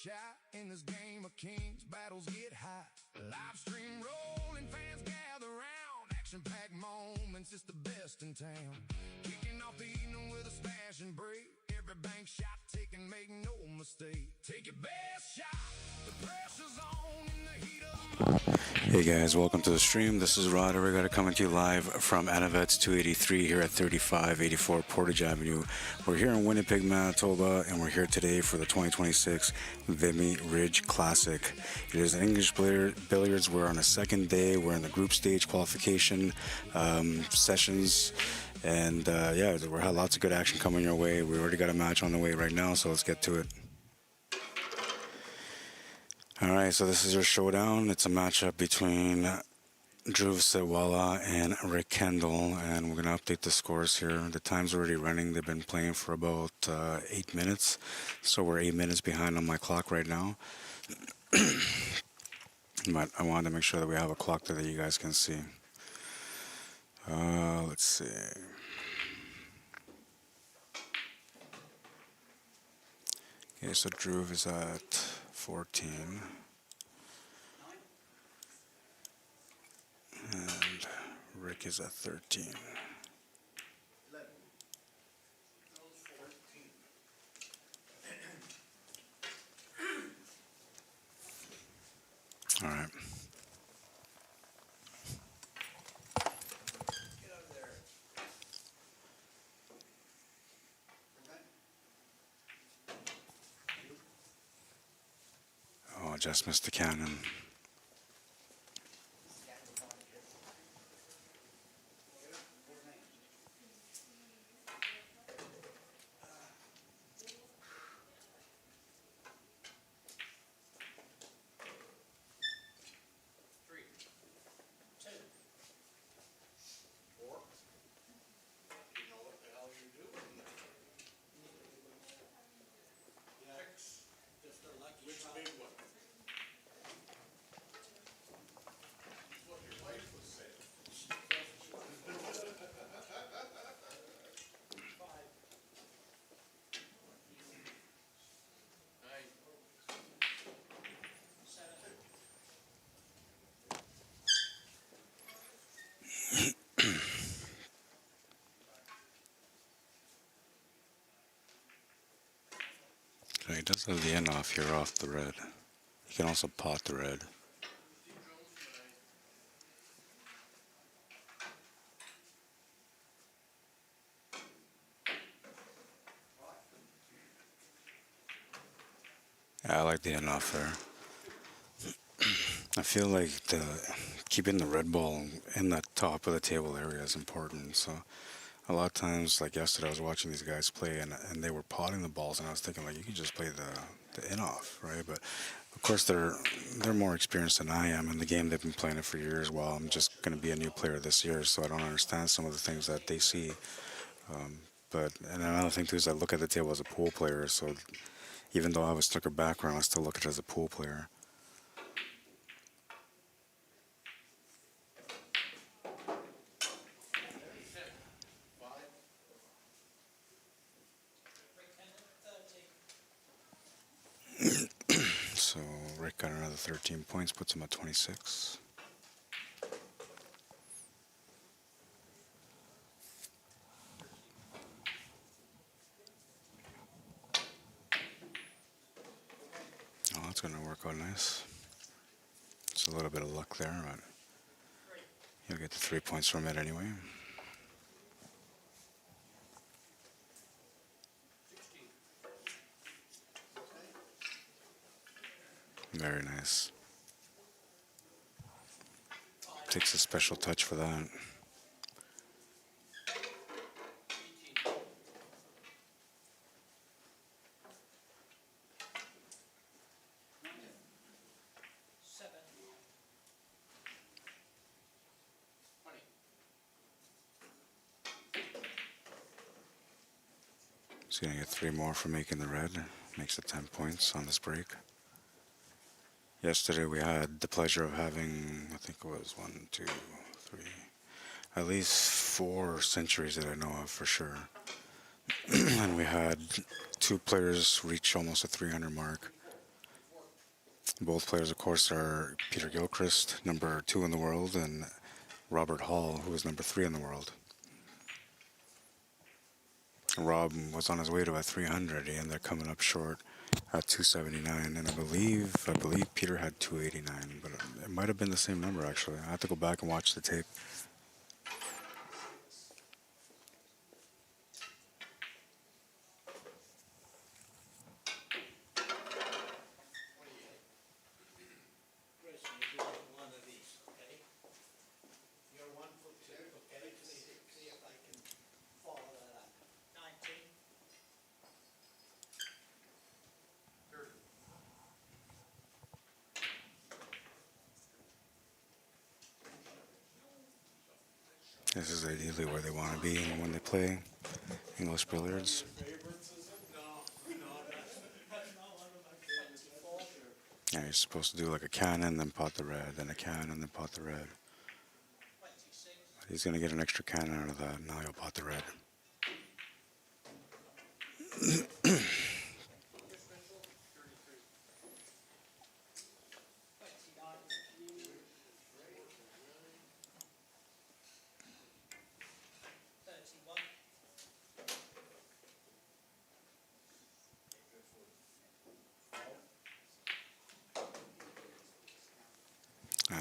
shy. In this game of kings, battles get high. Live stream rolling, fans gather round. Action-packed moments, it's the best in town. Kicking off the evening with a smash and break. Every bank shot taken, make no mistake. Take your best shot. The pressure's on in the heat of the moment. Hey guys, welcome to the stream. This is Arriagada coming to you live from ANAVETS 283 here at 3584 Portage Avenue. We're here in Winnipeg, Manitoba, and we're here today for the 2026 Vimy Ridge Classic. It is an English billiards. We're on a second day. We're in the group stage qualification sessions. And yeah, we have lots of good action coming your way. We already got a match on the way right now, so let's get to it. All right, so this is your showdown. It's a matchup between DHRUV SITWALA and KENDALL, and we're going to update the scores here. The time's already running. They've been playing for about 8 minutes, so we're 8 minutes behind on my clock right now. But I wanted to make sure that we have a clock there that you guys can see. Let's see. Okay, so DHRUV is at 14. And Rick is at 13. All right. Oh, I just missed the cannon. So he does have the in off here off the red. He can also pot the red. Yeah, I like the in off there. I feel like keeping the red ball in the top of the table area is important. So a lot of times, like yesterday, I was watching these guys play, and they were potting the balls, and I was thinking, like, you can just play the in off, right? But of course, they're more experienced than I am in the game. They've been playing it for years. While I'm just going to be a new player this year, so I don't understand some of the things that they see. And another thing too is I look at the table as a pool player. So even though I have a snooker background, I still look at it as a pool player. So Rick got another 13 points, puts him at 26. Oh, that's going to work out nice. It's a little bit of luck there, but he'll get the 3 points from it anyway. Very nice. Takes a special touch for that. He's going to get 3 more for making the red. Makes it 10 points on this break. Yesterday we had the pleasure of having, I think it was 1, 2, 3, at least 4 centuries that I know of for sure. And we had 2 players reach almost a 300 mark. Both players, of course, are Peter Gilchrist, number 2 in the world, and Robert Hall, who is number 3 in the world. Rob was on his way to a 300. He ended up coming up short at 279, and I believe Peter had 289, but it might have been the same number actually. I have to go back and watch the tape. This is ideally where they want to be when they play English billiards. Yeah, you're supposed to do like a cannon, then pot the red, then a cannon, then pot the red. He's going to get an extra cannon out of that. Now he'll pot the red.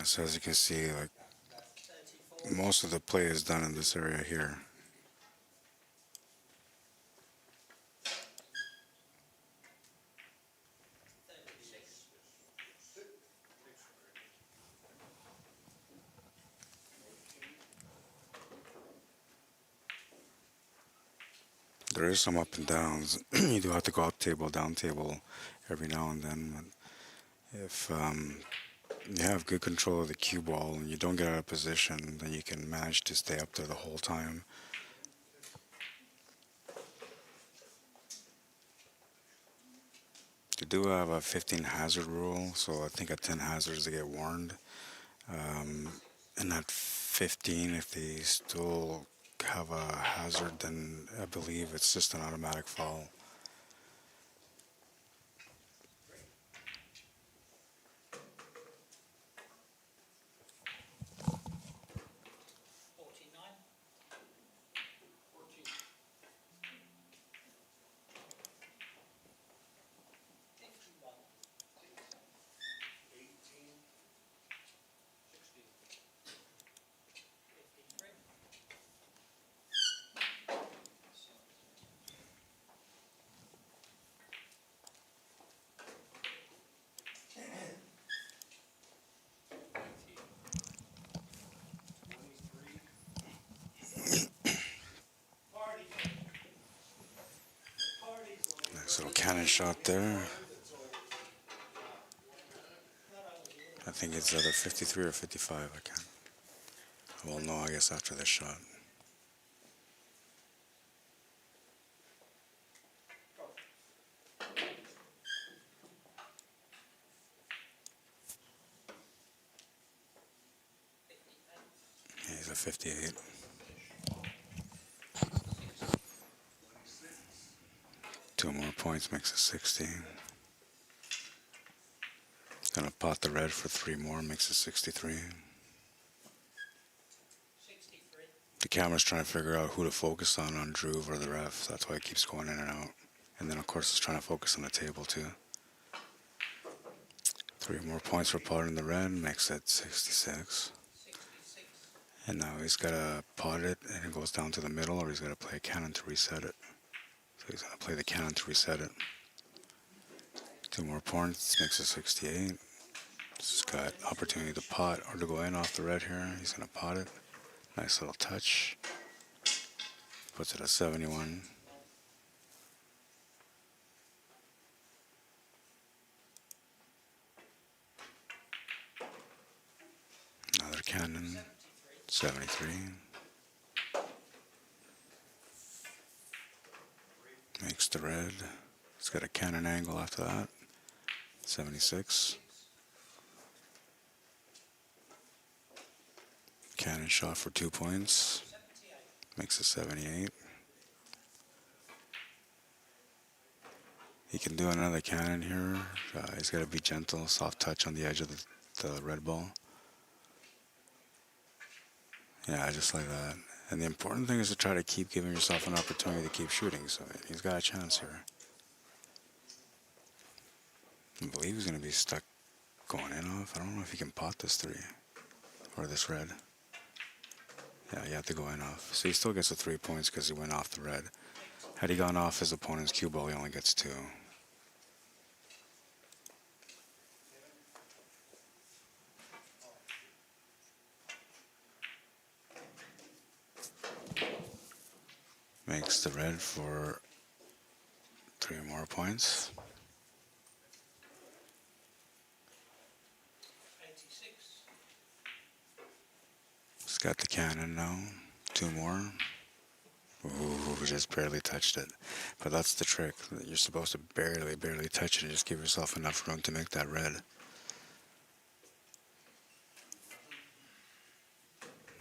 So as you can see, like most of the play is done in this area here. There is some up and downs. You do have to go up table, down table every now and then. But if you have good control of the cue ball and you don't get out of position, then you can manage to stay up there the whole time. They do have a 15 hazard rule, so I think at 10 hazards they get warned. And at 15, if they still have a hazard, then I believe it's just an automatic foul. Nice little cannon shot there. I think it's either 53 or 55. I can't. Well, no, I guess after this shot. Yeah, he's a 58. Two more points makes it 60. Gonna pot the red for 3 more, makes it 63. The camera's trying to figure out who to focus on DHRUV or the ref. That's why it keeps going in and out. And then, of course, it's trying to focus on the table, too. 3 more points for potting the red, makes it 66. And now he's got to pot it, and it goes down to the middle, or he's got to play a cannon to reset it. So he's going to play the cannon to reset it. 2 more points, makes it 68. He's got opportunity to pot or to go in off the red here. He's going to pot it. Nice little touch. Puts it at 71. Another cannon. 73. Makes the red. It's got a cannon angle after that. 76. Cannon shot for 2 points. Makes it 78. He can do another cannon here. He's got to be gentle, soft touch on the edge of the red ball. Yeah, just like that. And the important thing is to try to keep giving yourself an opportunity to keep shooting. So he's got a chance here. I believe he's going to be stuck going in off. I don't know if he can pot this 3 or this red. Yeah, you have to go in off. So he still gets the 3 points because he went off the red. Had he gone off his opponent's cue ball, he only gets 2. Makes the red for 3 more points. 86. He's got the cannon now. 2 more. Ooh, just barely touched it. But that's the trick. You're supposed to barely touch it and just give yourself enough room to make that red.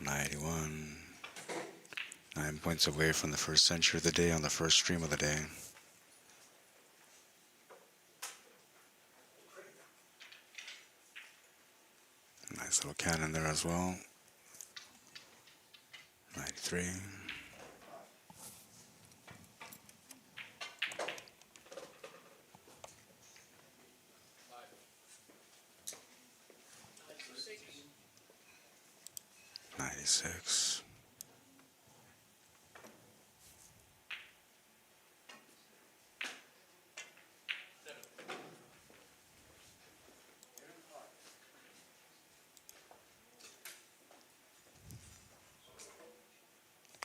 91. 9 points away from the first century of the day on the first stream of the day. Nice little cannon there as well. 93.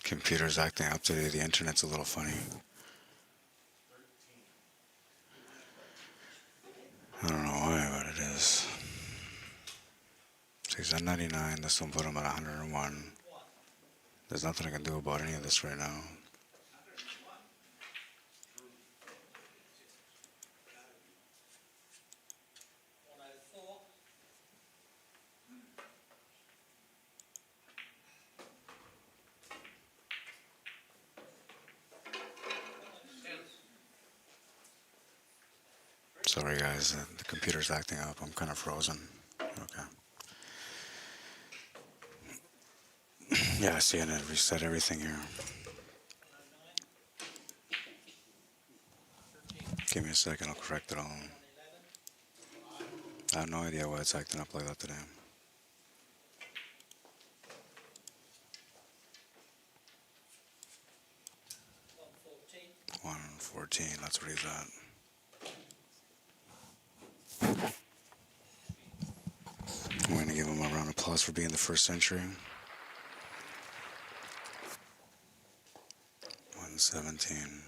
Computer's acting up today. The internet's a little funny. I don't know why, but it is. So he's at 99. This will put him at 101. There's nothing I can do about any of this right now. Sorry guys, the computer's acting up. I'm kind of frozen. Okay. Yeah, I see it. It reset everything here. Give me a second, I'll correct it all. I have no idea why it's acting up like that today. $114, that's what he's at. I'm going to give him a round of applause for being the first century. 117.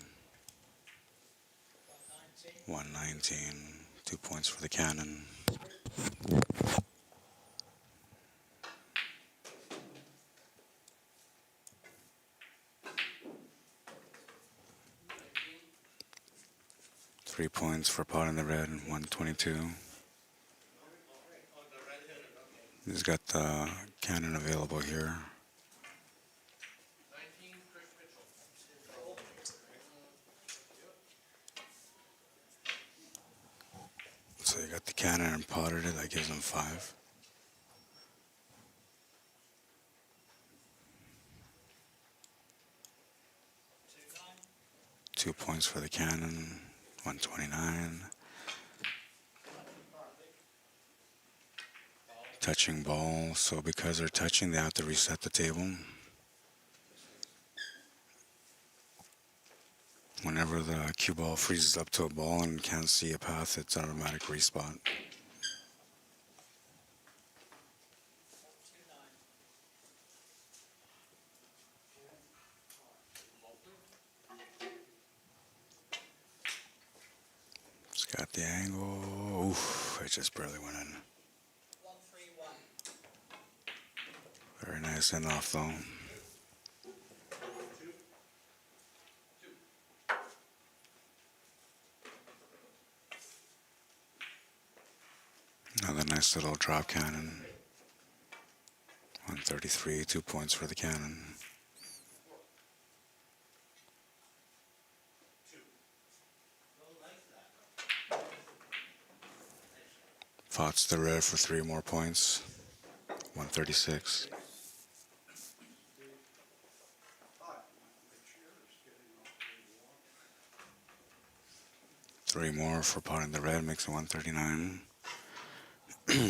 119. 2 points for the cannon. Three points for pot in the red, 122. He's got the cannon available here. So you got the cannon and potted it, that gives him 5. Two points for the cannon, 129. Touching ball, so because they're touching, they have to reset the table. Whenever the cue ball freezes up to a ball and can't see a path, it's an automatic respot. It's got the angle. Oof, it just barely went in. Very nice and off though. Another nice little drop cannon. 133, 2 points for the cannon. Pots the red for 3 more points. 136. Three more for potting the red makes it 139.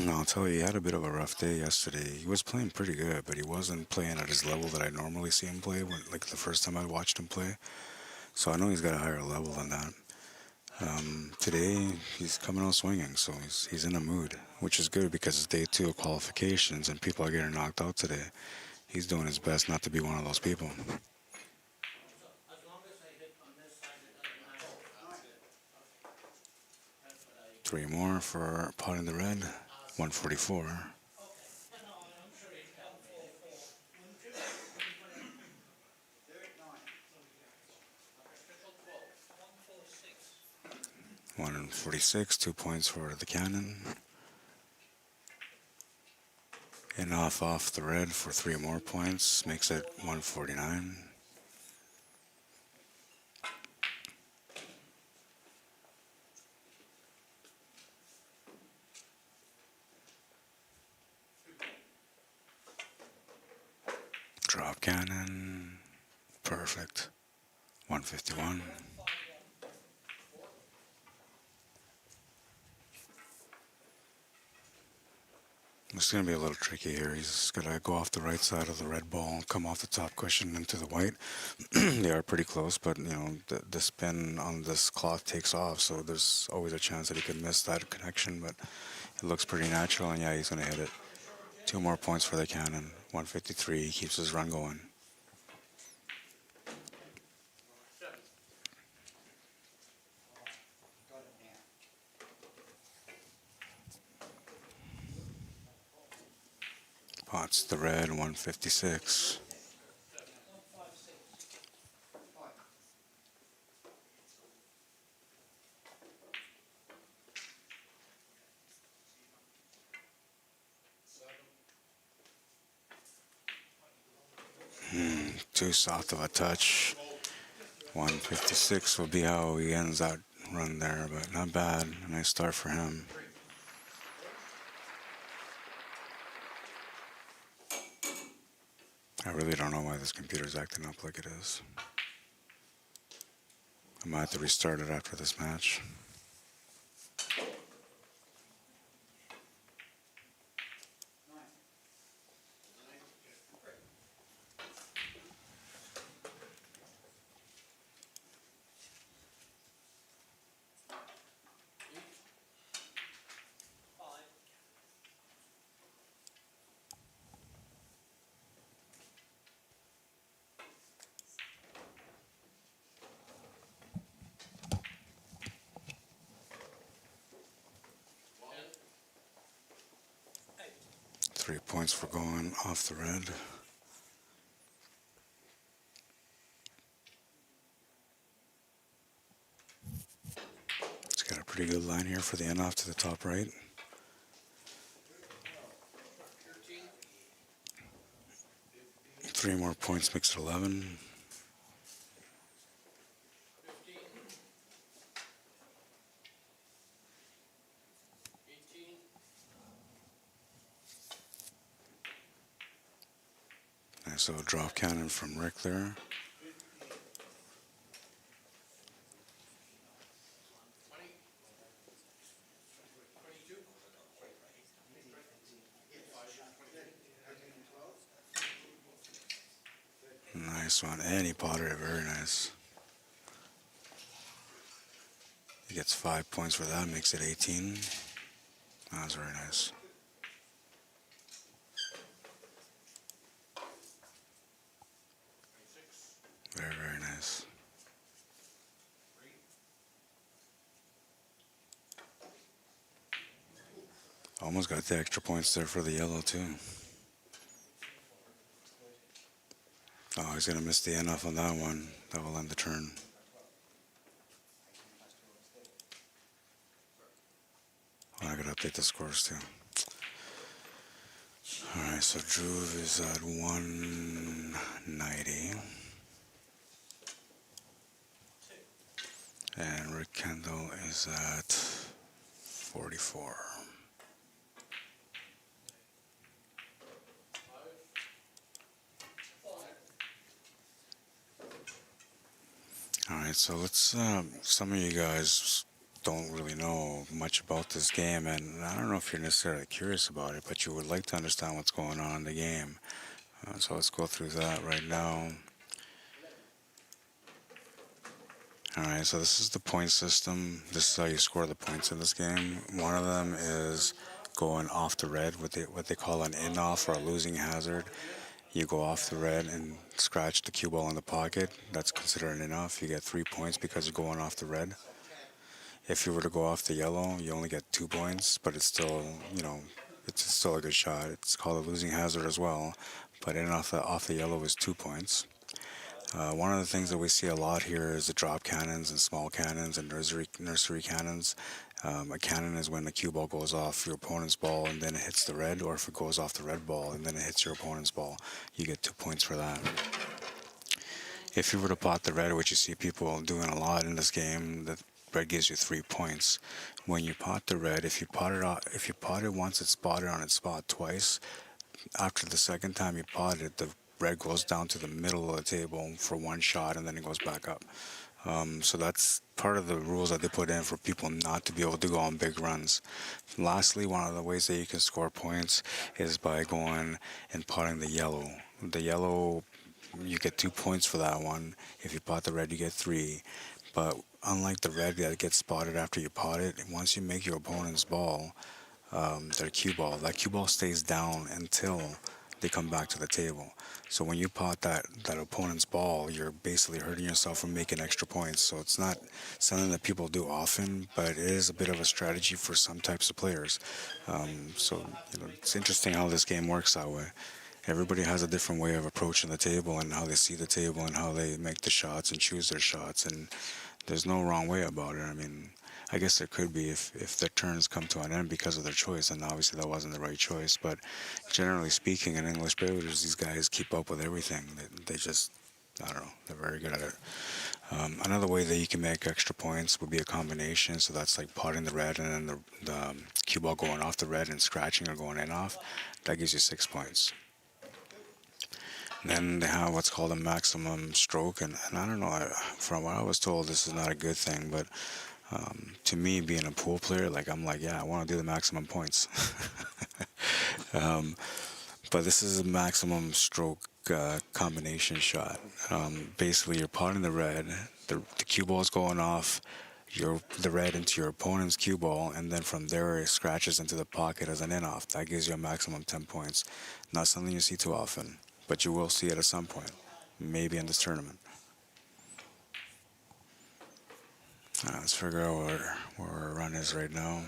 I'll tell you, he had a bit of a rough day yesterday. He was playing pretty good, but he wasn't playing at his level that I normally see him play, when, like the first time I watched him play. So I know he's got a higher level than that. Today, he's coming out swinging, so he's in a mood, which is good because it's day 2 of qualifications and people are getting knocked out today. He's doing his best not to be one of those people. Three more for potting the red, 144. One 46, 2 points for the cannon. And off the red for 3 more points, makes it 149. Drop cannon, perfect, 151. It's going to be a little tricky here. He's got to go off the right side of the red ball, come off the top cushion into the white. They are pretty close, but you know the spin on this cloth takes off, so there's always a chance that he could miss that connection, but it looks pretty natural, and yeah, he's going to hit it. 2 more points for the cannon, 153, he keeps his run going. Pots the red, 156. Too soft of a touch. 156 will be how he ends that run there, but not bad. Nice start for him. I really don't know why this computer's acting up like it is. I might have to restart it after this match. Three points for going off the red. It's got a pretty good line here for the end off to the top right. Three more points makes it 11. Nice little drop cannon from Rick there. Nice one. And he potted it very nice. He gets 5 points for that, makes it 18. That was very nice. Very, very nice. Almost got the extra points there for the yellow too. Oh, he's going to miss the end off on that one. That will end the turn. Oh, I got to update the scores too. Alright, so DHRUV is at 190. And Rick KENDALL is at 44. Alright, so let's, some of you guys don't really know much about this game, and I don't know if you're necessarily curious about it, but you would like to understand what's going on in the game. So let's go through that right now. Alright, so this is the point system. This is how you score the points in this game. One of them is going off the red, what they call an in-off or a losing hazard. You go off the red and scratch the cue ball in the pocket. That's considered an in-off. You get 3 points because you're going off the red. If you were to go off the yellow, you only get 2 points, but it's still, it's still a good shot. It's called a losing hazard as well, but in off the yellow is 2 points. One of the things that we see a lot here is the drop cannons and small cannons and nursery cannons. A cannon is when the cue ball goes off your opponent's ball and then it hits the red, or if it goes off the red ball and then it hits your opponent's ball, you get 2 points for that. If you were to pot the red, which you see people doing a lot in this game, the red gives you 3 points. When you pot the red, if you pot it once, it's spotted on its spot twice. After the second time you pot it, the red goes down to the middle of the table for one shot and then it goes back up. So that's part of the rules that they put in for people not to be able to go on big runs. Lastly, one of the ways that you can score points is by going and potting the yellow. The yellow, you get 2 points for that one. If you pot the red, you get 3. But unlike the red that gets spotted after you pot it, once you make your opponent's ball, their cue ball, that cue ball stays down until they come back to the table. So when you pot that opponent's ball, you're basically hurting yourself from making extra points. So it's not something that people do often, but it is a bit of a strategy for some types of players. So it's interesting how this game works that way. Everybody has a different way of approaching the table and how they see the table and how they make the shots and choose their shots. And there's no wrong way about it. I mean, I guess there could be if their turns come to an end because of their choice, and obviously that wasn't the right choice. But generally speaking, in English Billiards, these guys keep up with everything. They just, I don't know, they're very good at it. Another way that you can make extra points would be a combination. So that's like potting the red and then the cue ball going off the red and scratching or going in off. That gives you 6 points. Then they have what's called a maximum stroke, and I don't know, from what I was told, this is not a good thing, but to me, being a pool player, I'm like, yeah, I want to do the maximum points. But this is a maximum stroke combination shot. Basically, you're potting the red, the cue ball is going off, the red into your opponent's cue ball, and then from there it scratches into the pocket as an in-off. That gives you a maximum 10 points. Not something you see too often, but you will see it at some point, maybe in this tournament. Let's figure out where our run is right now.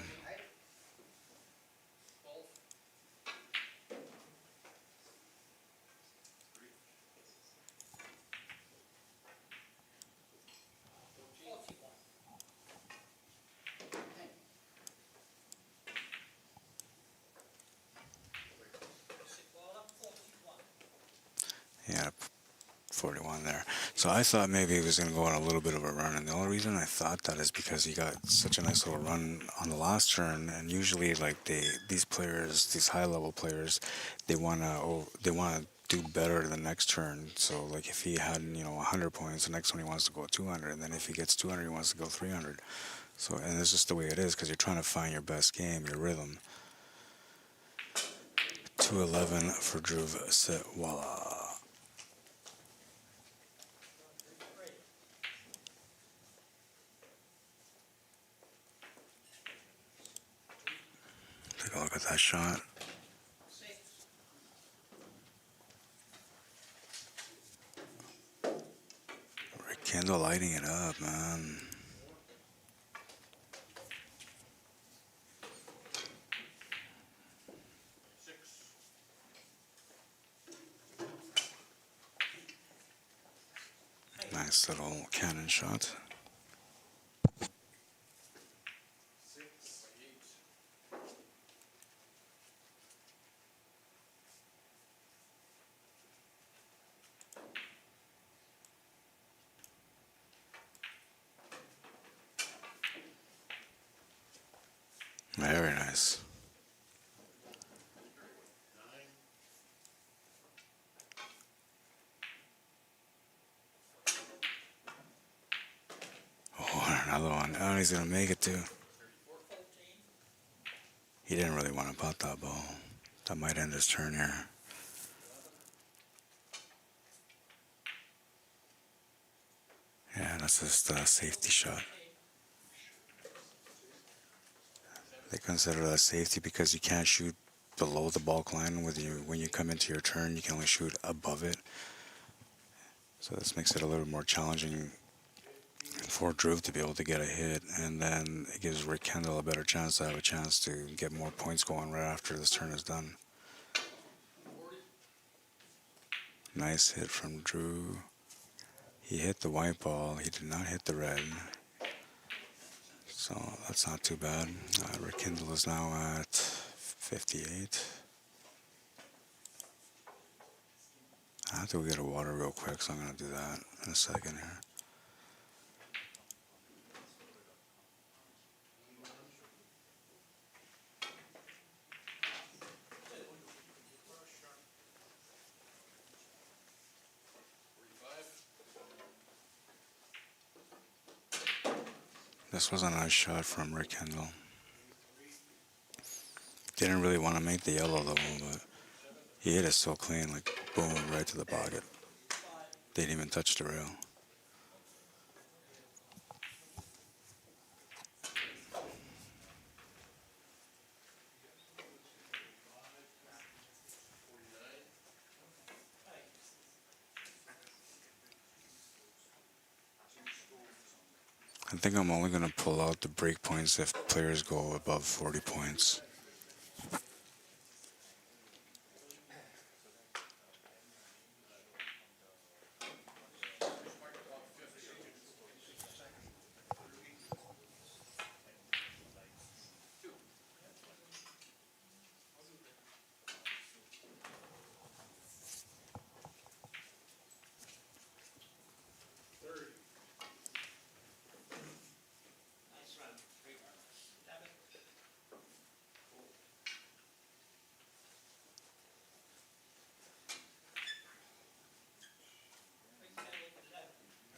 Yeah, 41 there. So I thought maybe he was going to go on a little bit of a run, and the only reason I thought that is because he got such a nice little run on the last turn, and usually these players, these high-level players, they want to do better the next turn. So like if he had 100 points, the next one he wants to go 200, and then if he gets 200, he wants to go 300. So, and it's just the way it is because you're trying to find your best game, your rhythm. 211 for DHRUV SITWALA. Take a look at that shot. KENDALL lighting it up, man. Nice little cannon shot. Very nice. Another one. Oh, he's gonna make it too. He didn't really want to putt that ball. That might end his turn here. Yeah, that's just a safety shot. They consider that safety because you can't shoot below the balk line with you. When you come into your turn, you can only shoot above it. So this makes it a little more challenging for DHRUV to be able to get a hit, and then it gives Rick KENDALL a better chance to have a chance to get more points going right after this turn is done. Nice hit from DHRUV. He hit the white ball. He did not hit the red. So that's not too bad. Rick KENDALL is now at 58. I have to go get a water real quick, so I'm going to do that in a second here. This was a nice shot from Rick KENDALL. Didn't really want to make the yellow though, but he hit it so clean, like boom, right to the pocket. Didn't even touch the rail. I think I'm only going to pull out the break points if players go above 40 points.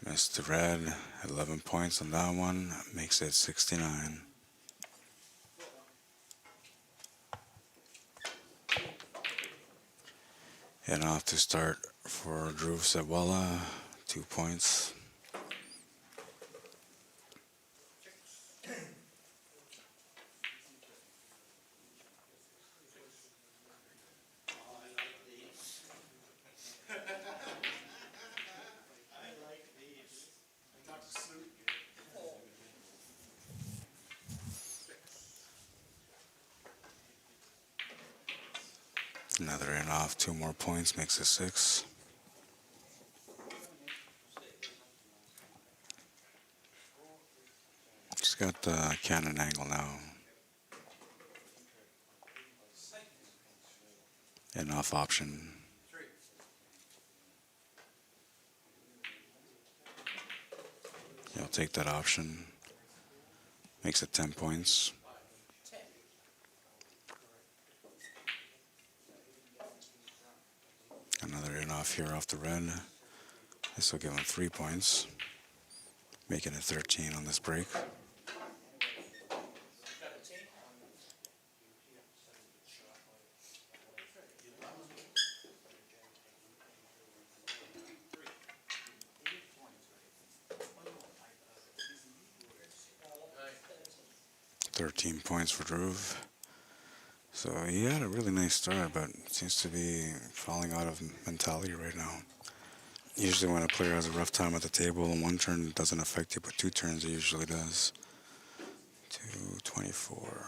Missed the red, 11 points on that one, makes it 69. And off to start for DHRUV SITWALA, 2 points. Another in off, 2 more points, makes it 6. Just got the cannon angle now. In off option. He'll take that option. Makes it 10 points. Another in off here off the red. This will give him 3 points, making it 13 on this break. Points for DHRUV. So he had a really nice start, but seems to be falling out of mentality right now. Usually when a player has a rough time at the table, and one turn doesn't affect you, but 2 turns it usually does. 224.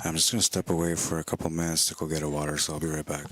I'm just going to step away for a couple minutes to go get a water, so I'll be right back.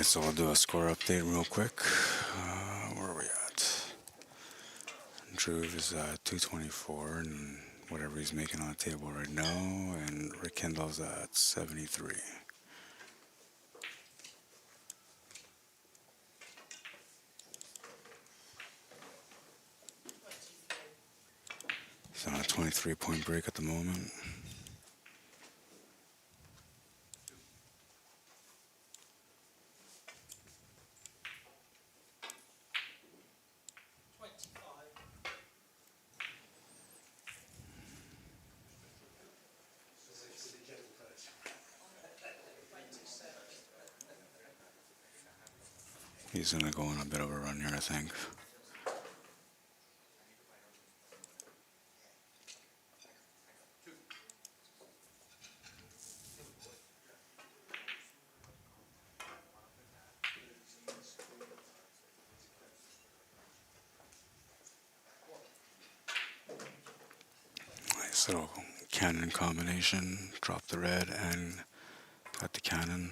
So we'll do a score update real quick. Where are we at? DHRUV is at 224 and whatever he's making on the table right now, and KENDALL's at 73. He's on a 23-point break at the moment. He's going to go on a bit of a run here, I think. Nice little cannon combination. Drop the red and got the cannon.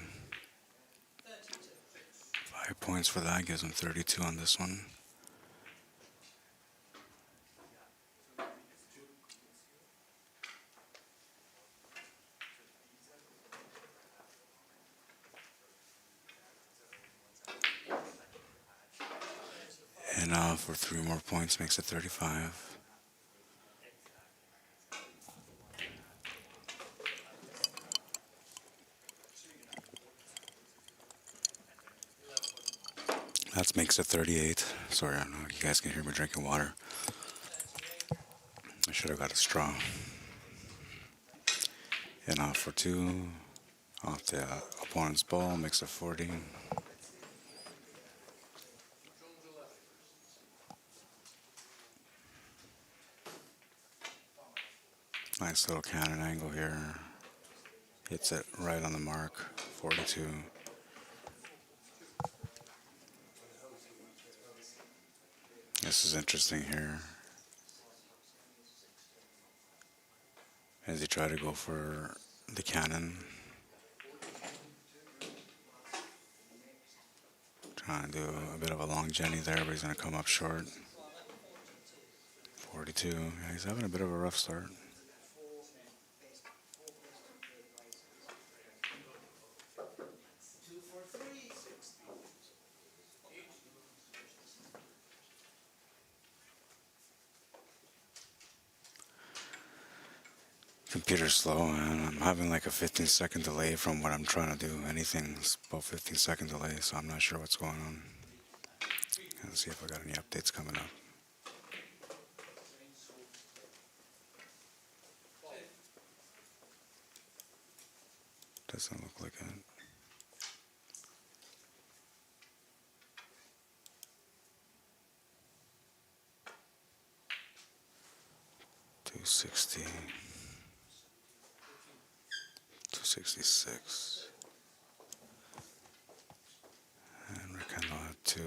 5 points for that, gives him 32 on this one. And for 3 more points makes it 35. That makes it 38. Sorry, I don't know if you guys can hear me drinking water. I should have got a straw. And for 2 off the opponent's ball makes it 40. Nice little cannon angle here. Hits it right on the mark, 42. This is interesting here. As he tried to go for the cannon. Trying to do a bit of a long Jenny there, but he's going to come up short. 42. Yeah, he's having a bit of a rough start. Computer's slow, and I'm having like a 15-second delay from what I'm trying to do. Anything's about 15-second delay, so I'm not sure what's going on. Let's see if I got any updates coming up. Doesn't look like it. $260. 266. And we're kind of at 2.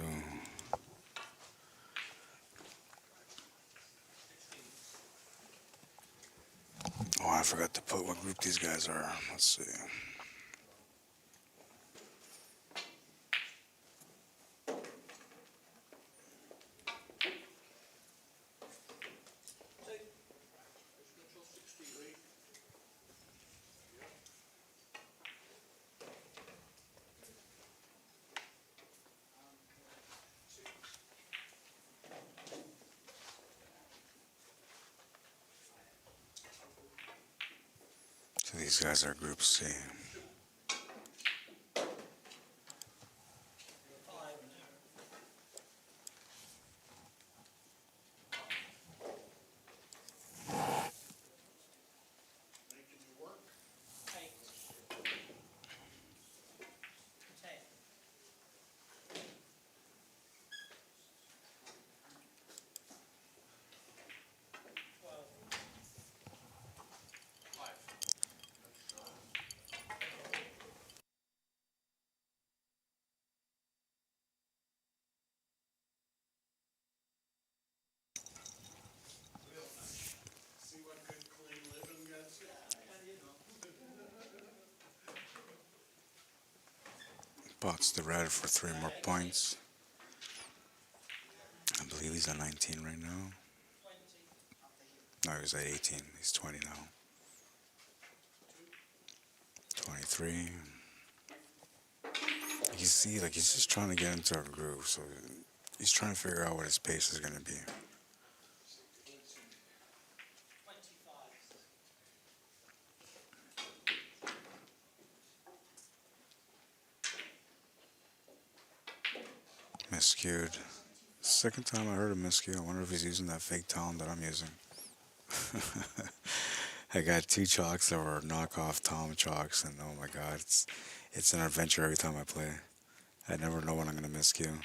Oh, I forgot to put what group these guys are. Let's see. So these guys are Group C. Pots the red for 3 more points. I believe he's at 19 right now. No, he's at 18. He's 20 now. 23. You see, like he's just trying to get into a groove, so he's trying to figure out what his pace is going to be. Miscued. Second time I heard him miscue. I wonder if he's using that fake talent that I'm using. I got 2 chalks that were knockoff Tom chalks, and oh my god, it's an adventure every time I play. I never know when I'm going to miscue.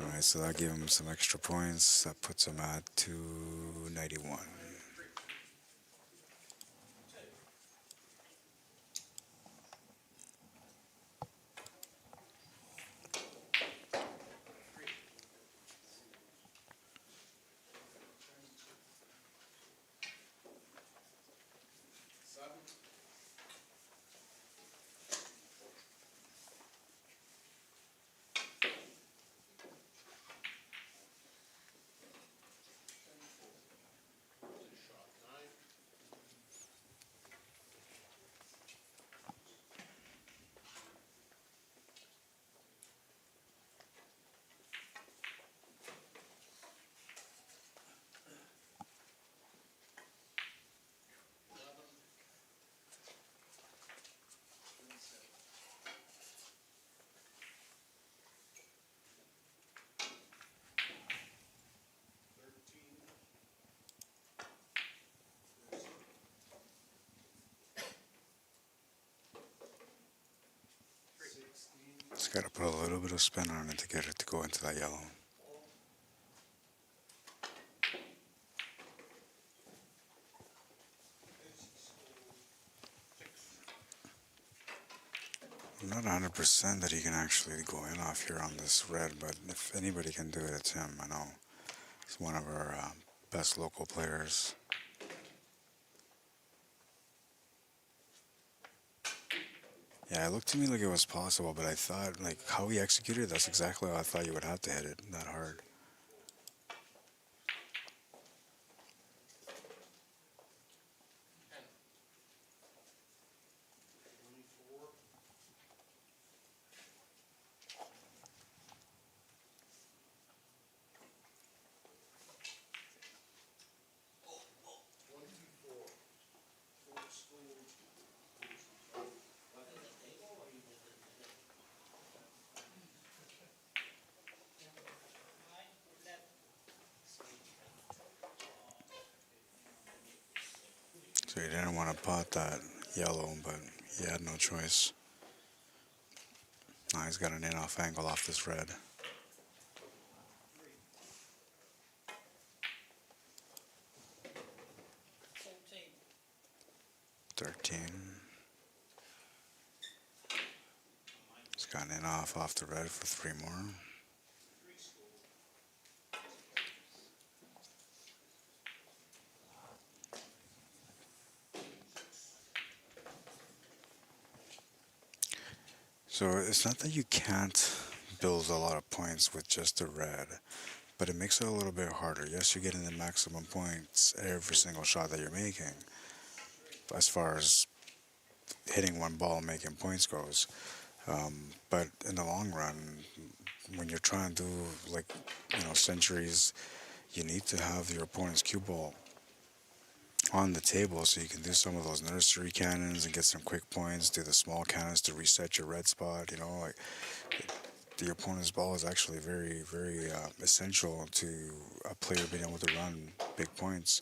Alright, so that gave him some extra points. That puts him at 291. Just gotta put a little bit of spin on it to get it to go into that yellow. I'm not 100% that he can actually go in off here on this red, but if anybody can do it, it's him. I know he's one of our best local players. Yeah, it looked to me like it was possible, but I thought, like, how he executed, that's exactly how I thought you would have to hit it that hard. So he didn't want to pot that yellow, but he had no choice. Now he's got an in-off angle off this red. He's got an in-off the red for 3 more. So it's not that you can't build a lot of points with just the red, but it makes it a little bit harder. Yes, you're getting the maximum points every single shot that you're making, as far as hitting one ball and making points goes. But in the long run, when you're trying to do, like, centuries, you need to have your opponent's cue ball on the table so you can do some of those nursery cannons and get some quick points, do the small cannons to reset your red spot. Like the opponent's ball is actually very, very essential to a player being able to run big points.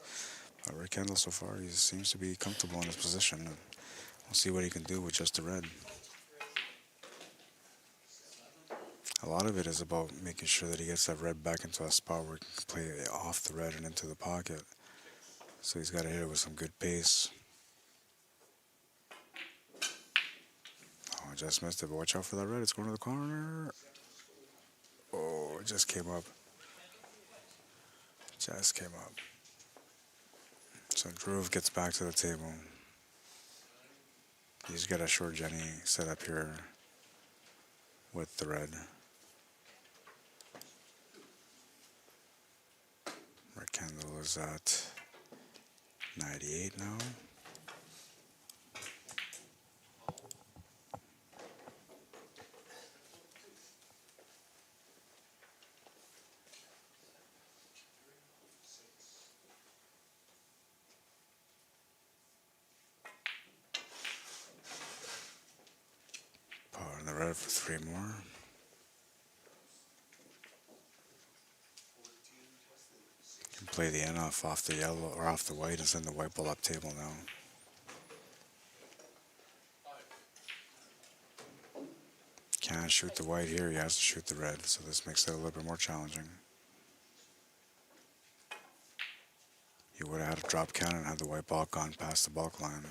Red KENDALL so far, he seems to be comfortable in his position. We'll see what he can do with just the red. A lot of it is about making sure that he gets that red back into a spot where he can play off the red and into the pocket. So he's got to hit it with some good pace. Oh, I just missed it, but watch out for that red. It's going to the corner. Oh, it just came up. Just came up. So DHRUV gets back to the table. He's got a short Jenny set up here with the red. Red Kendall is at 98 now. Power in the red for 3 more. Can play the in off the yellow or off the white and send the white ball up table now. Can't shoot the white here, he has to shoot the red, so this makes it a little bit more challenging. He would have had a drop cannon had the white ball gone past the balk line.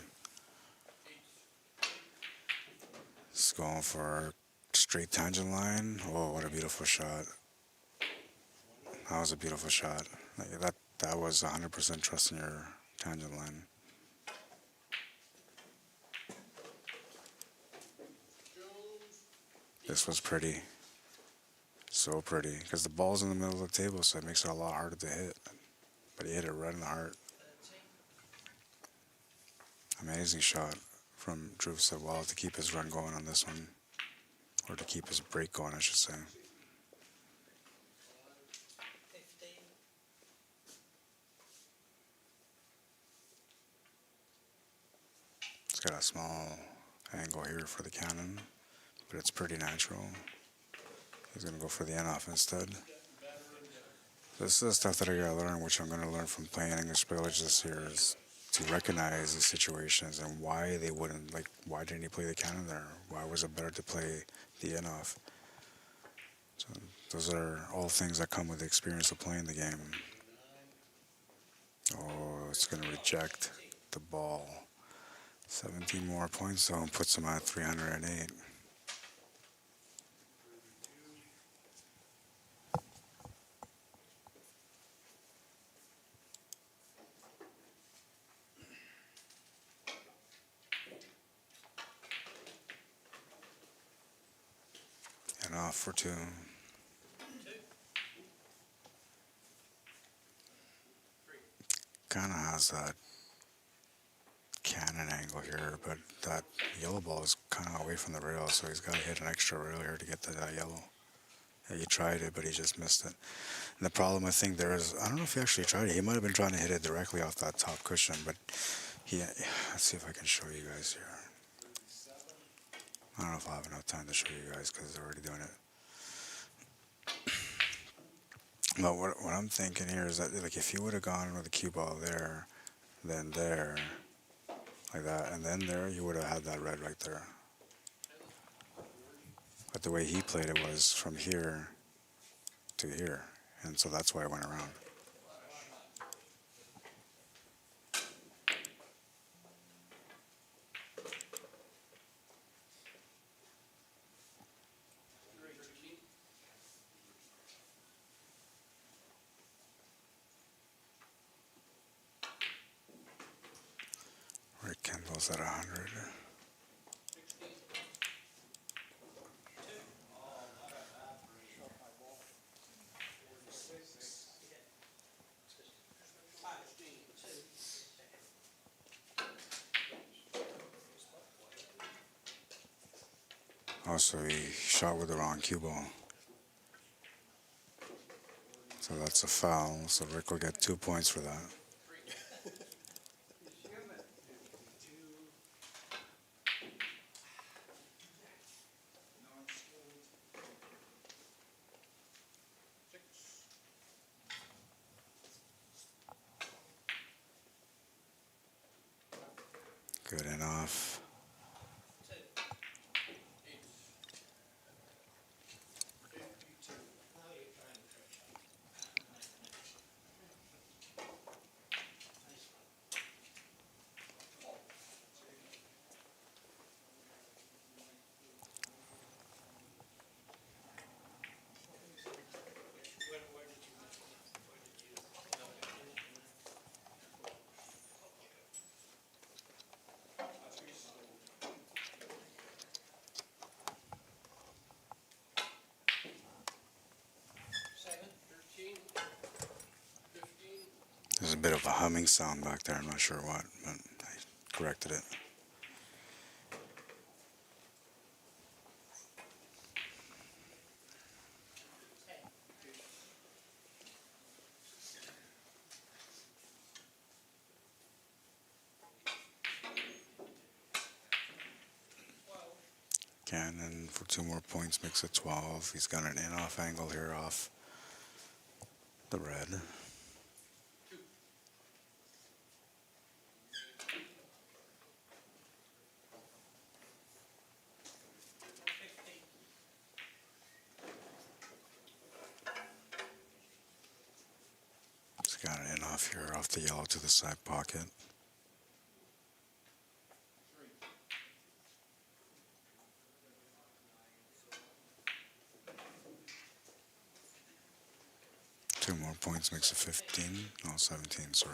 He's going for a straight tangent line. Oh, what a beautiful shot. That was a beautiful shot. Like that was 100% trusting your tangent line. This was pretty. So pretty. Because the ball's in the middle of the table, so it makes it a lot harder to hit. But he hit it right in the heart. Amazing shot from DHRUV SITWALA to keep his run going on this one. Or to keep his break going, I should say. It's got a small angle here for the cannon, but it's pretty natural. He's going to go for the in-off instead. This is the stuff that I got to learn, which I'm going to learn from playing English Village this year, is to recognize the situations and why they wouldn't, like, why didn't he play the cannon there? Why was it better to play the in-off? So those are all things that come with the experience of playing the game. Oh, it's going to reject the ball. 17 more points, though, and puts him at 308. And off for 2. Kind of has that cannon angle here, but that yellow ball is kind of away from the rail, so he's got to hit an extra rail here to get to that yellow. Yeah, he tried it, but he just missed it. And the problem I think there is, I don't know if he actually tried it. He might have been trying to hit it directly off that top cushion, but let's see if I can show you guys here. I don't know if I'll have enough time to show you guys because they're already doing it. But what I'm thinking here is that, like, if he would have gone with the cue ball there, then there, like that, and then there, you would have had that red right there. But the way he played it was from here to here, and so that's why I went around. Right, Kendall's at 100. Also, he shot with the wrong cue ball. So that's a foul, so Rick will get 2 points for that. Good enough. a humming sound back there. I'm not sure what, but I corrected it. Cannon for 2 more points makes it 12. He's got an in-off angle here off the red. He's got an in-off here off the yellow to the side pocket. Two more points makes it 15. No, 17, sorry.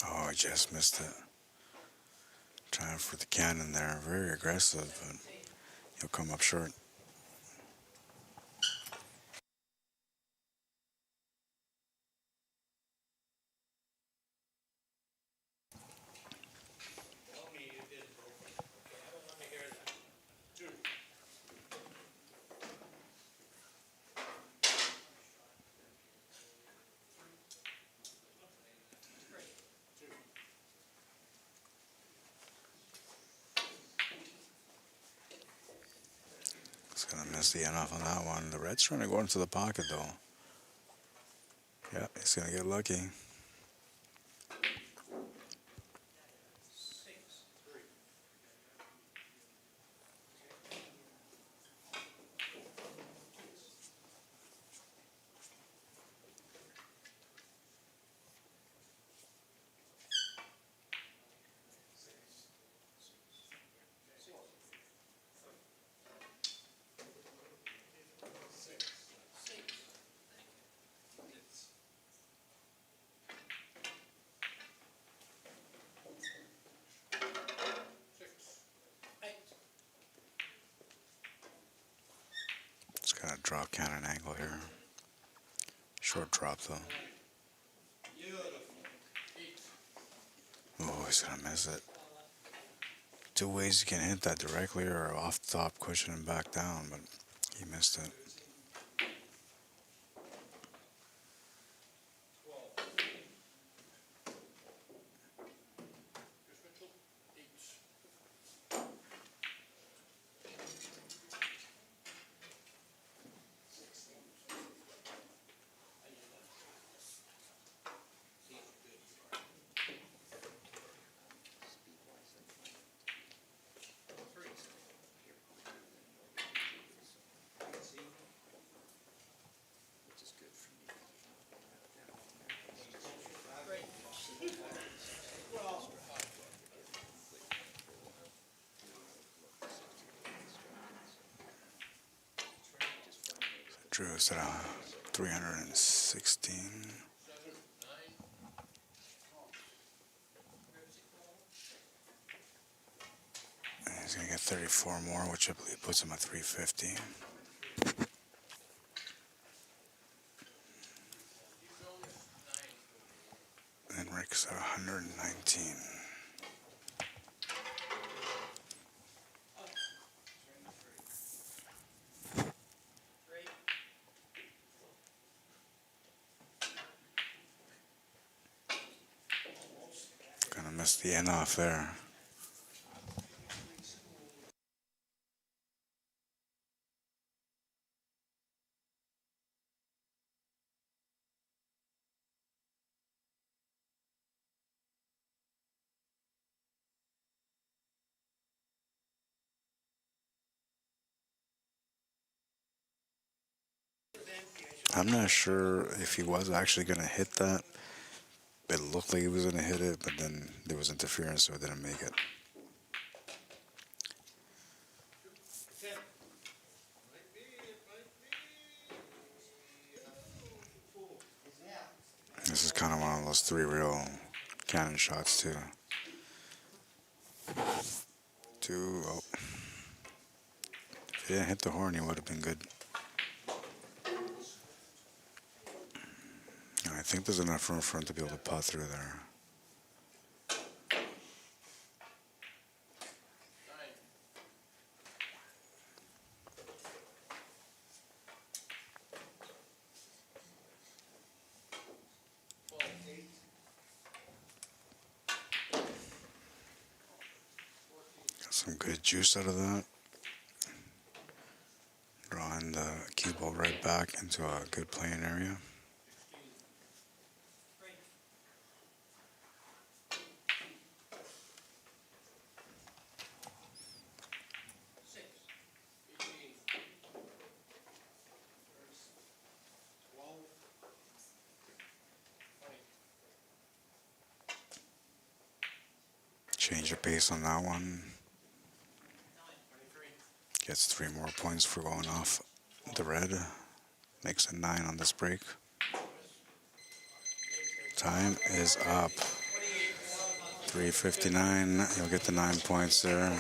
Oh, I just missed it. Trying for the cannon there. Very aggressive, but he'll come up short. He's gonna miss the end off on that one. The red's trying to go into the pocket though. Yeah, he's gonna get lucky. Just gotta drop cannon angle here. Short drop though. Oh, he's gonna miss it. Two ways you can hit that directly or off the top cushion and back down, but he missed it. Drew is at 316. And he's going to get 34 more, which I believe puts him at 350. And Rick's at 119. Gonna miss the end off there. I'm not sure if he was actually going to hit that. It looked like he was going to hit it, but then there was interference, so it didn't make it. This is kind of one of those 3 real cannon shots, too. 2. Oh. If he didn't hit the horn, he would have been good. I think there's enough room for him to be able to putt through there. Got some good juice out of that. Drawing the cue ball right back into a good playing area. Change of pace on that one. Gets 3 more points for going off the red. Makes it 9 on this break. Time is up. 3:59. He'll get the 9 points there.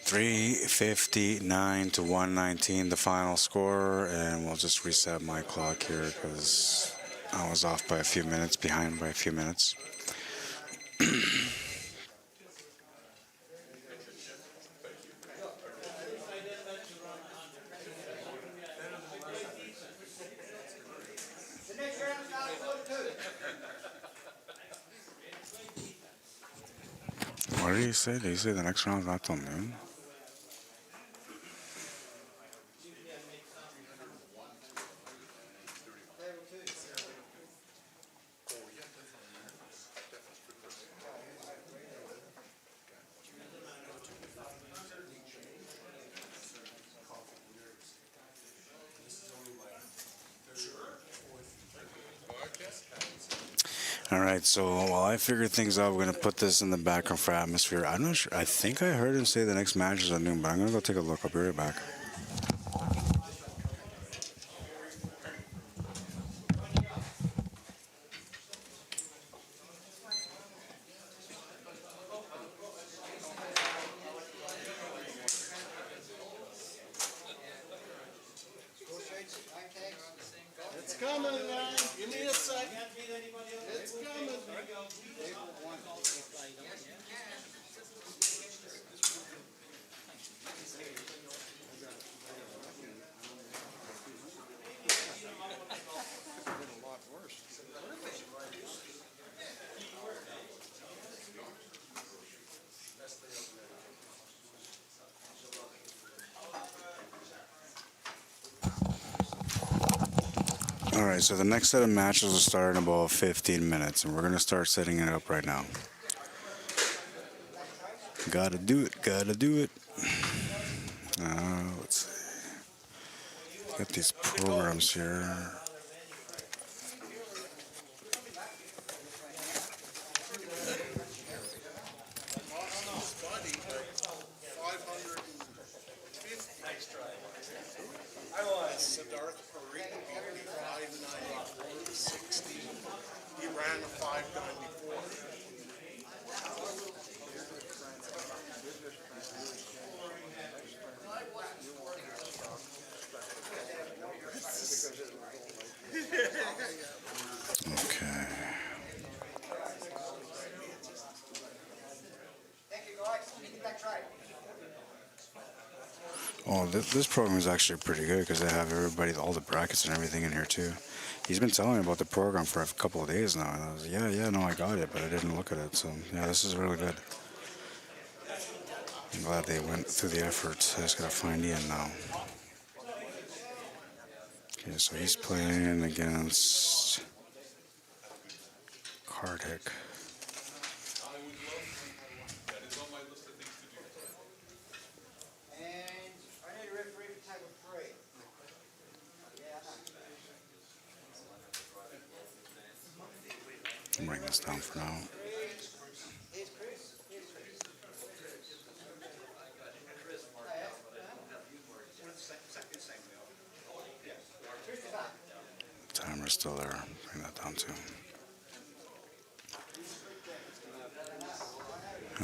3:59 to 119, the final score, and we'll just reset my clock here because I was off by a few minutes, behind by a few minutes. What did he say? Did he say the next round's not till noon? All right, so while I figure things out, we're going to put this in the background for atmosphere. I'm not sure. I think I heard him say the next match is at noon, but I'm going to go take a look. I'll be right back. It's coming, man. Give me a second. It's coming. All right, so the next set of matches will start in about 15 minutes, and we're going to start setting it up right now. Gotta do it, gotta do it. Let's see. Got these programs here. He ran a 594. Okay. Oh, this program is actually pretty good because they have everybody, all the brackets and everything in here too. He's been telling me about the program for a couple of days now. And I was like, yeah, no, I got it, but I didn't look at it. So, yeah, this is really good. I'm glad they went through the effort. I just got to find Ian now. Okay, so he's playing against Cardick. I'll bring this down for now. Timer's still there. Bring that down too.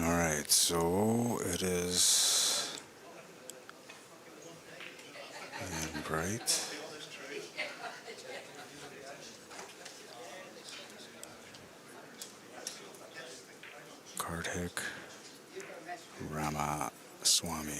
Alright, so it is and bright. Karthik Ramaswamy.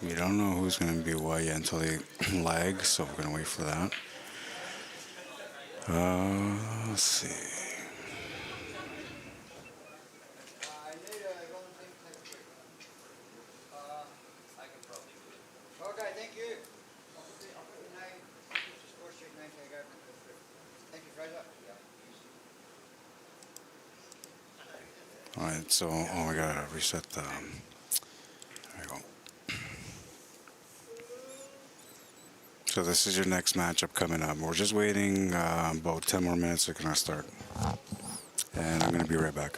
We don't know who's going to be what yet until they lag, so we're going to wait for that. Let's see. Okay, thank you. Thank you, Fraser. Alright, so we gotta reset the. There you go. So this is your next matchup coming up. We're just waiting about 10 more minutes. They're gonna start, and I'm gonna be right back.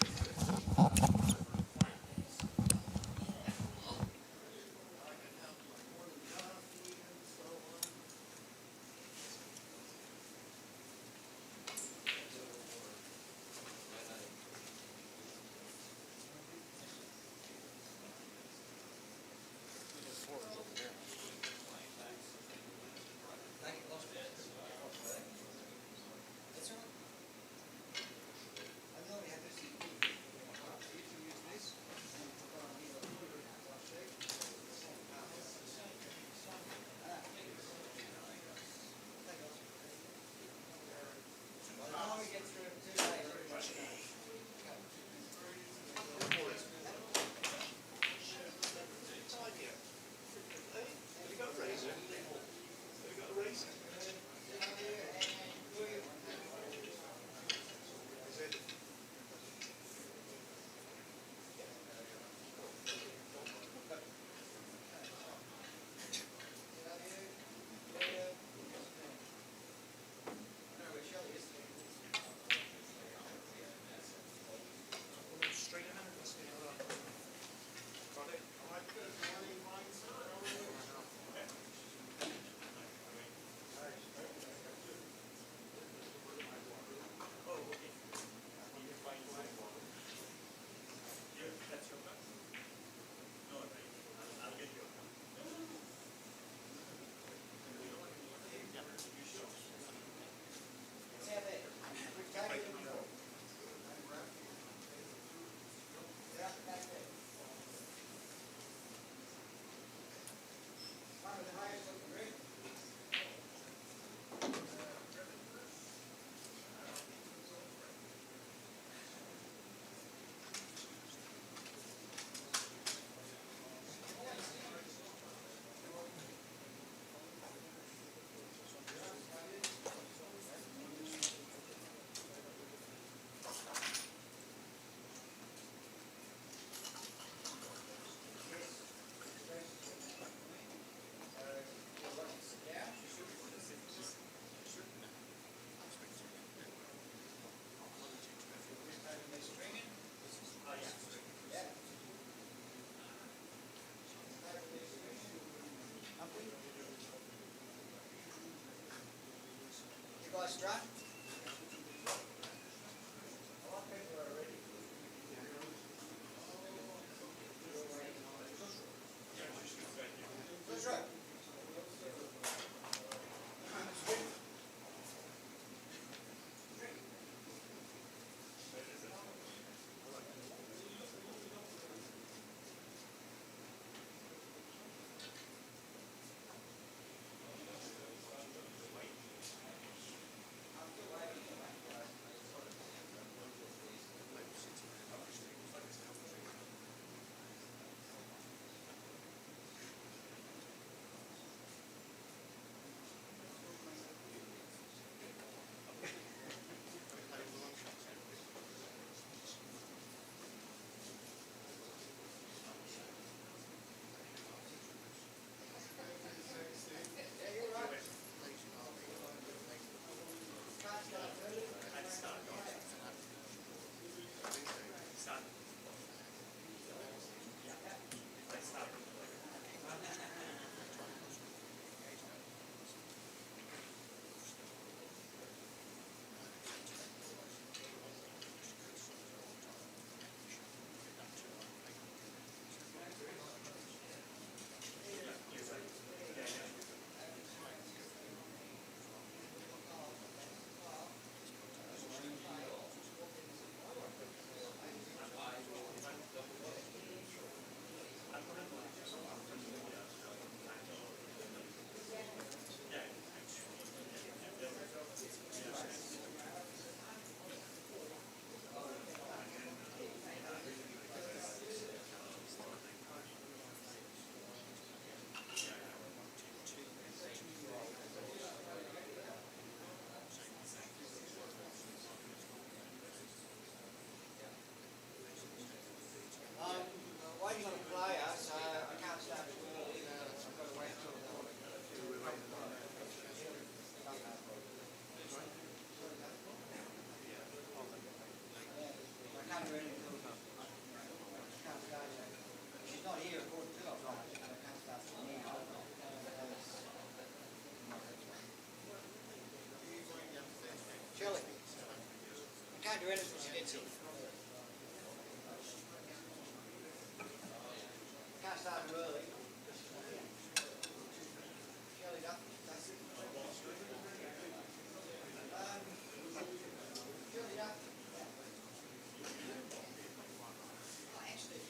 Strut. can't do anything, she did see. Can't start too early. Shirley Duff, that's it. Shirley Duff. Oh, actually,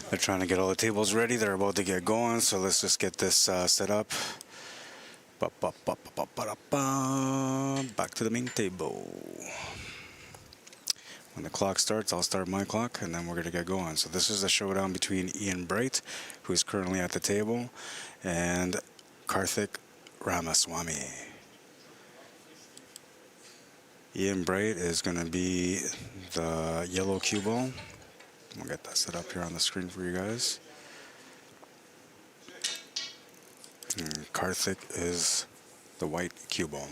They're trying to get all the tables ready. They're about to get going, so let's just get this set up. Back to the main table. When the clock starts, I'll start my clock, and then we're going to get going. So this is a showdown between Ian Bright, who is currently at the table, and Karthik Ramaswamy. Ian Bright is going to be the yellow cue ball. We'll get that set up here on the screen for you guys. And Karthik is the white cue ball.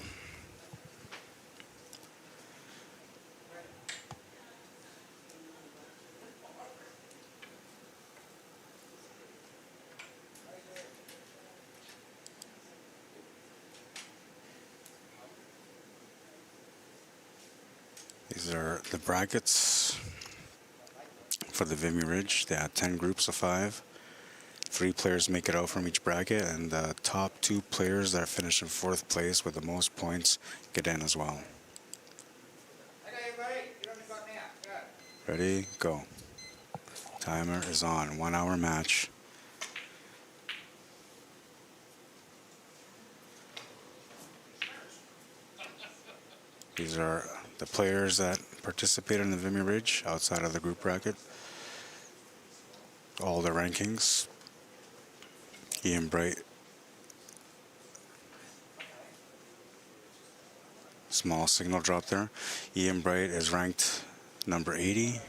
These are the brackets for the Vimy Ridge. They had 10 groups of 5. 3 players make it out from each bracket, and the top 2 players that finish in 4th place with the most points get in as well. Okay, everybody, you're on the clock now. Go. Ready? Go. Timer is on. 1 hour match. These are the players that participate in the Vimy Ridge outside of the group bracket. All the rankings. Ian Bright. Small signal drop there. Ian Bright is ranked number 80.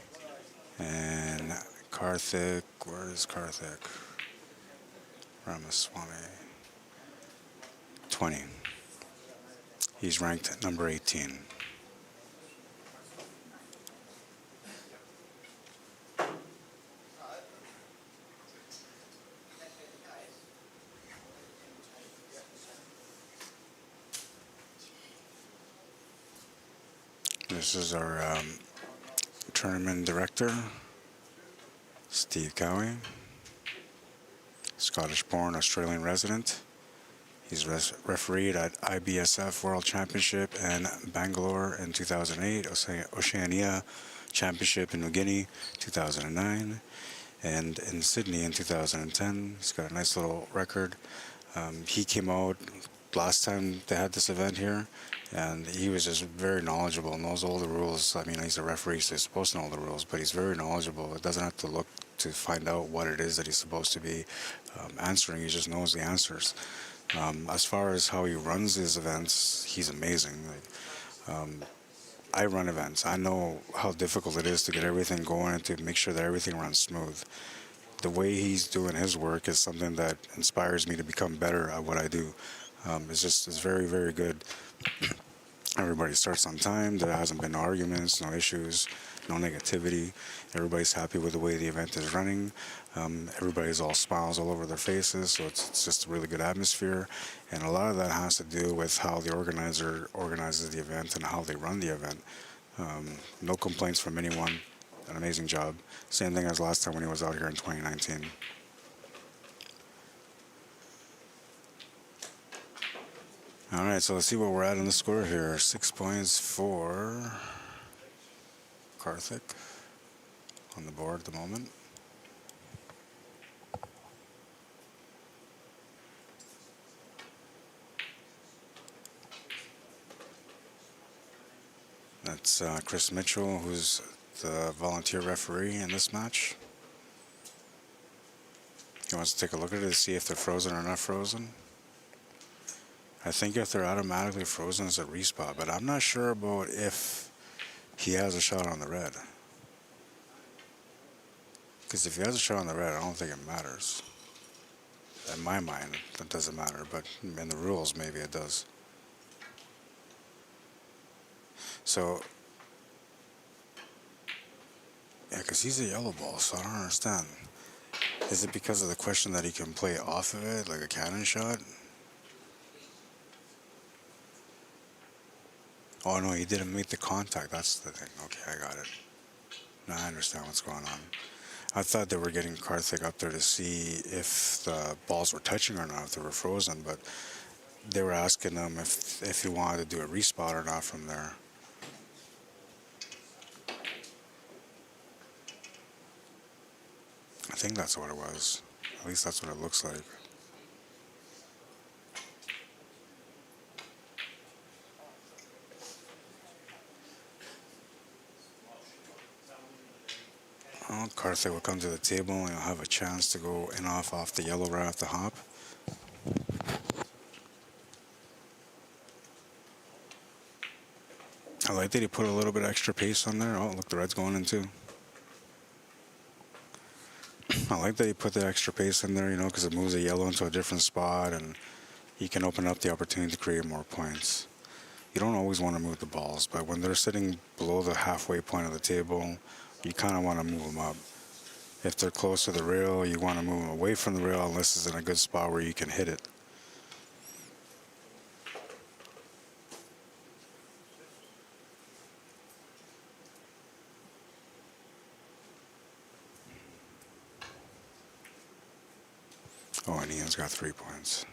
And Karthik, where is Karthik? Ramaswamy, 20. He's ranked at number 18. This is our tournament director, Steve Cowie, Scottish-born Australian resident. He's refereed at IBSF World Championship in Bangalore in 2008, Oceania Championship in New Guinea 2009, and in Sydney in 2010. He's got a nice little record. He came out last time they had this event here, and he was just very knowledgeable, knows all the rules. I mean, he's a referee, so he's supposed to know the rules, but he's very knowledgeable. It doesn't have to look to find out what it is that he's supposed to be answering. He just knows the answers. As far as how he runs his events, he's amazing. I run events. I know how difficult it is to get everything going and to make sure that everything runs smooth. The way he's doing his work is something that inspires me to become better at what I do. It's very, very good. Everybody starts on time. There hasn't been no arguments, no issues, no negativity. Everybody's happy with the way the event is running. Everybody's all smiles all over their faces, so it's just a really good atmosphere. And a lot of that has to do with how the organizer organizes the event and how they run the event. No complaints from anyone. An amazing job. Same thing as last time when he was out here in 2019. All right, so let's see what we're at on the score here. 6 points for Karthik on the board at the moment. That's Chris Mitchell, who's the volunteer referee in this match. He wants to take a look at it to see if they're frozen or not frozen. I think if they're automatically frozen, it's a respot, but I'm not sure about if he has a shot on the red. Because if he has a shot on the red, I don't think it matters. In my mind, it doesn't matter, but in the rules, maybe it does. So, yeah, because he's a yellow ball, so I don't understand. Is it because of the question that he can play off of it, like a cannon shot? Oh, no, he didn't make the contact. That's the thing. Okay, I got it. Now I understand what's going on. I thought they were getting Karthik up there to see if the balls were touching or not, if they were frozen, but they were asking him if he wanted to do a respot or not from there. I think that's what it was. At least that's what it looks like. Well, Karthik will come to the table and he'll have a chance to go in off the yellow right off the hop. I like that he put a little bit extra pace on there. Oh, look, the red's going in too. I like that he put the extra pace in there, you know, because it moves the yellow into a different spot and he can open up the opportunity to create more points. You don't always want to move the balls, but when they're sitting below the halfway point of the table, you kind of want to move them up. If they're close to the rail, you want to move them away from the rail unless it's in a good spot where you can hit it. Oh, and Ian's got 3 points.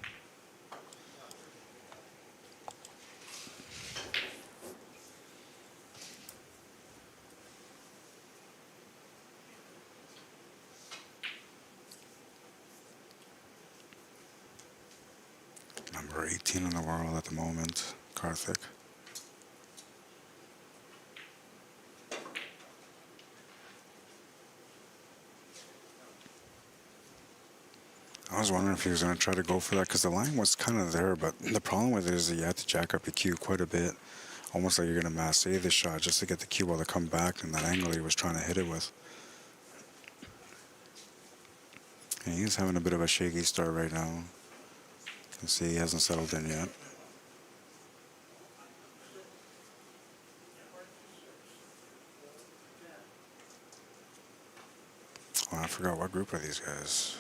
Number 18 in the world at the moment, Karthik. I was wondering if he was going to try to go for that because the line was kind of there, but the problem with it is that you have to jack up your cue quite a bit almost like you're going to masse the shot just to get the cue ball to come back in that angle he was trying to hit it with. And he's having a bit of a shaky start right now. You can see he hasn't settled in yet. Oh, I forgot, what group are these guys?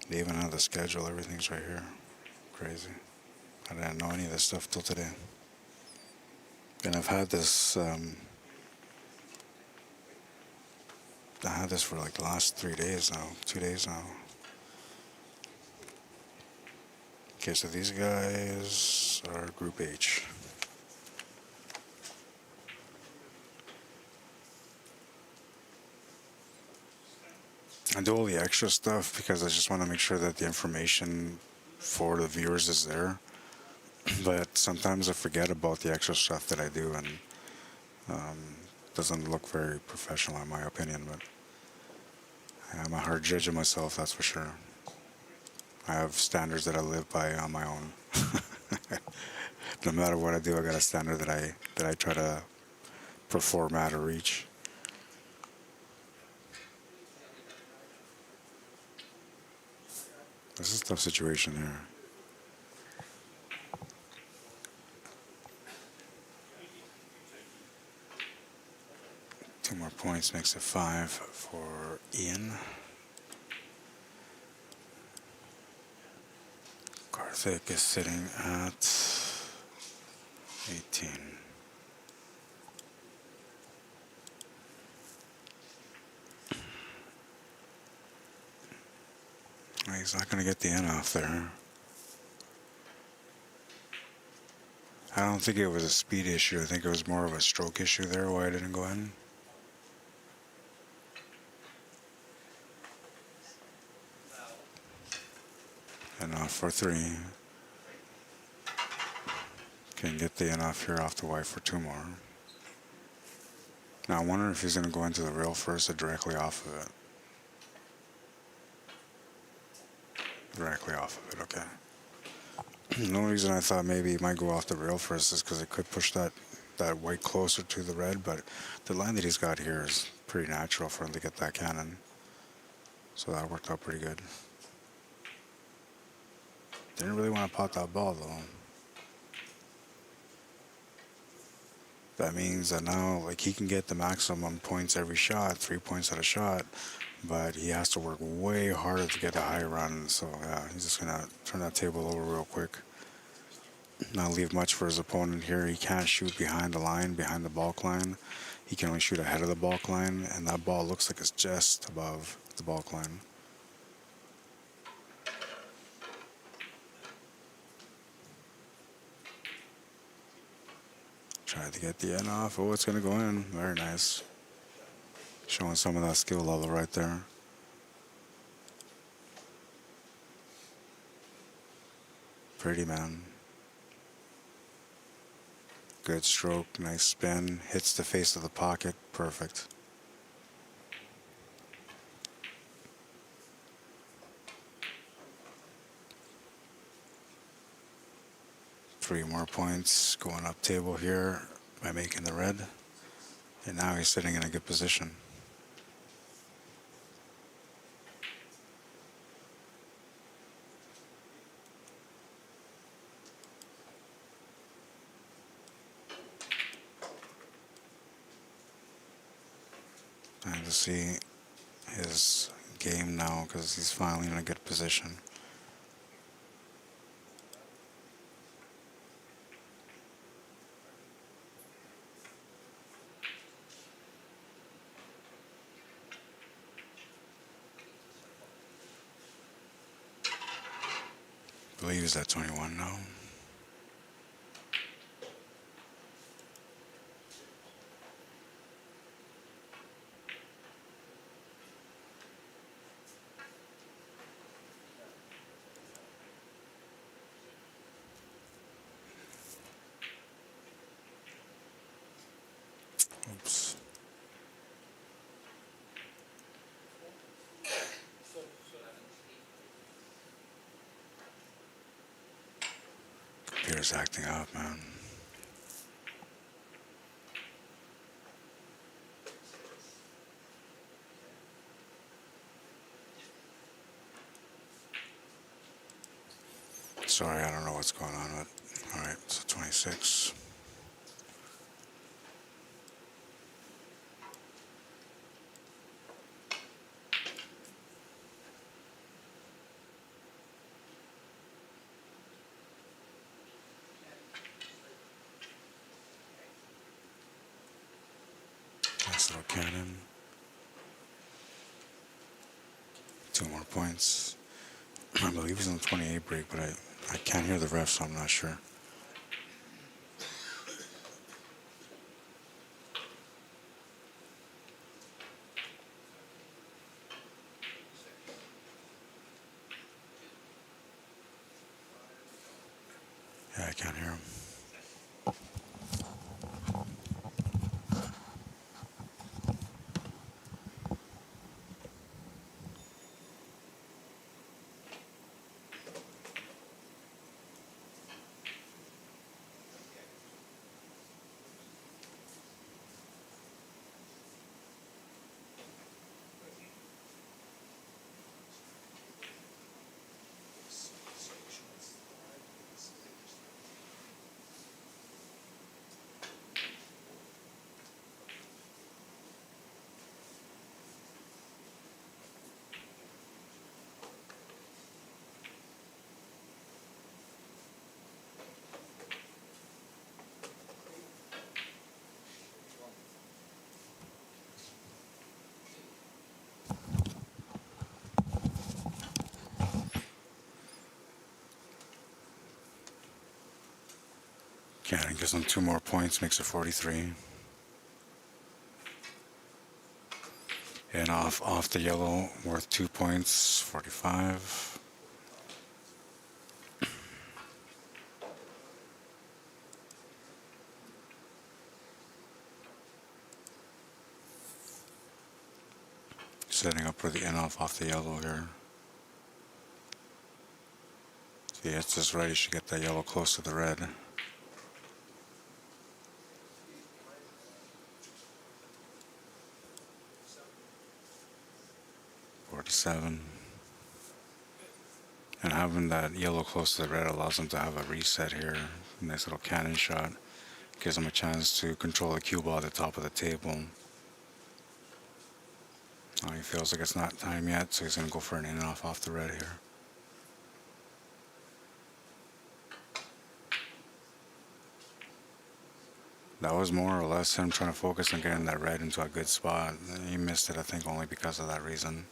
They even have the schedule, everything's right here. Crazy. I didn't know any of this stuff till today. And I've had this, I had this for like the last 3 days now, 2 days now. Okay, so these guys are Group H. I do all the extra stuff because I just want to make sure that the information for the viewers is there. But sometimes I forget about the extra stuff that I do, and doesn't look very professional in my opinion, but I'm a hard judge of myself, that's for sure. I have standards that I live by on my own. No matter what I do, I got a standard that I try to perform at or reach. This is a tough situation here. Two more points makes it 5 for Ian. Karthik is sitting at 18. He's not going to get the in off there. I don't think it was a speed issue. I think it was more of a stroke issue there why I didn't go in. And off for 3. Can get the in off here off the white for 2 more. Now I wonder if he's going to go into the rail first or directly off of it. Directly off of it, okay. The only reason I thought maybe he might go off the rail first is because it could push that white closer to the red, but the line that he's got here is pretty natural for him to get that cannon. So that worked out pretty good. Didn't really want to pot that ball though. That means that now like he can get the maximum points every shot, 3 points at a shot, but he has to work way harder to get a high run. So yeah, he's just gonna turn that table over real quick. Not leave much for his opponent here. He can't shoot behind the line, behind the balk line. He can only shoot ahead of the balk line, and that ball looks like it's just above the balk line. Try to get the end off. Oh, it's gonna go in. Very nice. Showing some of that skill level right there. Pretty, man. Good stroke, nice spin. Hits the face of the pocket. Perfect. Three more points going up table here by making the red. And now he's sitting in a good position. Time to see his game now because he's finally in a good position. I believe he's at 21 now. Oops. guy's acting up, man. Sorry, I don't know what's going on with. All right, so 26. Nice little cannon. 2 more points. I believe he's on the 28 break, but I can't hear the ref, so I'm not sure. Yeah, I can't hear him. Cannon gives them 2 more points, makes it 43. And off the yellow, worth 2 points, 45. Setting up for the in off the yellow here. If he hits this right, he should get that yellow close to the red. 47. And having that yellow close to the red allows him to have a reset here. Nice little cannon shot. Gives him a chance to control the cue ball at the top of the table. He feels like it's not time yet, so he's going to go for an in and off the red here. That was more or less him trying to focus on getting that red into a good spot. He missed it, I think, only because of that reason.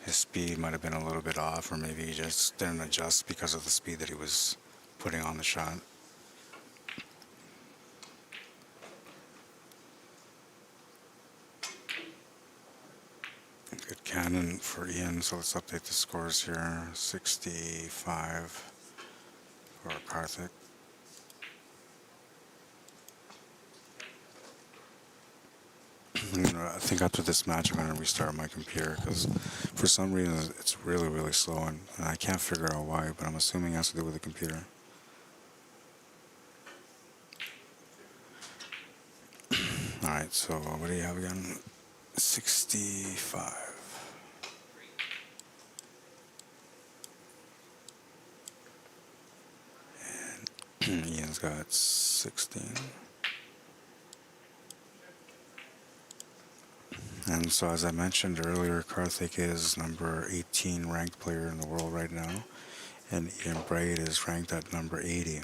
His speed might have been a little bit off, or maybe he just didn't adjust because of the speed that he was putting on the shot. Good cannon for Ian, so let's update the scores here. 65 for Karthik. I think after this match I'm going to restart my computer because for some reason it's really, really slow and I can't figure out why, but I'm assuming it has to do with the computer. Alright, so what do you have again? 65. And Ian's got 16. And so as I mentioned earlier, Karthik is number 18 ranked player in the world right now. And Ian Braid is ranked at number 80.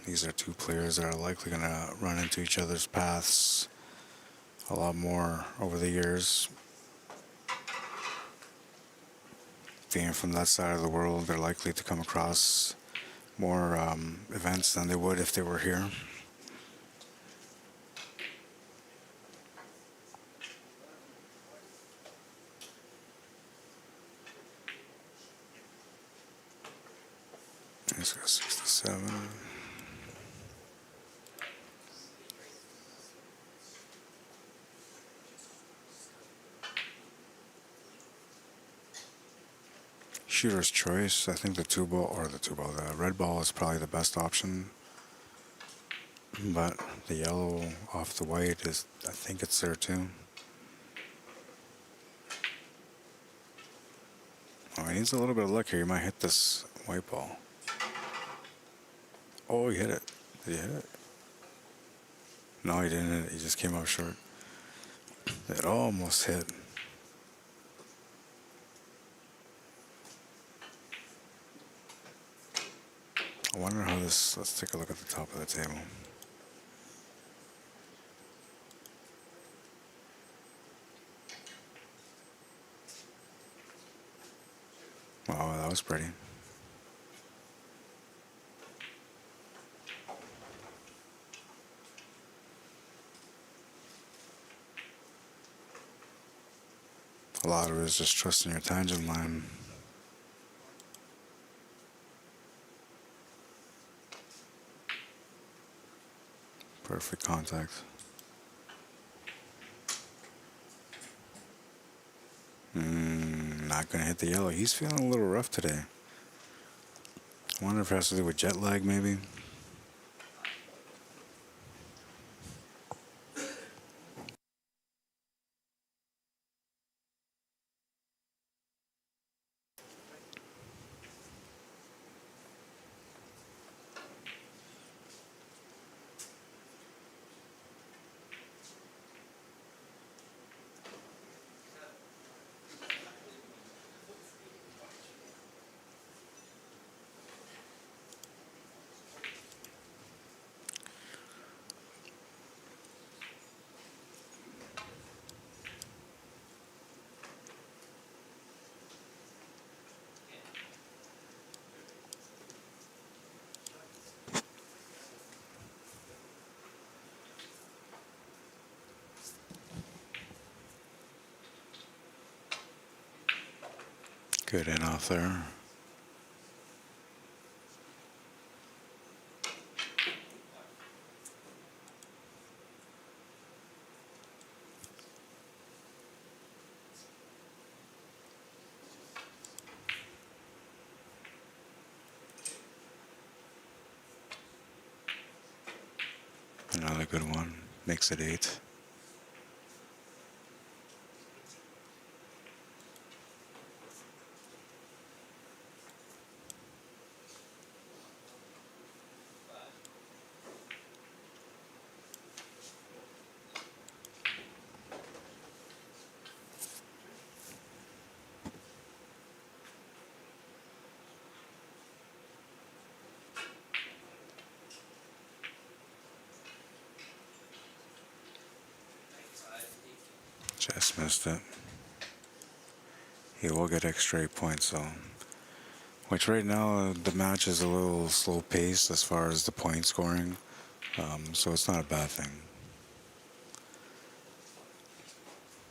These are 2 players that are likely going to run into each other's paths a lot more over the years. Being from that side of the world, they're likely to come across more events than they would if they were here. He's got 67. shooter's choice. I think the the red ball is probably the best option. But the yellow off the white is, I think it's there too. Oh, he needs a little bit of luck here. He might hit this white ball. Oh, he hit it. Did he hit it? No, he didn't hit it. He just came up short. It almost hit. I wonder how this... Let's take a look at the top of the table. Wow, that was pretty. A lot of it is just trusting your tangent line. Perfect contact. Not gonna hit the yellow. He's feeling a little rough today. I wonder if it has to do with jet lag, maybe. Good in off there. Another good one. Makes it 8. Just missed it. He will get extra 8 points though. Which right now the match is a little slow paced as far as the point scoring. So it's not a bad thing.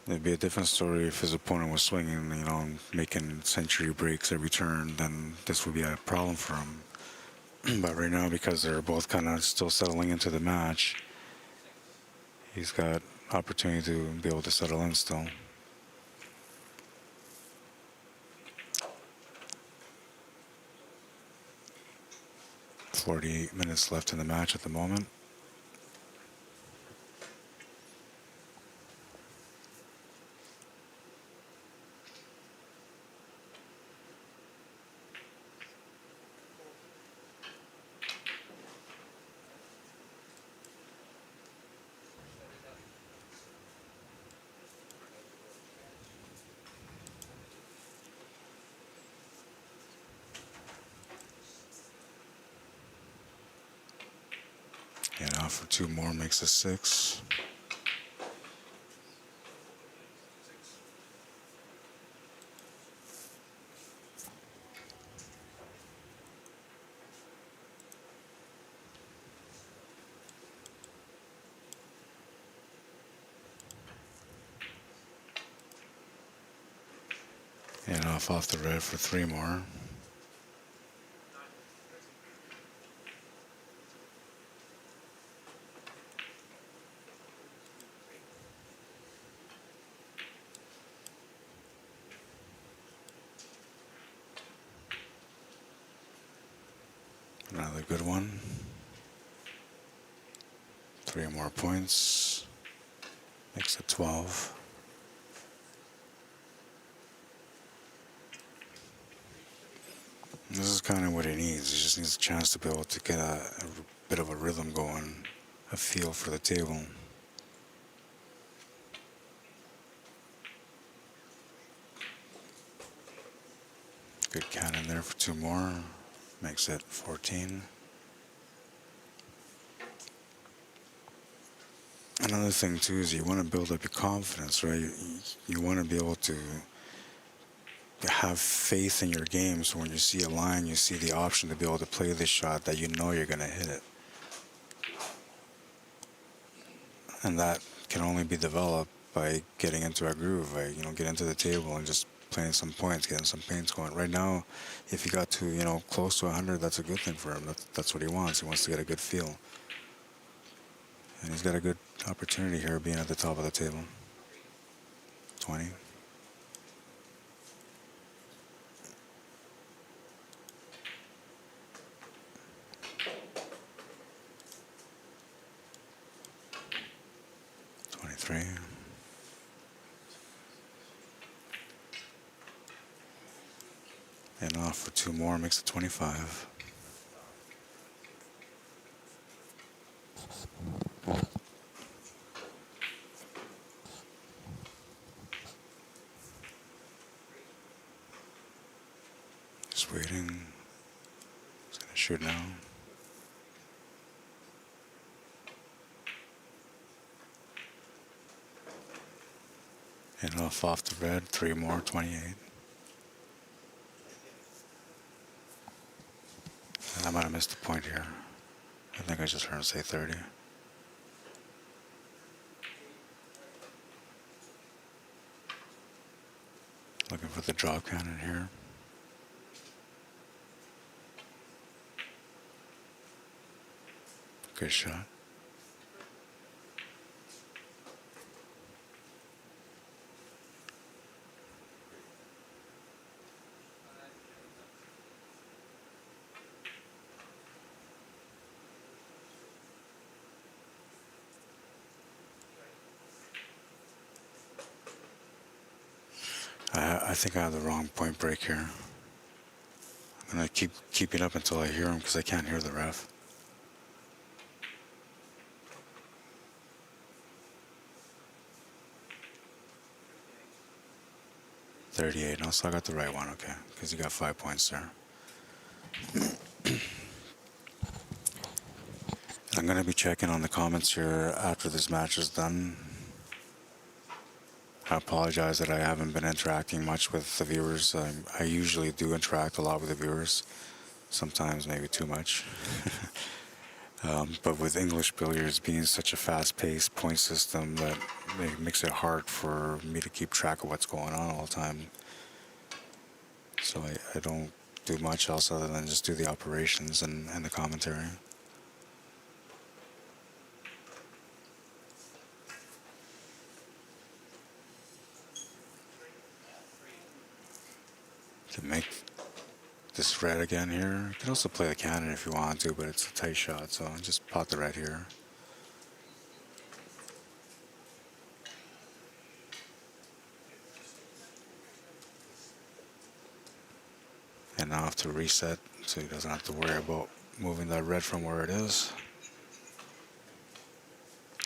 It'd be a different story if his opponent was swinging, you know, and making century breaks every turn, then this would be a problem for him. But right now, because they're both kind of still settling into the match, he's got opportunity to be able to settle in still. .48 minutes left in the match at the moment. And now for 2 more makes it 6. And off the red for 3 more. Another good one. 3 more points. Makes it 12. This is kind of what he needs. He just needs a chance to be able to get a bit of a rhythm going, a feel for the table. Good cannon there for 2 more. Makes it 14. Another thing too is you want to build up your confidence, right? You want to be able to have faith in your game, so when you see a line, you see the option to be able to play this shot that you know you're going to hit it. And that can only be developed by getting into a groove, by, get into the table and just playing some points, getting some paints going. Right now, if he got to, close to 100, that's a good thing for him. That's what he wants. He wants to get a good feel. And he's got a good opportunity here being at the top of the table. 20. And off for 2 more, makes it 25. Just waiting. He's going to shoot now. And off the red, 3 more, 28. I might have missed the point here. I think I just heard him say 30. Looking for the drop cannon here. Good shot. I think I have the wrong point break here. I'm going to keep it up until I hear him because I can't hear the ref. $38. No, so I got the right one, okay, because you got 5 points there. I'm going to be checking on the comments here after this match is done. I apologize that I haven't been interacting much with the viewers. I usually do interact a lot with the viewers, sometimes maybe too much. But with English billiards being such a fast-paced point system, that it makes it hard for me to keep track of what's going on all the time. So I don't do much else other than just do the operations and the commentary. To make this red again here. You can also play the cannon if you want to, but it's a tight shot, so just pot the red here. And now I have to reset so he doesn't have to worry about moving that red from where it is.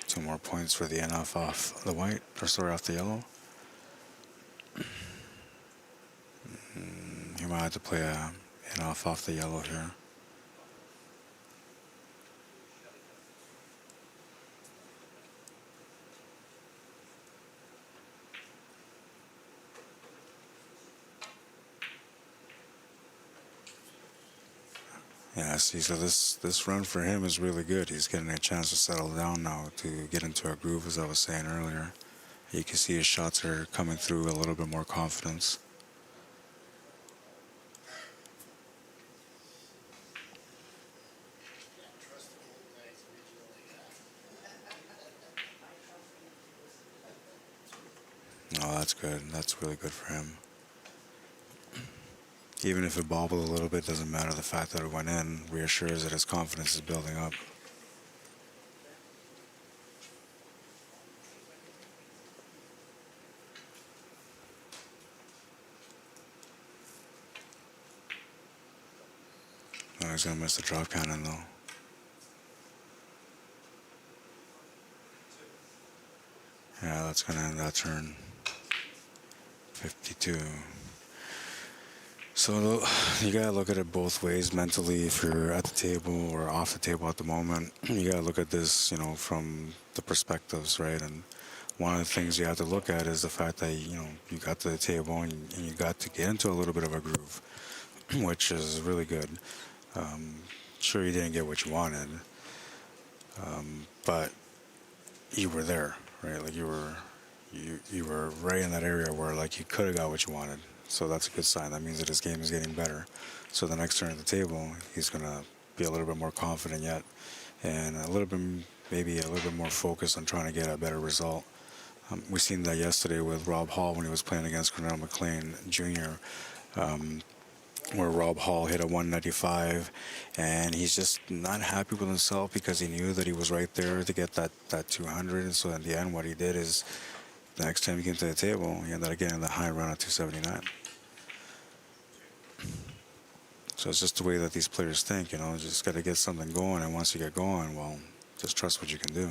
2 more points for the NF off the white, or sorry, off the yellow. He might have to play a NF off the yellow here. Yeah, see, so this run for him is really good. He's getting a chance to settle down now, to get into a groove, as I was saying earlier. You can see his shots are coming through with a little bit more confidence. Oh, that's good. That's really good for him. Even if it bobbled a little bit, doesn't matter. The fact that it went in reassures that his confidence is building up. Oh, he's going to miss the drop cannon, though. Yeah, that's going to end that turn. 52. So you gotta look at it both ways mentally. If you're at the table or off the table at the moment, you gotta look at this, from the perspectives, right? And one of the things you have to look at is the fact that you got to the table and you got to get into a little bit of a groove, which is really good. Sure, you didn't get what you wanted, but you were there, right? Like you were right in that area where like you could have got what you wanted. So that's a good sign. That means that his game is getting better. So the next turn at the table, he's going to be a little bit more confident yet, and maybe a little bit more focused on trying to get a better result. We seen that yesterday with Rob Hall when he was playing against Cornell McLean Jr., where Rob Hall hit a 195, and he's just not happy with himself because he knew that he was right there to get that 200. And so in the end, what he did is the next time he came to the table, he ended up getting the high round of 279. So it's just the way that these players think, just got to get something going, and once you get going, well, just trust what you can do.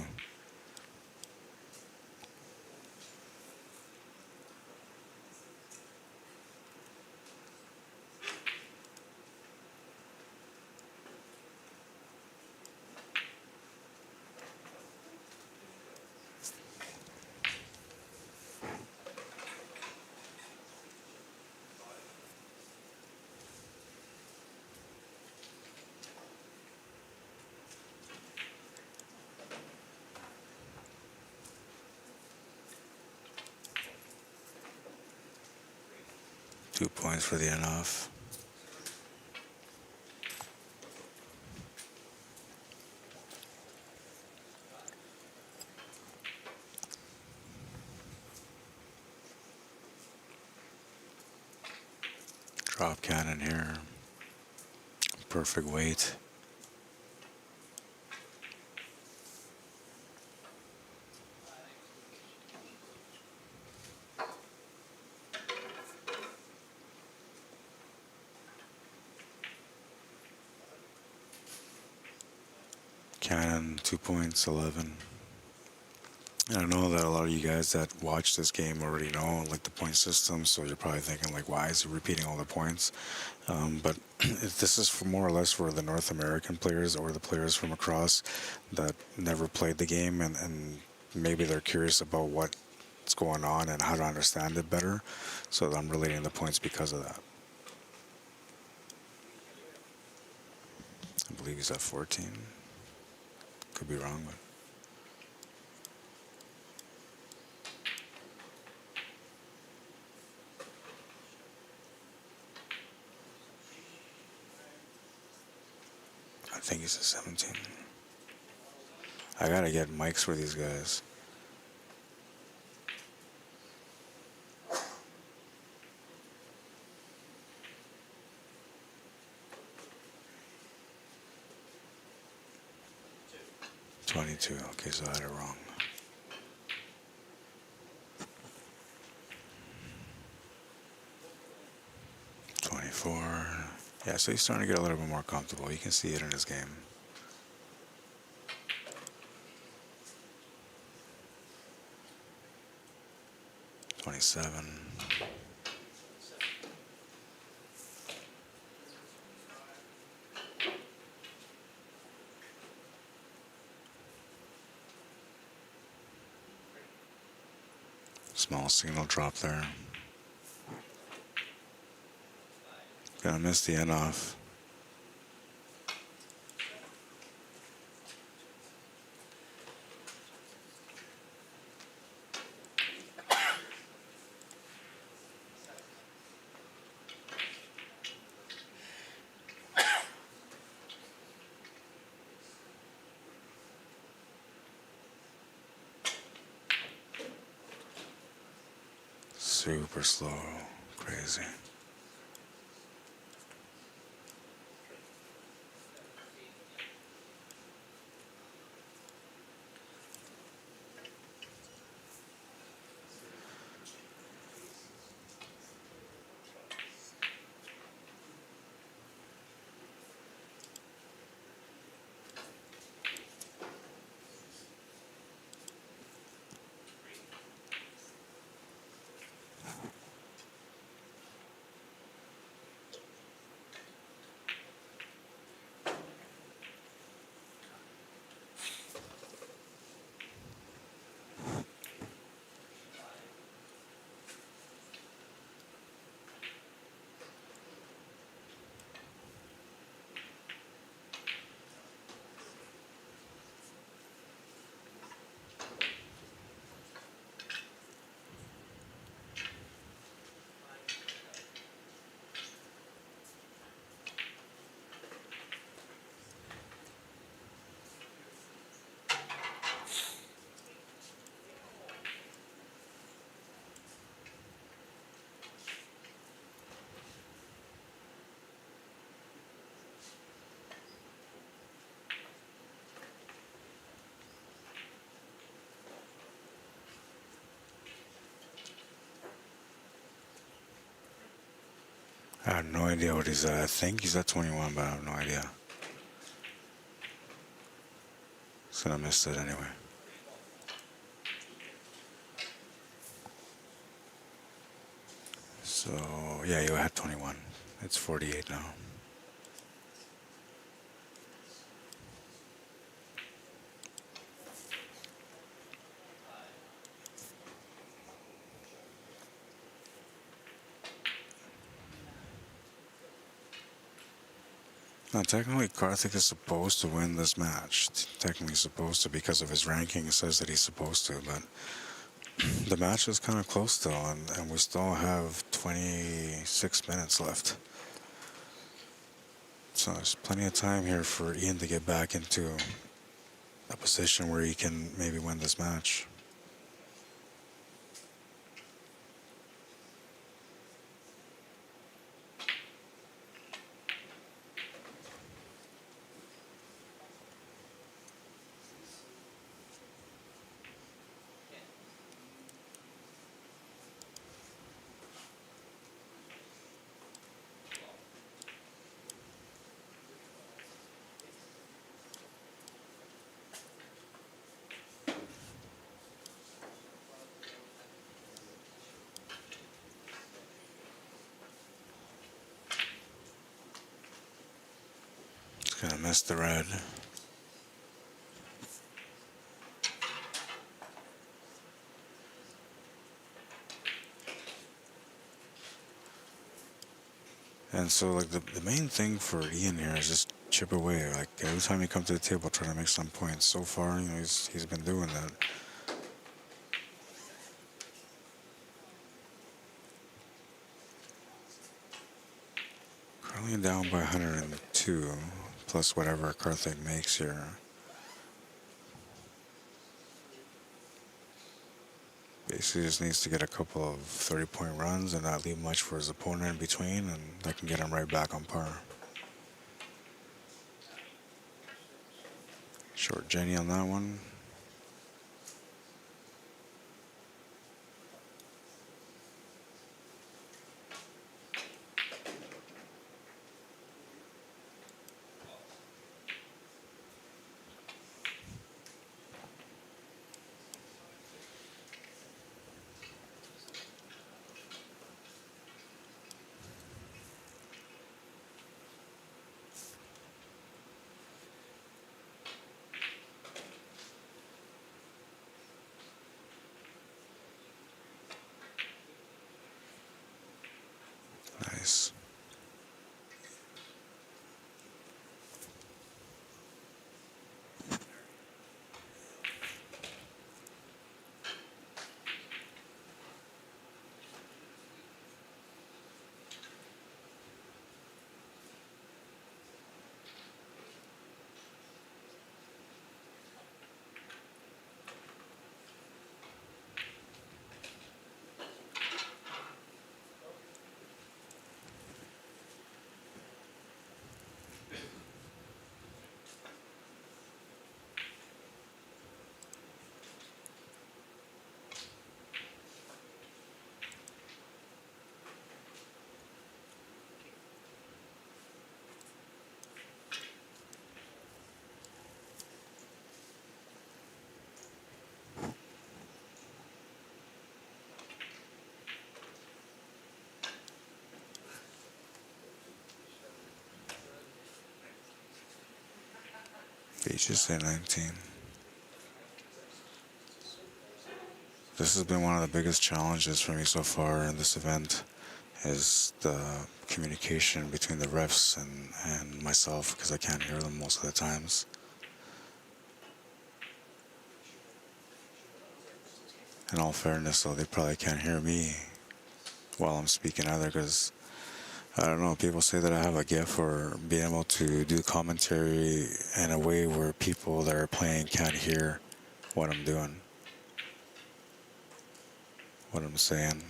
Two points for the enough. Drop cannon here. Perfect weight. Cannon, 2 points, 11. And I know that a lot of you guys that watch this game already know like the point system, so you're probably thinking like, why is he repeating all the points? But this is for more or less for the North American players or the players from across that never played the game, and maybe they're curious about what's going on and how to understand it better. So I'm relating the points because of that. I believe he's at 14. Could be wrong, but. I think he's at 17. I gotta get mics for these guys. Okay, so I had it wrong. Yeah, so he's starting to get a little bit more comfortable. You can see it in his game. $27. Small signal drop there. Gonna miss the end off. Super slow, crazy. I have no idea what he's at. I think he's at 21, but I have no idea. So I missed it anyway. So, yeah, you had 21. It's 48 now. Now, technically, Karthik is supposed to win this match. Technically supposed to because of his ranking. It says that he's supposed to, but the match is kind of close still, and we still have 26 minutes left. So there's plenty of time here for Ian to get back into a position where he can maybe win this match. Gonna miss the red. And so, like, the main thing for Ian here is just chip away. Like, every time you come to the table, try to make some points. So far, you know, he's been doing that. Currently down by 102, plus whatever Karthik makes here. Basically just needs to get a couple of 30-point runs and not leave much for his opponent in between, and that can get him right back on par. Short Jenny on that one. Nice. Beaches at 19. This has been one of the biggest challenges for me so far in this event, is the communication between the refs and myself, because I can't hear them most of the times. In all fairness, though, they probably can't hear me while I'm speaking either, because I don't know, people say that I have a gift for being able to do commentary in a way where people that are playing can't hear what I'm doing, what I'm saying.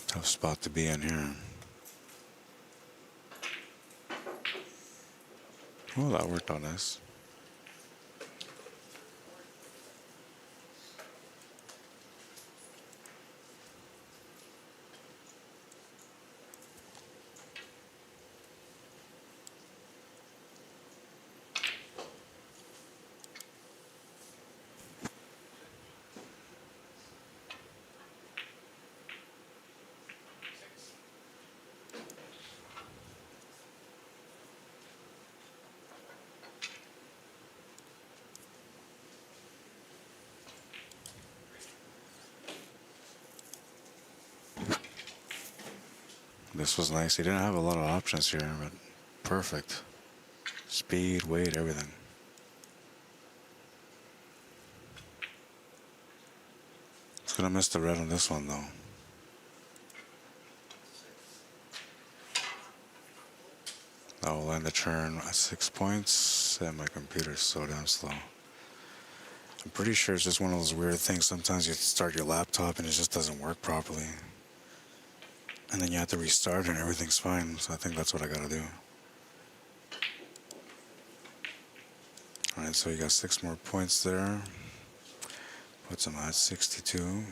Tough spot to be in here. Well, that worked out nice. This was nice. He didn't have a lot of options here, but perfect. Speed, weight, everything. It's gonna miss the red on this one though. That will end the turn at 6 points, and my computer's so damn slow. I'm pretty sure it's just one of those weird things. Sometimes you start your laptop and it just doesn't work properly. And then you have to restart and everything's fine. So I think that's what I gotta do. Alright, so you got 6 more points there. Puts him at 62.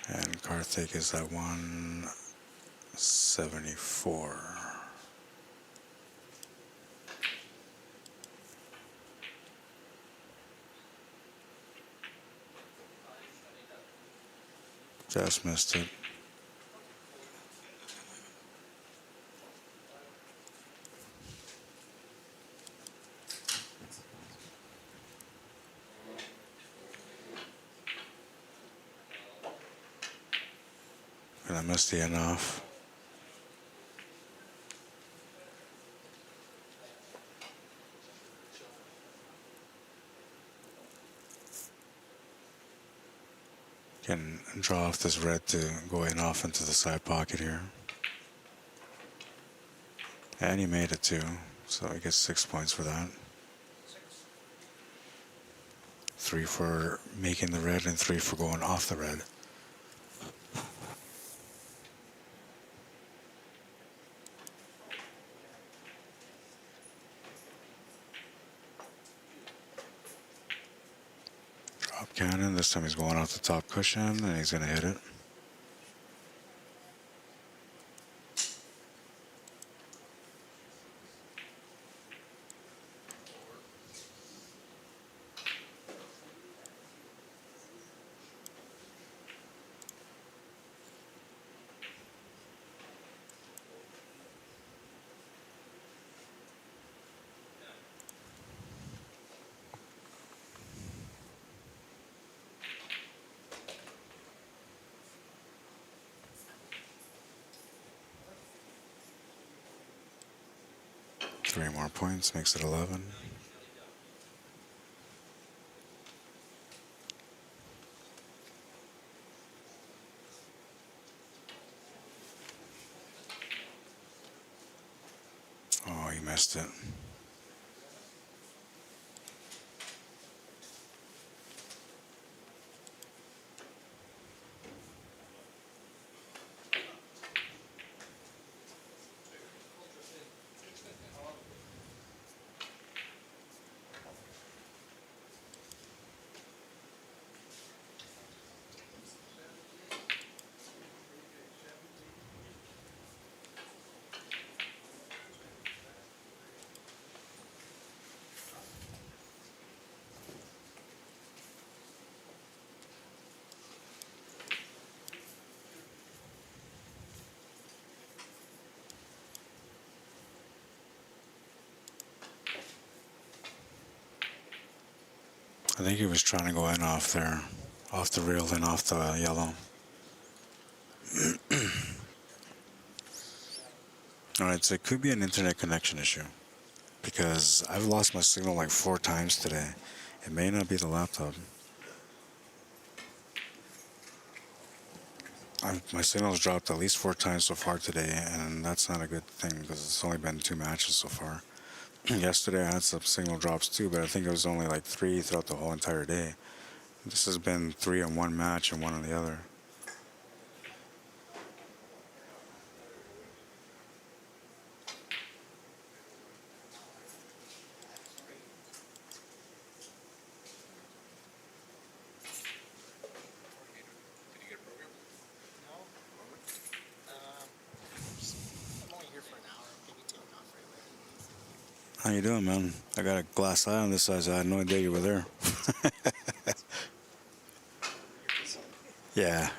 And Karthik is at 174. Just missed it. Gonna miss the enough. Can draw off this red to go in off into the side pocket here. And he made it too, so he gets 6 points for that. 3 for making the red and 3 for going off the red. Drop cannon, this time he's going off the top cushion and he's going to hit it. Three more points, makes it 11. Oh, he missed it. I think he was trying to go in off there, off the rail and off the yellow. Alright, so it could be an internet connection issue because I've lost my signal like 4 times today. It may not be the laptop. My signal's dropped at least 4 times so far today, and that's not a good thing because it's only been 2 matches so far. Yesterday I had some signal drops too, but I think it was only like 3 throughout the whole entire day. This has been 3 on one match and 1 on the other. How you doing, man? I got a glass eye on this side, so I had no idea you were there. Yeah.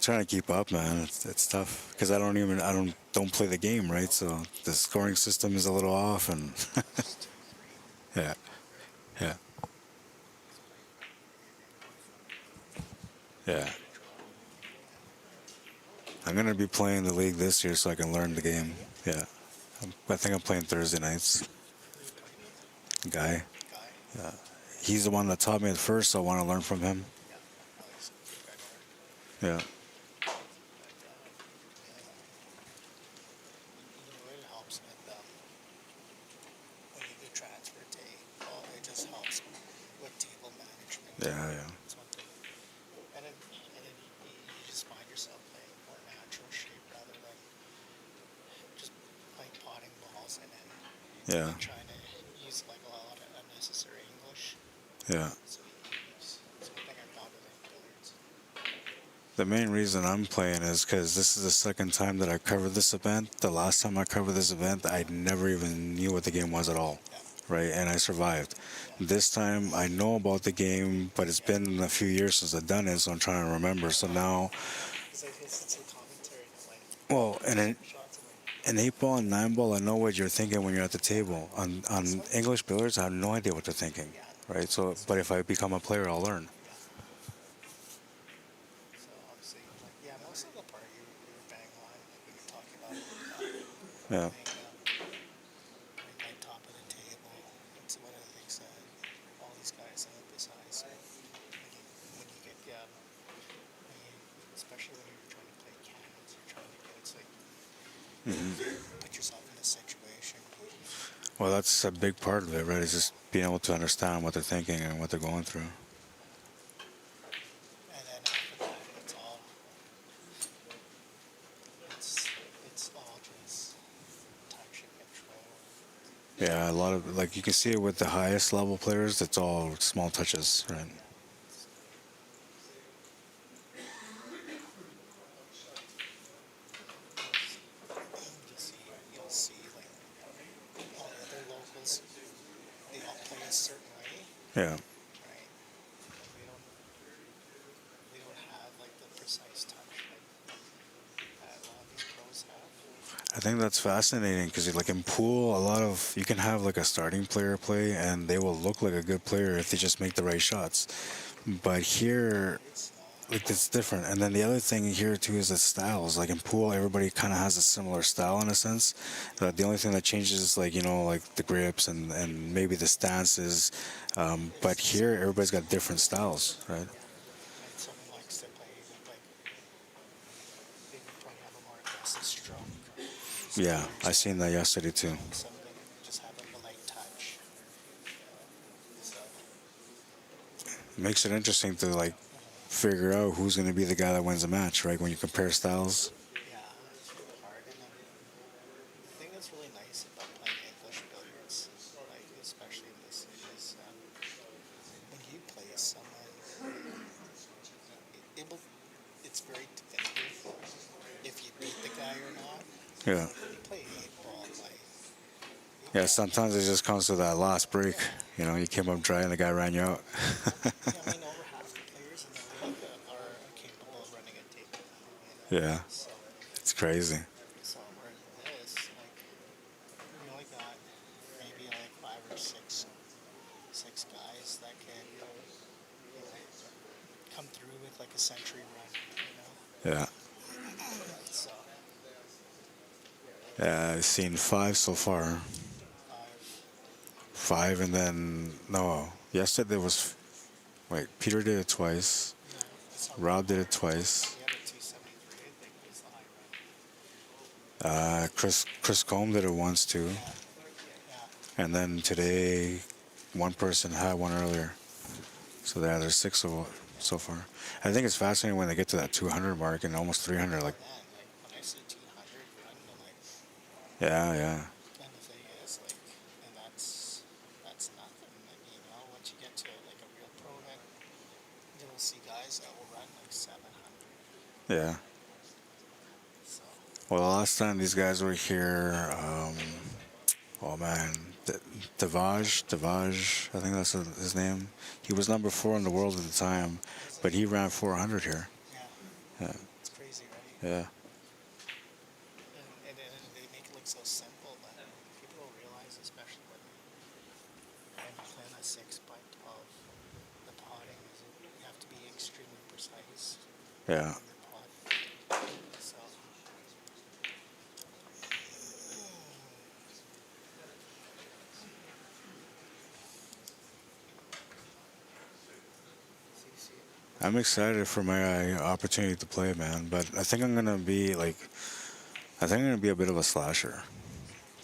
Trying to keep up, man. It's tough because I don't play the game, right? So the scoring system is a little off, and yeah. Yeah. I'm going to be playing the league this year so I can learn the game. Yeah. I think I'm playing Thursday nights. Guy. Yeah. He's the one that taught me at first, so I want to learn from him. Yeah. It helps with when you do transfer day. It just helps with table management. Yeah. That's one thing. And then you just find yourself playing more natural shape rather than just playing potting balls and then Yeah. trying to use like a lot of unnecessary English. Yeah. So it's one thing I found with billiards. The main reason I'm playing is because this is the second time that I covered this event. The last time I covered this event, I never even knew what the game was at all, right? And I survived. This time, I know about the game, but it's been a few years since I've done it, so I'm trying to remember. So now, Because I listen to the commentary and like well, shots in 8-ball and 9-ball, I know what you're thinking when you're at the table. On English billiards, I have no idea what they're thinking, right? So, but if I become a player, I'll learn. So obviously, like most of the part you're bang on like when you're talking about Yeah. playing like top of the table. It's one of the things that all these guys emphasize. When you get especially when you're trying to play cannons, you're trying to get it's like put yourself in a situation. Well, that's a big part of it, right? Is just being able to understand what they're thinking and what they're going through. And then after that, it's all just touch and control. Yeah, a lot of, like, you can see it with the highest level players, it's all small touches, right? You'll see like all the other locals, they all play a certain way, Yeah. right? They don't have like the precise touch that a lot of these pros have. I think that's fascinating because, like, in pool, you can have like a starting player play and they will look like a good player if they just make the right shots. But here, like, it's different. And then the other thing here too is the styles. Like in pool, everybody kind of has a similar style in a sense. The only thing that changes is, like, like the grips and maybe the stances. But here, everybody's got different styles, right? And someone likes to play like they probably have a more aggressive stroke. Yeah, I seen that yesterday too. Some of them just have a light touch. So Makes it interesting to, like, figure out who's going to be the guy that wins the match, right? When you compare styles. yeah, it's really hard. And then the thing that's really nice about playing English billiards, like especially in this, is when you play someone, it's very definitive if you beat the guy or not. Yeah. When you play 8-ball, like Yeah, sometimes it just comes to that last break. You came up dry and the guy ran you out. I mean, over half the players in the league are capable of running a table now. Yeah. So, It's crazy. where this, like, you only got maybe like 5 or 6 guys that can come through with like a century run. Yeah. So Yeah, I've seen 5 so far. 5 and then, no, yesterday was, wait, Peter did it twice. Rob did it twice. the other 273, I think, was the high run. Chris Combe did it once too. Yeah. And then today, one person had one earlier. So yeah, there's 6 so far. I think it's fascinating when they get to that 200 mark and almost 300. Like, Man, like when I see 200 run, I'm like, yeah. and the thing is, like, and that's nothing. And, once you get to like a real pro, then you'll see guys that will run like 700. Yeah. So Well, the last time these guys were here, oh man, Devaj, I think that's his name. He was number 4 in the world at the time, but he ran 400 here. yeah, Yeah. it's crazy, right? Yeah. And they make it look so simple, but people don't realize, especially when you play on a 6x12, the potting is you have have to be extremely precise Yeah. on your putt. So. I'm excited for my opportunity to play, man. But I think I'm gonna be like, I think I'm gonna be a bit of a slasher.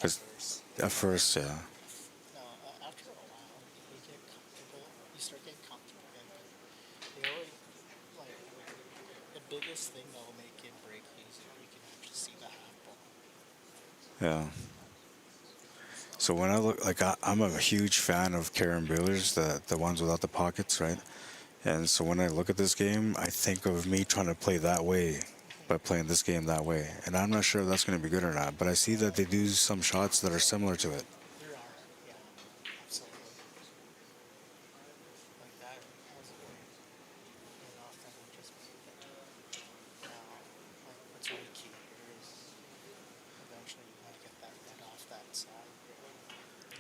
Cause First. at first, yeah. No, after a while, you get comfortable. You start getting comfortable again. But they always, like, the biggest thing that will make it break you is if you can actually see the half ball. Yeah. So when I look, like I'm a huge fan of Karen Billiards, the ones without the pockets, right? And so when I look at this game, I think of me trying to play that way by playing this game that way. And I'm not sure if that's going to be good or not, but I see that they do some shots that are similar to it. There are, yeah, absolutely. Like that was a way off that would just be. Now, like, what's really key here is eventually you want to get that red off that side.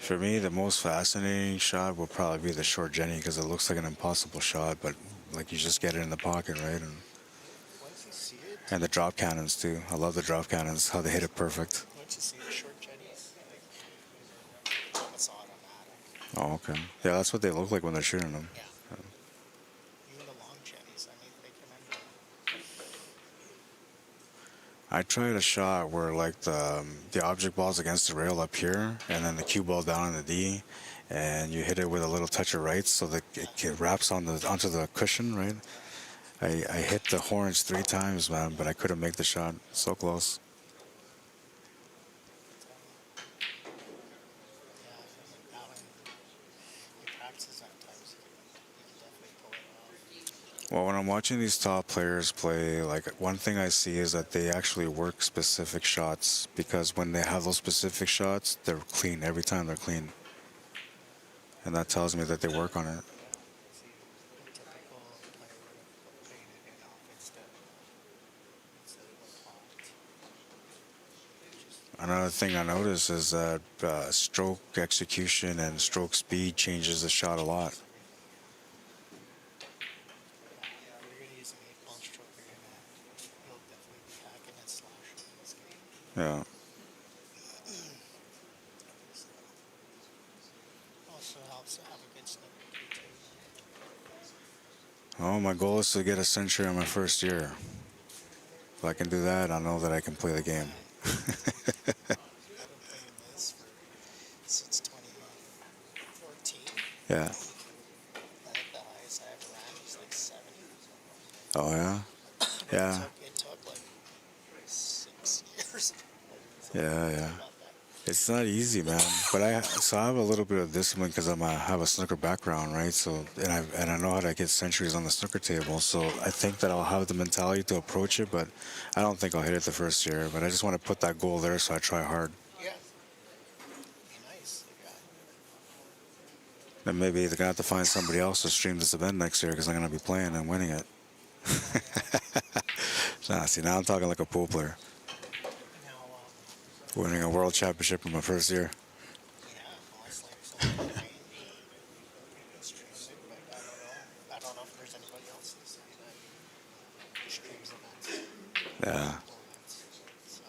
For me, the most fascinating shot will probably be the short Jenny because it looks like an impossible shot, but like you just get it in the pocket, right? Once you see it, And the drop cannons too. I love the drop cannons, how they hit it perfect. once you see the short jennies, like, it's automatic. Oh, okay. Yeah, that's what they look like when they're shooting them. Yeah. Even the long jennies, I mean, they can end I tried a shot where like the object ball's against the rail up here, and then the cue ball down on the D, and you hit it with a little touch of right, so that it wraps on onto the cushion, right? I hit the horns 3 times, man, but I couldn't make the shot. So close. yeah, like that one, you practice sometimes, you can definitely pull it off. Well, when I'm watching these top players play, like one thing I see is that they actually work specific shots because when they have those specific shots, they're clean every time they're clean, and that tells me that they work on it. See, a typical player would have played it in off instead of a pot. Another thing I notice is that stroke execution and stroke speed changes the shot a lot. If you're going to use an 8-ball stroke, you'll definitely be hacking and slashing in this game. Yeah. Also helps to have a good snooker key too. Oh, my goal is to get a century in my first year. If I can do that, I know that I can play the game. I've been playing this since 2014. Yeah. I think the highest I ever ran was like 70. Oh, yeah? But Yeah. it took like 6 years. Yeah, yeah. About that. It's not easy, man. But I have a little bit of discipline because I have a snooker background, right? So and I know how to get centuries on the snooker table. So I think that I'll have the mentality to approach it, but I don't think I'll hit it the first year. But I just want to put that goal there, so I try hard. Yeah. Be nice. Then maybe they're gonna have to find somebody else to stream this event next year because I'm gonna be playing and winning it. Nah, see, now I'm talking like a pool player, Now, winning a world championship in my first year. yeah, unless like someone streams it, but I don't know if there's anybody else in the city that streams events. Yeah. So,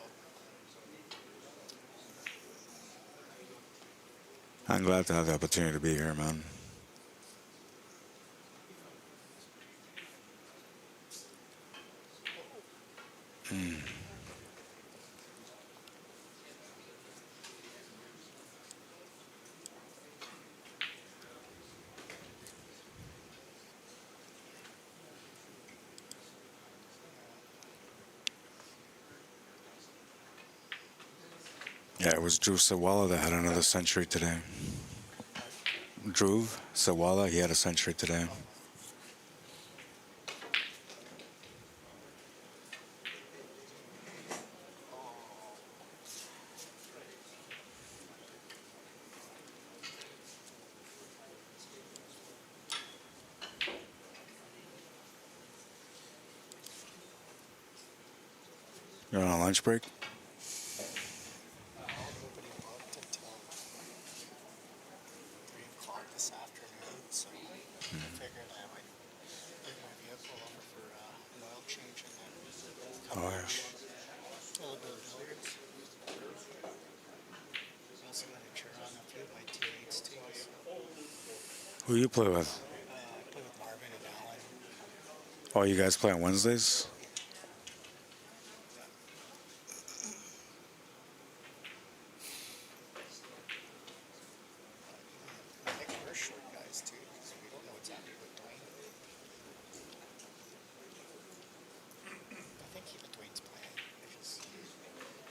I'm glad to have the opportunity to be here, man. Yeah, it was SITWALA that had another century today. SITWALA, he had a century today. You're on a lunch break? nobody booked until 3 o'clock this afternoon, so I figured I would give Who you play with? I play with Marvin and Alan. Oh, you guys play on Wednesdays? I think we're short guys too, because we don't know what's happening with Dwayne. I think even Dwayne's playing.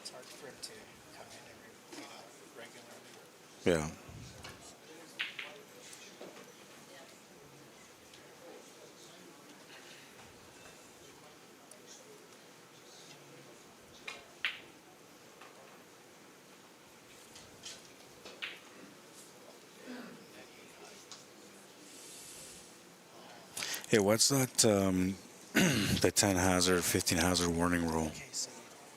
It's hard for him to come in regularly. Yeah. Hey, what's that, the 10 hazard, 15 hazard warning rule? Okay, so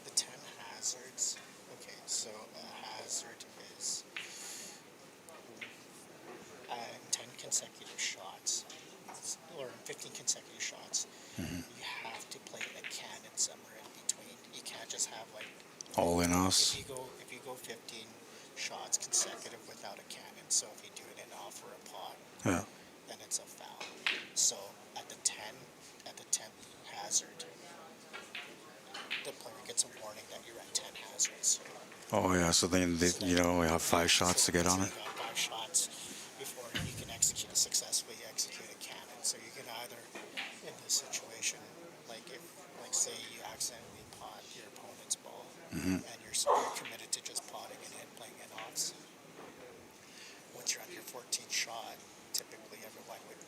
the 10 hazards. Okay, so a hazard is 10 consecutive shots, or 15 consecutive shots. Mm-hmm. You have to play a cannon somewhere in between. You can't just have like All in us? if you go 15 shots consecutive without a cannon. So if you do it in off or a pot, Yeah. then it's a foul. So at the 10th hazard, the player gets a warning that you're at 10 hazards. Oh, yeah, so then, they, you know, we have 5 shots to get on it? You got 5 shots before you can successfully execute a cannon. So you can either, in this situation, like say you accidentally pot your opponent's ball, Mm-hmm. and you're committed to just potting it in, playing it offs. Once you're at your 14th shot, typically everyone would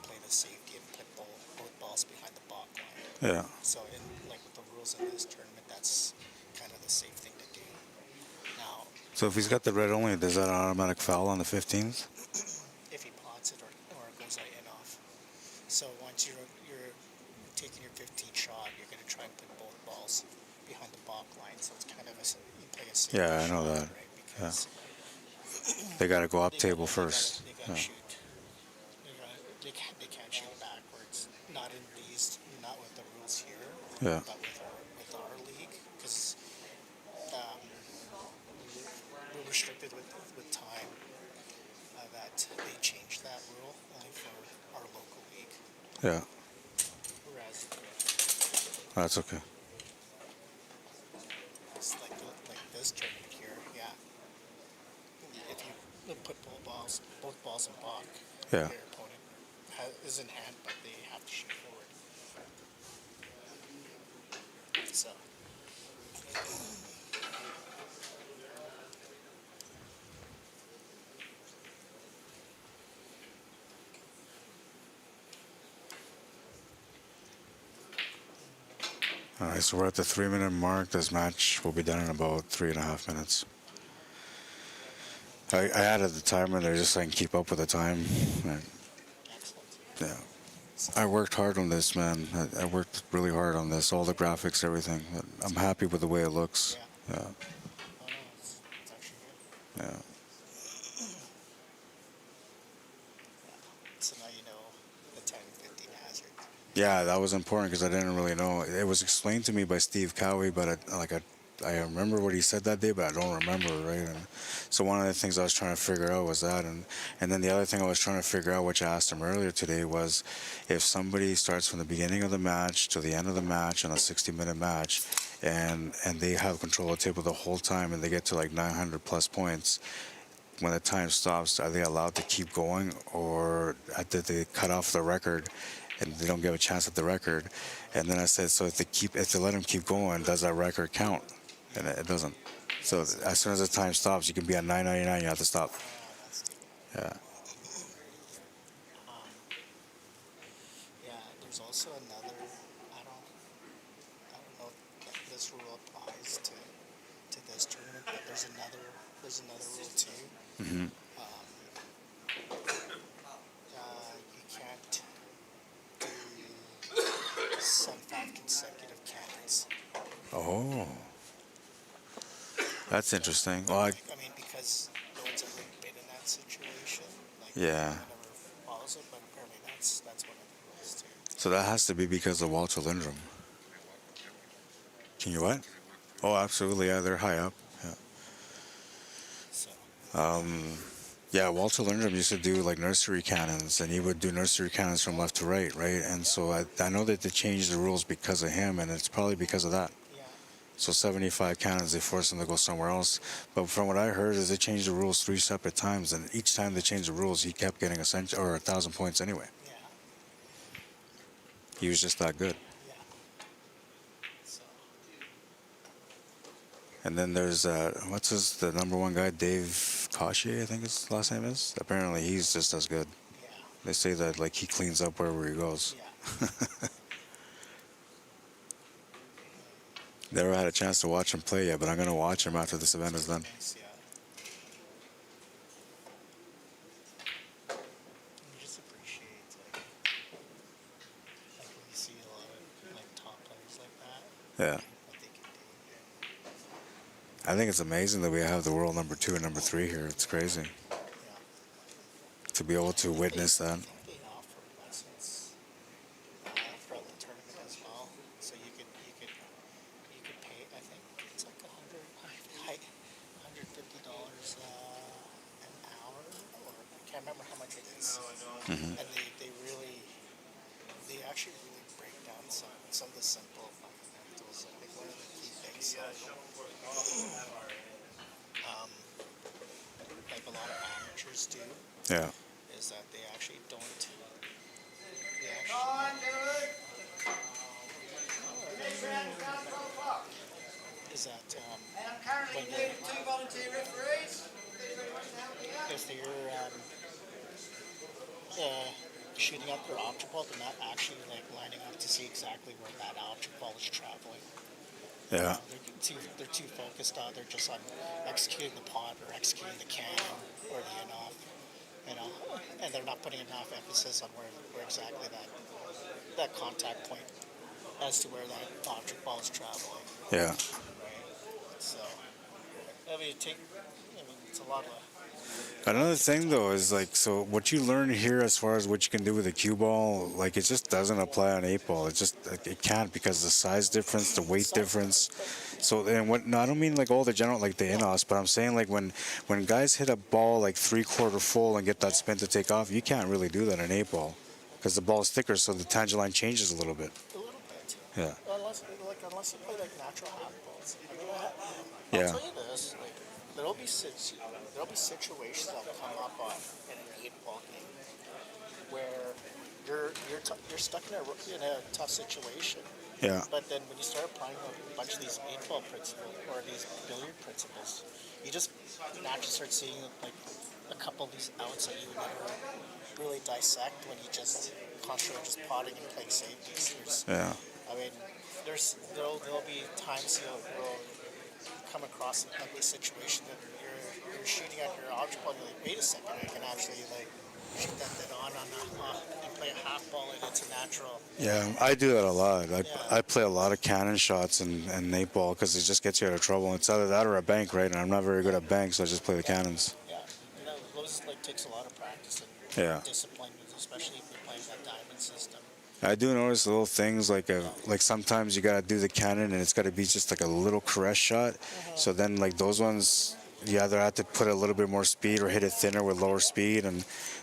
play the safety and put both balls behind the back line. Yeah. So with the rules in this tournament, that's kind of the safe thing to do. Now, So if he's got the red only, does that automatic foul on the 15th? if he pots it or it goes out in off. So once you're taking your 15th shot, you're going to try and put both balls behind the back line. So it's kind of you play a safe Yeah, I know shot, that. right? Because They got to go up they table gotta- first. They got to Yeah. shoot. They can't shoot backwards. Not with the rules here. Yeah. But with our league, because we're restricted with time. That they changed that rule only for our local league. Yeah, Whereas that's okay. it's like this tournament here, yeah. If you put both balls in block, Yeah. your opponent is in hand, but they have to shoot forward. So. All right, so we're at the 3-minute mark. This match will be done in about 3.5 minutes. I added the timer there just so I can keep up with the time. Yeah. I worked hard on this, man. I worked really hard on this, all the graphics, everything. I'm happy with the way it looks. Yeah. Oh, no, it's actually good. Yeah. So now you know the 10-15 hazard. Yeah, that was important because I didn't really know. It was explained to me by Steve Cowie, but I remember what he said that day, but I don't remember, right? And so one of the things I was trying to figure out was that, and then the other thing I was trying to figure out, which I asked him earlier today, was if somebody starts from the beginning of the match to the end of the match on a 60-minute match, and they have control of the table the whole time, and they get to like 900 plus points. When the time stops, are they allowed to keep going, or did they cut off the record and they don't give a chance at the record? And then I said, so if they let them keep going, does that record count? And it doesn't. So as soon as the time stops, you can be at 999. You have to stop. That's the Yeah. Yeah, there's also another. I don't know if this rule applies to this tournament, but there's another rule too. Hmm. You can't do 5 consecutive cannons. Oh, that's interesting. Well, I mean, because no one's ever been in that situation. Like, Yeah. no one ever follows it, but apparently that's one of the rules too. so that has to be because of Walter Lindrum. Can you what? Oh, absolutely. Yeah, they're high up. Yeah. So. Yeah, Walter Lindrum used to do like nursery cannons, and he would do nursery cannons from left to right, right? And so I know that they changed the rules because of him, and it's probably because of that. Yeah. So 75 cannons, they forced him to go somewhere else. But from what I heard is they changed the rules 3 separate times, and each time they changed the rules, he kept getting 1,000 points anyway. Yeah. He was just that good. Yeah. So. And then there's the number 1 guy, Dave Kashi, I think his last name is. Apparently he's just as good. Yeah. They say that like he cleans up wherever he goes. Yeah. Never had a chance to watch him play yet, but I'm gonna watch him after this event is done. Nice, yeah. You just appreciate like when you see a lot of like top players like that. Yeah. What they can do. I think it's amazing that we have the world number 2 and number 3 here. It's crazy Yeah. to be able to witness that. I think they offer lessons throughout the tournament as well. So you could pay. I think it's like $150 an hour, or I can't remember how much it is. Mm-hmm. And they actually really break down some of the simple fundamentals. I think one of the key things like a lot of amateurs do Yeah. is that they actually don't. They Come on, actually gentlemen. This round's down 12 o'clock. is that And I'm currently when needing 2 volunteer referees. if they're shooting up their object ball, they're not actually like lining up to see exactly where that object ball is traveling. Yeah. They're too focused on. They're just on executing the pot or executing the can or the in-off, and they're not putting enough emphasis on where exactly that contact point as to where that object ball is traveling. Yeah. Right? So, it's a lot of. Another thing though is like, so what you learn here as far as what you can do with a cue ball, like it just doesn't apply on 8 ball. It just it can't, because the size difference, the weight difference. So and no, I don't mean like all the general like the in-offs, but I'm saying like when guys hit a ball like 3/4 full and get that spin to take off, you can't really do that in 8 ball because the ball is thicker, so the tangent line changes a little bit. A little bit. Yeah. Unless you play like natural half balls. Yeah. I'll tell you this, like there'll be situations that'll come up in an 8-ball game where you're stuck in a tough situation. Yeah. But then when you start applying a bunch of these 8-ball principles or these billiard principles, you just naturally start seeing like a couple of these outs that you would never really dissect when you just concentrate on just potting and playing safeties. There'll be times you'll come across an ugly situation that you're shooting at your object ball and you're like, wait a second, I can actually like shoot that thing on and play a half ball and it's a natural. Yeah, I do that a lot. I play a lot of cannon shots and 8 ball because it just gets you out of trouble. It's either that or a bank, right? And I'm not very good at banks, so I just play the cannons. Yeah, those takes a lot of practice and discipline, especially if you're playing that diamond system. I do notice little things like sometimes you gotta do the cannon and it's gotta be just like a little caress shot. So then like those ones, you either have to put a little bit more speed or hit it thinner with lower speed, and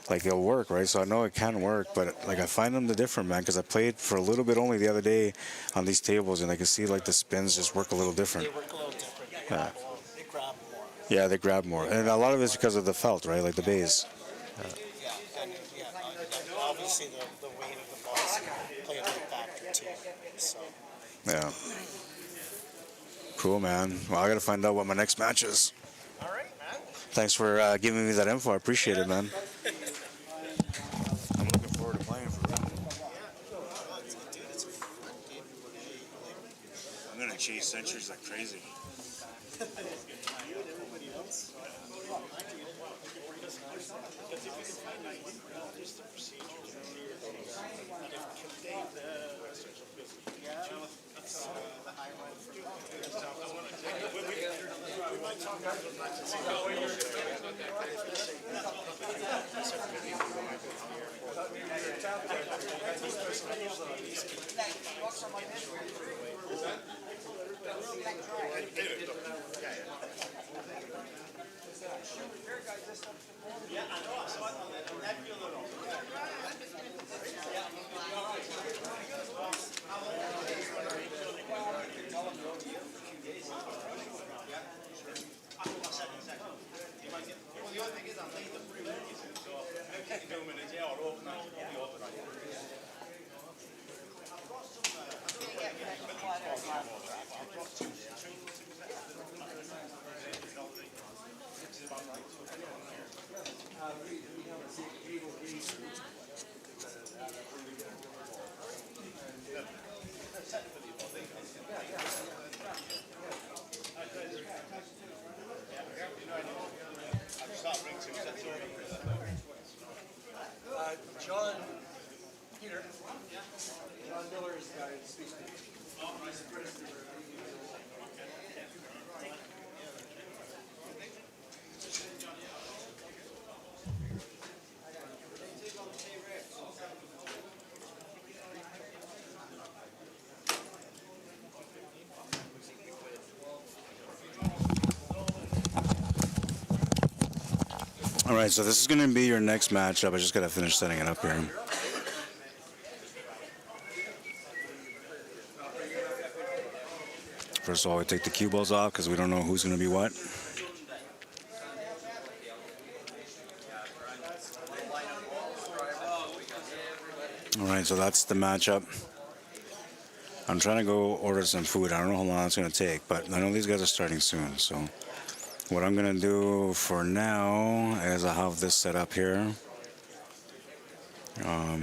like they'll work, right? So I know it can work, but like I find them different, man, because I played for a little bit only the other day on these tables, and I can see like the spins just work a little different. They work a little different. They grab more. Yeah, they grab more, and a lot of it's because of the felt, right? Like the bays. Obviously the weight of the balls play a big factor too. So. Yeah. Cool, man. Well, I gotta find out what my next match is. All right, man. Thanks for giving me that info. I appreciate it, man. I'm looking forward to playing for real. Dude, it's a fun game. I'm gonna chase centuries like crazy. Yeah. All right, so this is going to be your next matchup. I just got to finish setting it up here. First of all, we take the cue balls off because we don't know who's going to be what. All right, so that's the matchup. I'm trying to go order some food. I don't know how long it's going to take, but I know these guys are starting soon. So what I'm going to do for now is I have this set up here. I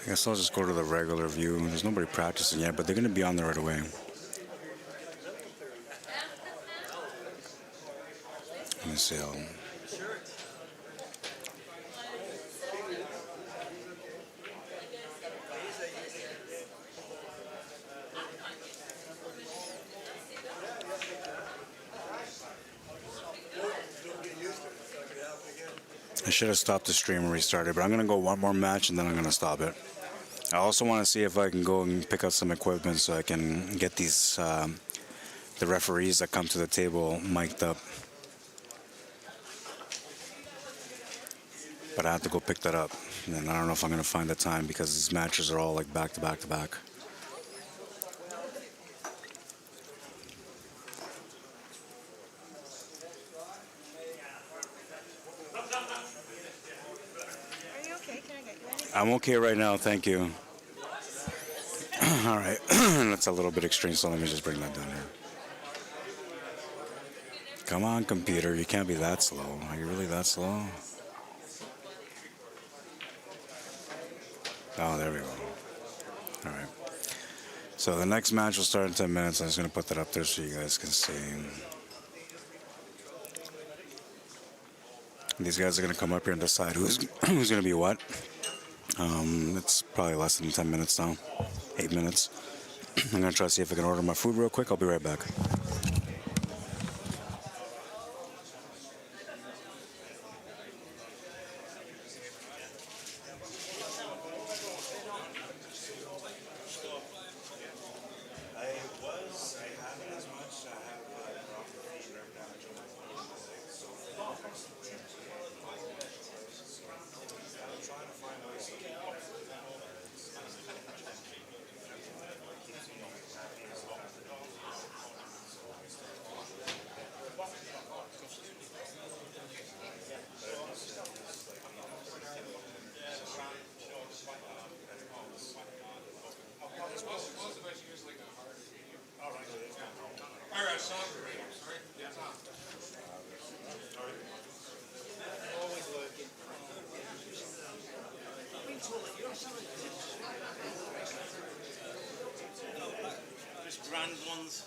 guess I'll just go to the regular view. There's nobody practicing yet, but they're going to be on there right away. Let me see. I should have stopped the stream and restarted, but I'm going to go one more match and then I'm going to stop it. I also want to see if I can go and pick up some equipment so I can get these, the referees that come to the table mic'd up. But I have to go pick that up. And I don't know if I'm going to find the time because these matches are all like back to back to back. I'm okay right now, thank you. All right, that's a little bit extreme, so let me just bring that down here. Come on, computer, you can't be that slow. Are you really that slow? Oh, there we go. All right. So the next match will start in 10 minutes. I'm just going to put that up there so you guys can see. These guys are going to come up here and decide who's going to be what. It's probably less than 10 minutes now, 8 minutes. I'm going to try to see if I can order my food real quick. I'll be right back. Just grand ones.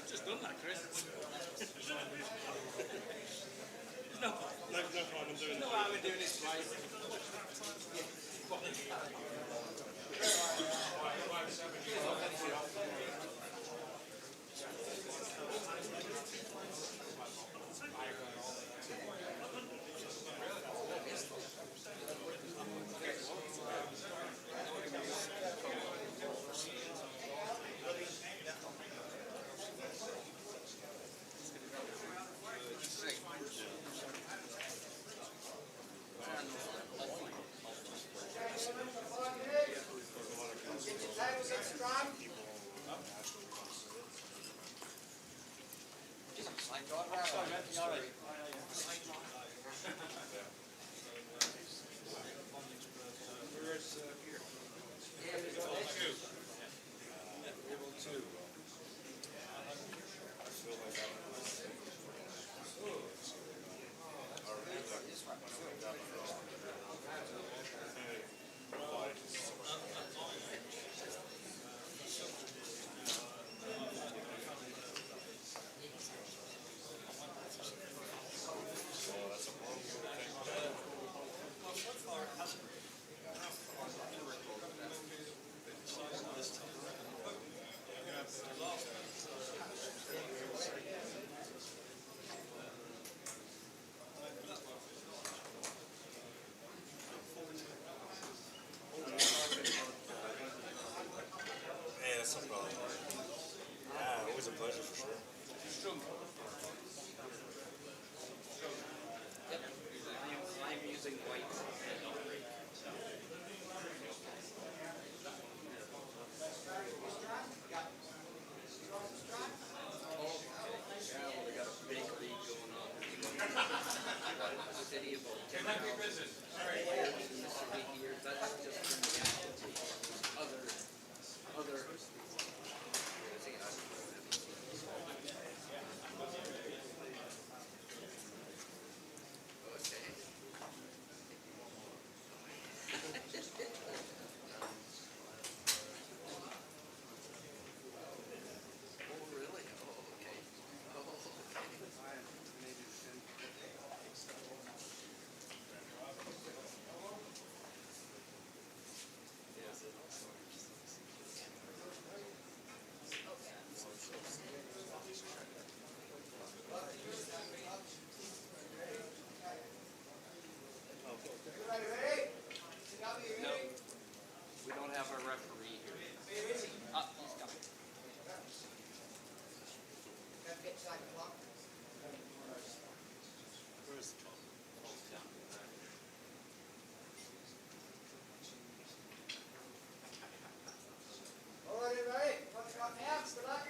Just done that, Chris. No problem doing it. No harm in doing it twice. I'm using white. We don't have a referee here. He's coming. Where's the 12? All right, everybody. What's got now? Good luck.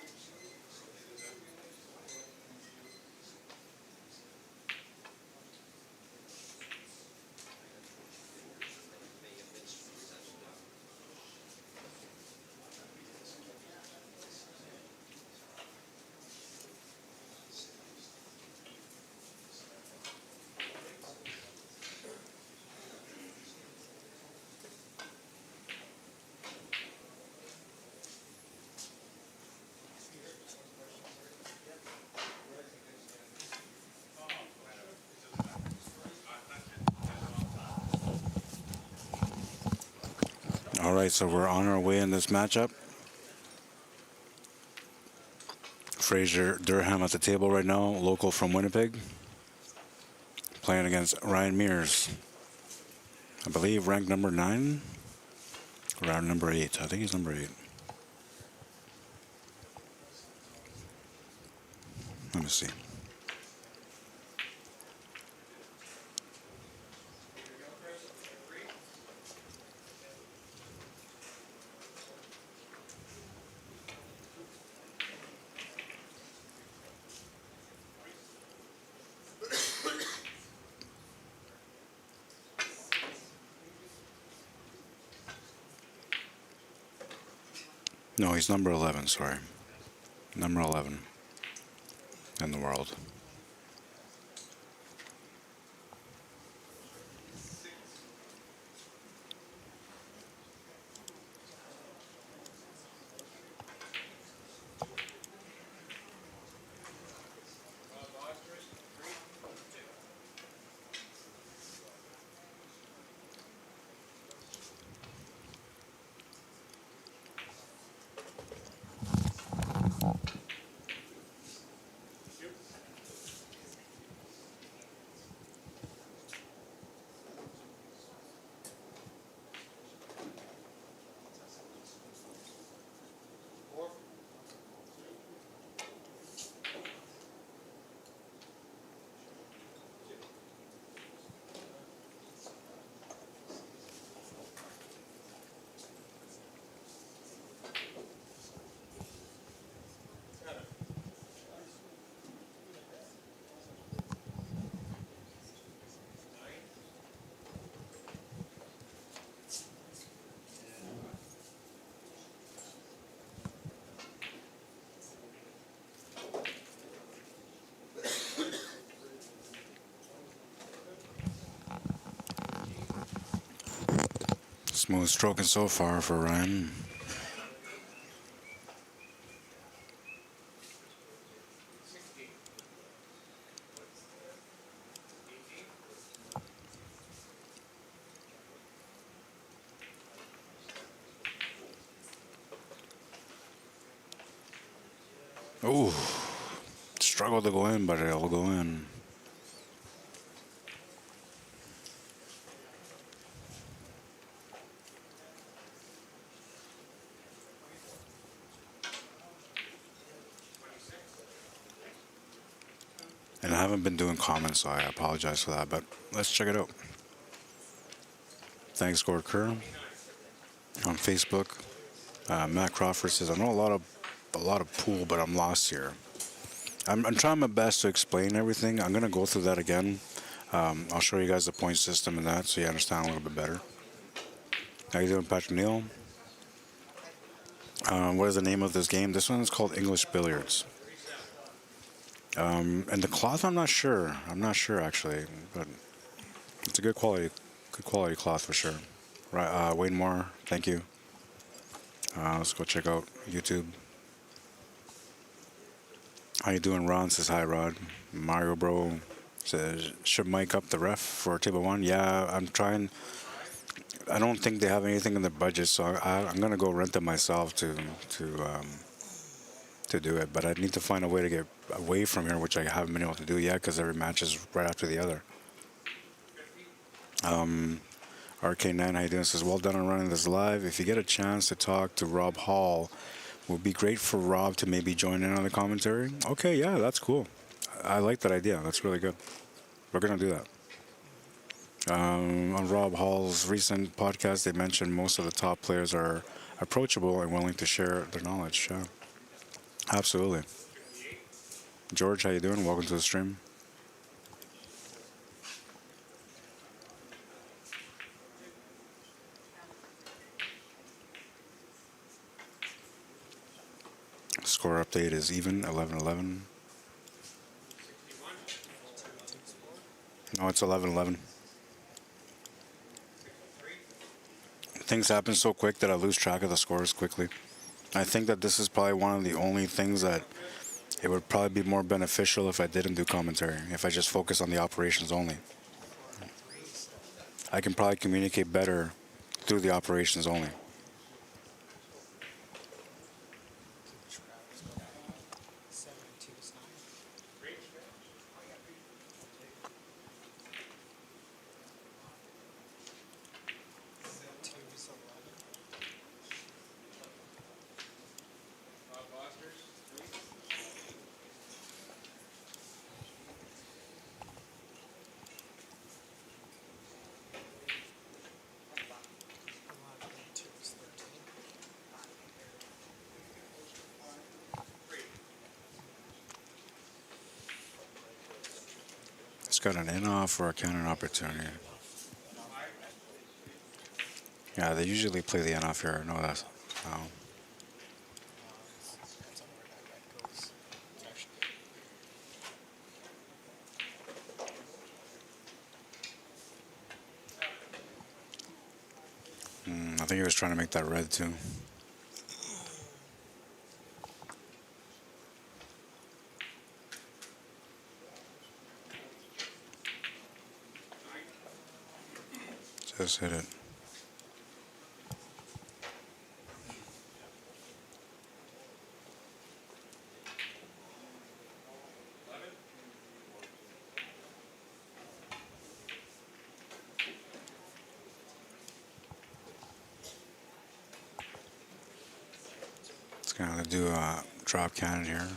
All right, so we're on our way in this matchup. Fraser Durham at the table right now, local from Winnipeg, playing against Ryan Mears. I believe ranked number 9, around number 8. I think he's number 8. Let me see. No, he's number 11, sorry. Number 11 in the world. Smooth stroking so far for Ryan. Ooh, struggled to go in, but it'll go in. haven't been doing comments, so I apologize for that, but let's check it out. Thanks, Gord Kerr. On Facebook, Matt Crawford says, I know a lot of pool, but I'm lost here. I'm trying my best to explain everything. I'm going to go through that again. I'll show you guys the point system and that so you understand a little bit better. How you doing, Patrick Neal? What is the name of this game? This one is called English Billiards. And the cloth, I'm not sure. I'm not sure, actually. But it's a good quality cloth for sure. Right, Wayne Moore, thank you. Let's go check out YouTube. How you doing, Ron? Says hi, Rod. Mario Bro says, should mic up the ref for table one? Yeah, I'm trying. I don't think they have anything in the budget, so I'm gonna go rent them myself to do it. But I need to find a way to get away from here, which I haven't been able to do yet because every match is right after the other. RK9, how you doing? Says, well done on running this live. If you get a chance to talk to Rob Hall, it would be great for Rob to maybe join in on the commentary. Okay, yeah, that's cool. I like that idea. That's really good. We're going to do that. On Rob Hall's recent podcast, they mentioned most of the top players are approachable and willing to share their knowledge. Yeah, absolutely. George, how you doing? Welcome to the stream. Score update is even, 11-11. No, it's 11-11. Things happen so quick that I lose track of the scores quickly. I think that this is probably one of the only things that it would probably be more beneficial if I didn't do commentary, if I just focus on the operations only. I can probably communicate better through the operations only. Got an in-off or a counter opportunity. Yeah, they usually play the in-off here. I know that. I think he was trying to make that red too. Just hit it. It's gonna do a drop cannon here.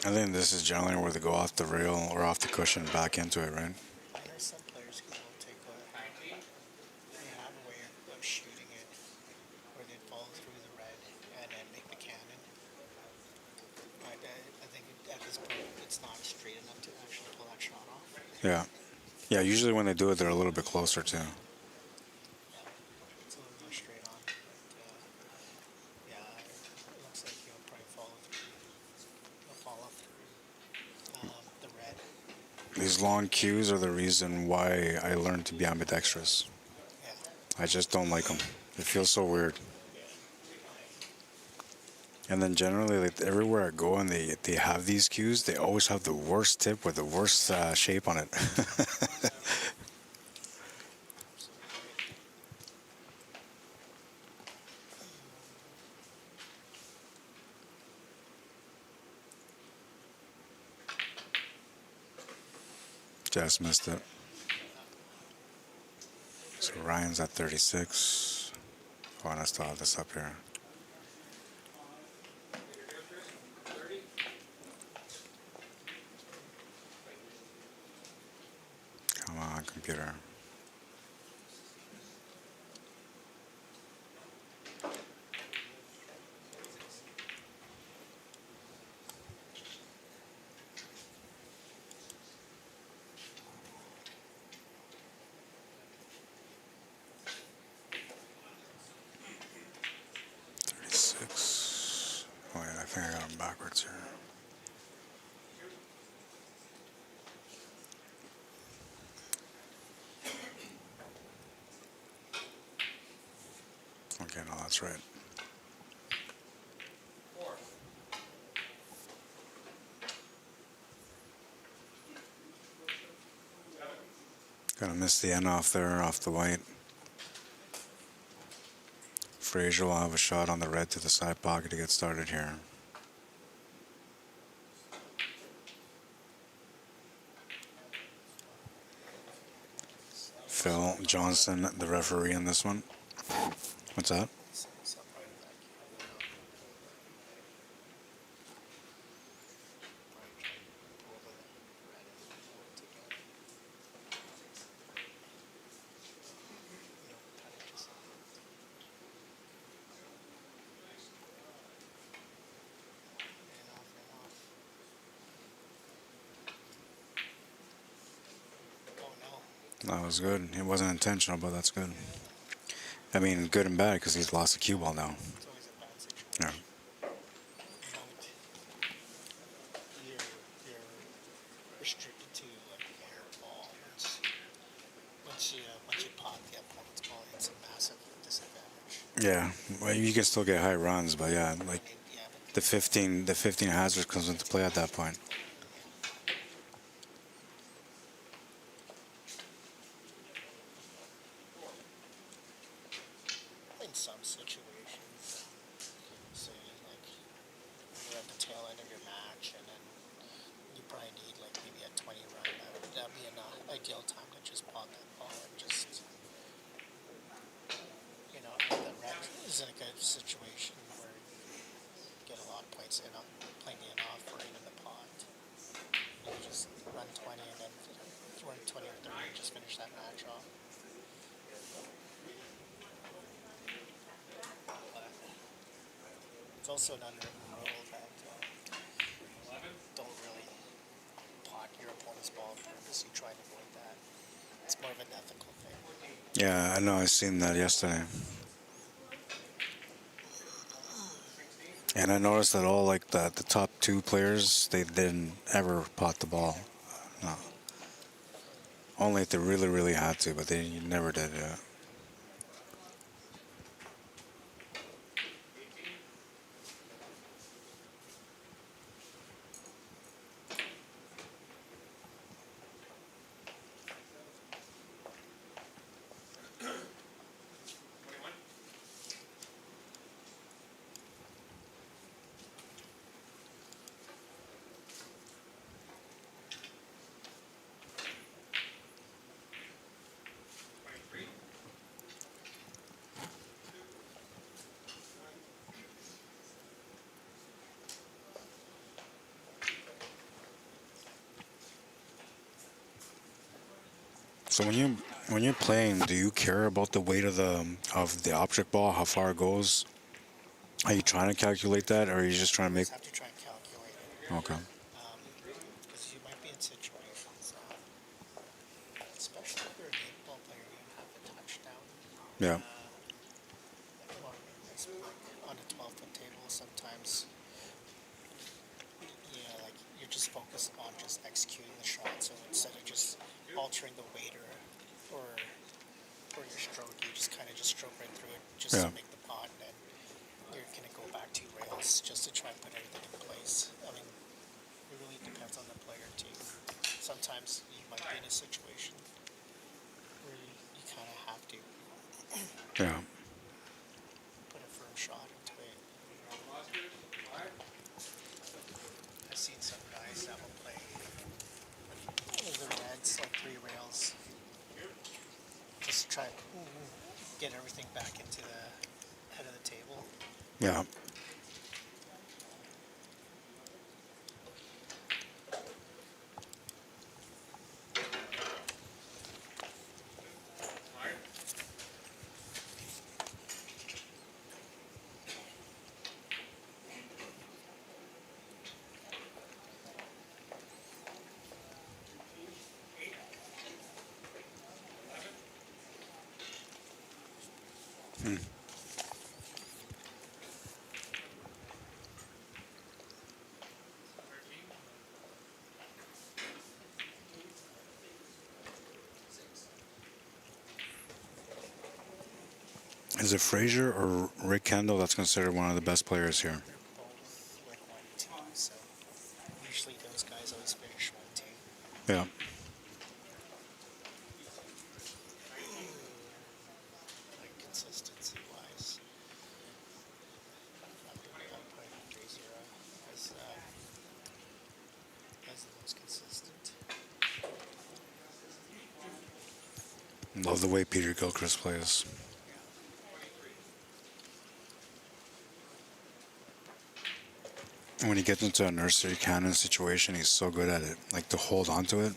I think this is generally where they go off the rail or off the cushion back into it, right? There's some players who will take they have a way of shooting it where they fall through the red and then make the cannon. But I think at this point it's not straight enough to actually pull that shot off. Yeah. Yeah, usually when they do it, they're a little bit closer too. It's a little more straight on. But, yeah, it looks like he'll probably fall through. He'll fall off through the red. These long cues are the reason why I learned to be ambidextrous. Yeah. I just don't like them. It feels so weird. And then generally, like everywhere I go and they have these cues, they always have the worst tip with the worst shape on it. Just missed it. So Ryan's at 36. Oh, and I still have this up here. Come on, computer. Oh yeah, I think I got them backwards here. Okay, no, that's right. Gonna miss the end off there, off the white. Frazier will have a shot on the red to the side pocket to get started here. Phil Johnson, the referee in this one. What's that? That was good. It wasn't intentional, but that's good. I mean, good and bad because he's lost the cue ball now. It's always a bad situation. Yeah. You're restricted to like air ball. Once you pot the opponent's ball, it's a massive disadvantage. Yeah. Well, you can still get high runs, but yeah, like the 15 hazard comes into play at that point. In some situations, say like you're at the tail end of your match, and then you probably need like maybe a 20 run. That'd be an ideal time to just pot that ball and just, the red is in a good situation where you get a lot of points in on playing the off or in the pot. You just run 20 and then run 20 or 30 and just finish that match off. It's also an unwritten rule that don't really pot your opponent's ball on purpose. You try to avoid that. It's more of an ethical thing. Yeah, I know. I seen that yesterday. And I noticed that all like the top two players, they didn't ever pot the ball. No. Only if they really, really had to, but they never did it. So when you're playing, do you care about the weight of the object ball, how far it goes? Are you trying to calculate that, or are you just trying to make? You have to try and calculate it. Okay. Because you might be in situations, especially if you're a game ball player, you have the touchdown. Yeah. Like on a 12-foot table, sometimes, like you're just focused on just executing the shot. So instead of just altering the weight or your stroke, you just kind of just stroke right through it just to make the pot, and then you're going to go back 2 rails just to try and put everything in place. I mean, it really depends on the player too. Sometimes you might be in a situation where you kind of have to put a firm shot into it. I've seen some guys that will play the Reds like just try and get everything back into the head of the table. Yeah. Is it Fraser or Rick Kendall that's considered one of the best players here? They're both like 1-2, so usually those guys always finish 1-2. Yeah. Like consistency wise. I'm putting 3-0 as the most consistent. Love the way Peter Gilchrist plays. When he gets into a nursery cannon situation, he's so good at it. Like to hold on to it.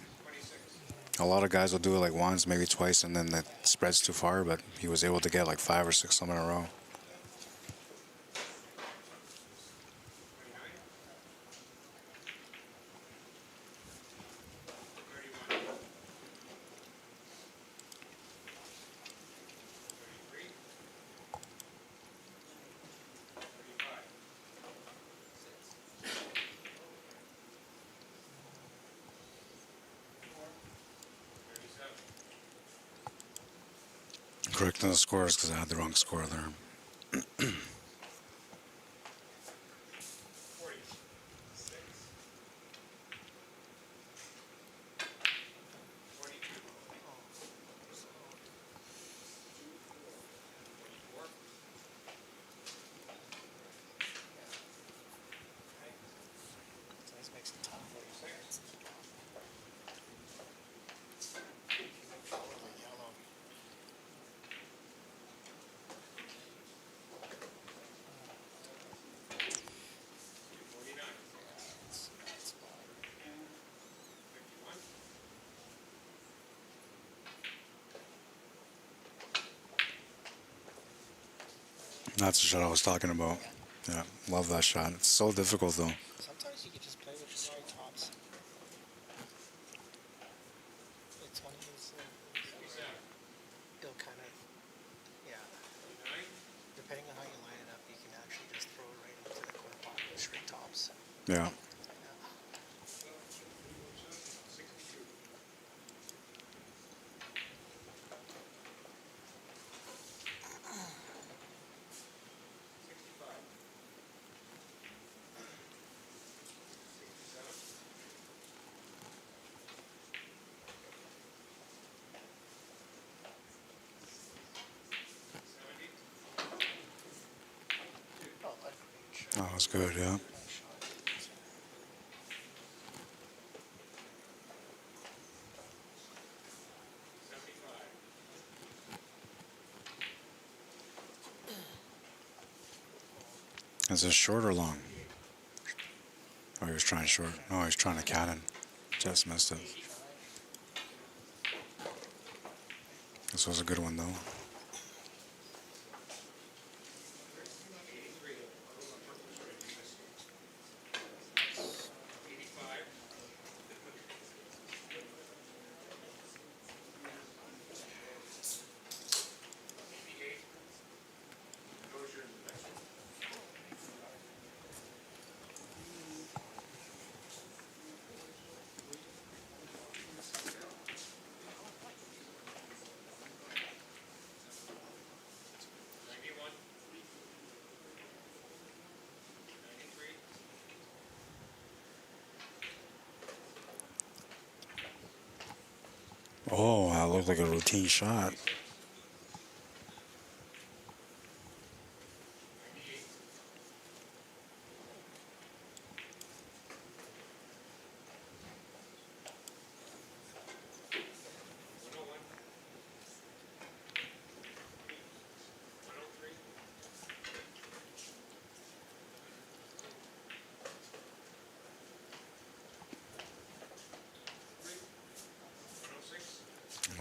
A lot of guys will do it like once, maybe twice, and then that spreads too far, but he was able to get like 5 or 6 of them in a row. Correcting the scores because I had the wrong score there. So this makes it tough. Yellow. That's the shot I was talking about. Yeah, love that shot. It's so difficult though. Sometimes you can just play with the straight tops. It's one of those it'll kind of, yeah. Depending on how you line it up, you can actually just throw it right into the corner pocket with straight tops. Yeah. Oh, that range. That was good, yeah. Is this short or long? Oh, he was trying short. Oh, he was trying to cannon. Just missed it. This was a good one, though. Oh, that looked like a routine shot.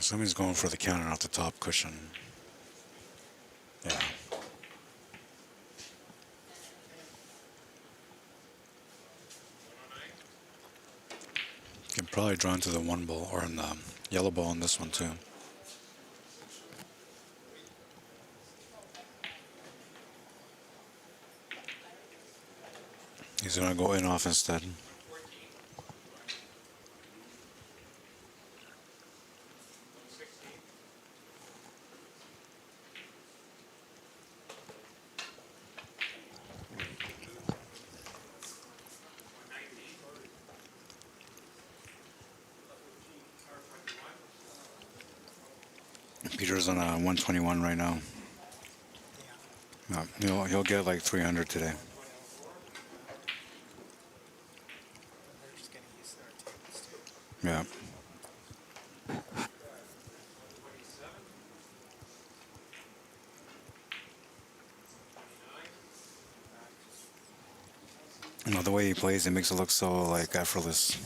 Somebody's going for the counter off the top cushion. Yeah. Can probably draw into the one ball or in the yellow ball in this one too. He's gonna go in off instead. Peter's on a 121 right now. He'll get like 300 today. They're just getting used to our tables too. Yeah. You know, the way he plays, it makes it look so like effortless,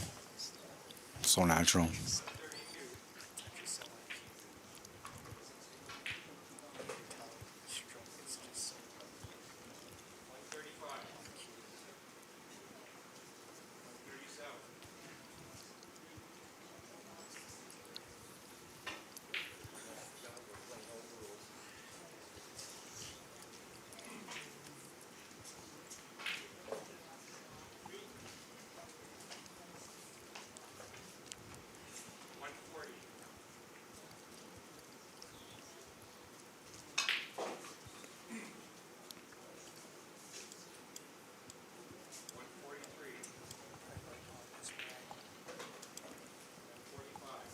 so natural. Just so like you can tell the stroke is just so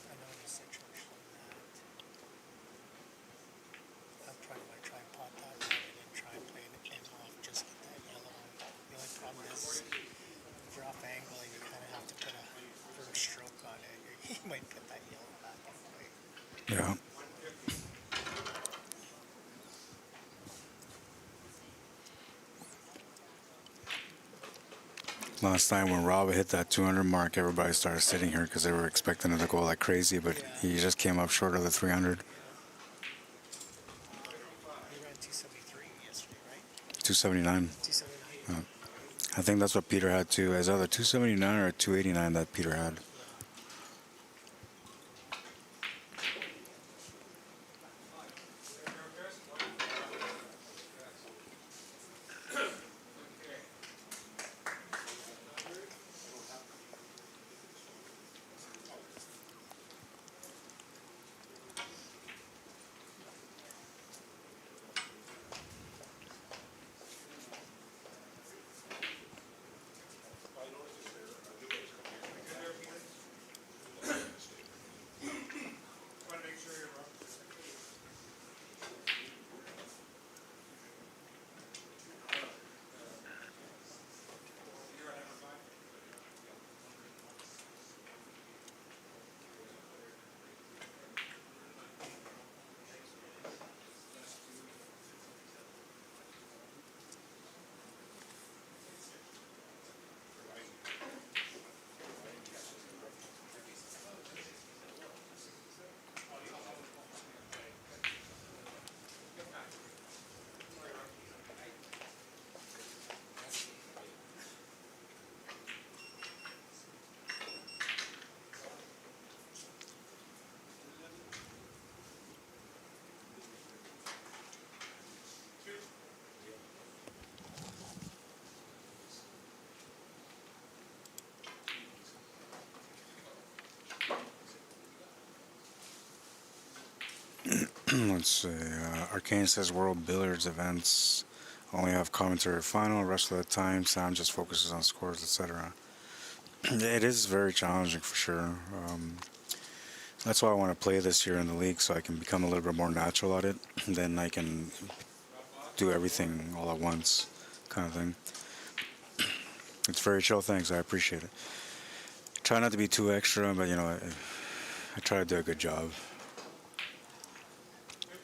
I know in a situation like that, I'll probably try and pot that rather than try and play an end off, just get that yellow one. The only problem is, if you're off angle, you kind of have to put a first stroke on it. You might put that yellow back on the way. Yeah. Last time when Rob hit that 200 mark, everybody started sitting here because they were expecting it to go like crazy, but he just came up short of the 300. He ran 273 yesterday, right? 279. 279. I think that's what Peter had too. It's either 279 or 289 that Peter had. Let's see. Arcane says World Billiards events only have commentary final. The rest of the time, Sam just focuses on scores, etc. It is very challenging for sure. That's why I want to play this year in the league so I can become a little bit more natural at it. Then I can do everything all at once, kind of thing. It's very chill. Thanks. I appreciate it. Try not to be too extra, but you know, I try to do a good job.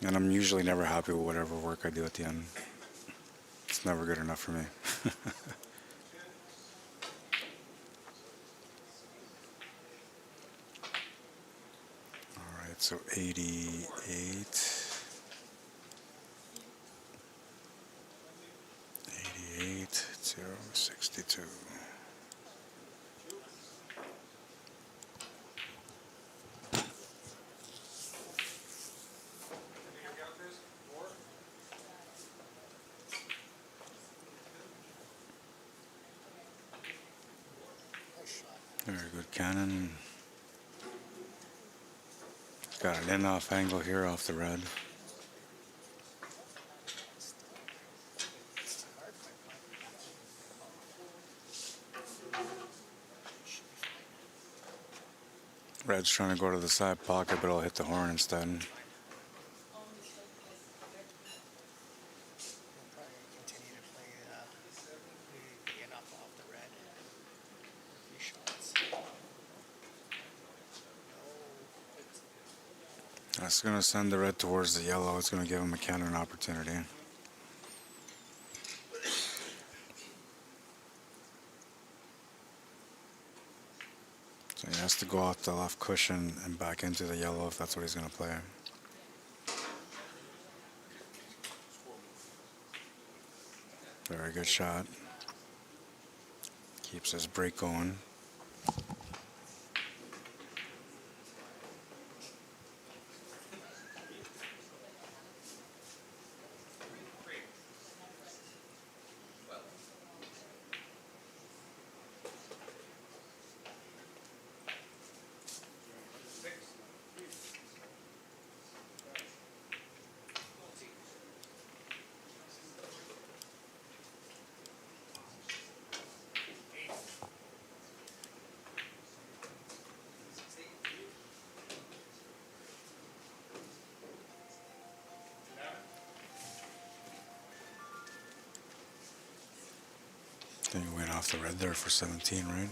And I'm usually never happy with whatever work I do at the end. It's never good enough for me. All right, So 88. 88 to 62. Very good cannon. Got an in-off angle here off the red. Red's trying to go to the side pocket, but it'll hit the horn instead. We'll probably continue to play the enough off the red. A few shots. That's going to send the red towards the yellow. It's going to give him a cannon opportunity. So he has to go off the left cushion and back into the yellow if that's what he's going to play. Very good shot. Keeps his break going. I think he went off the red there for 17, right?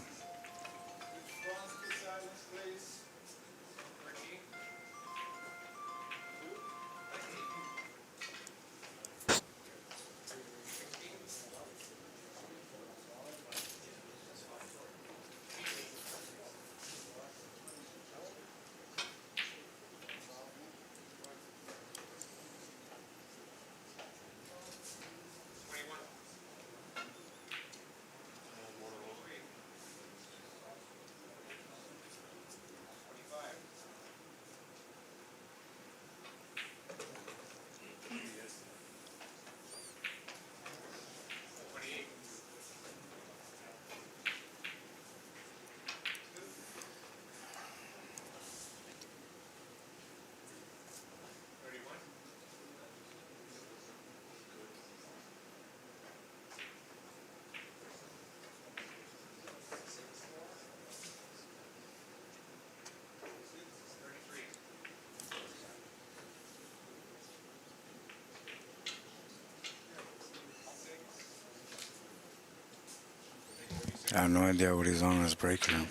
I have no idea what he's on his break here.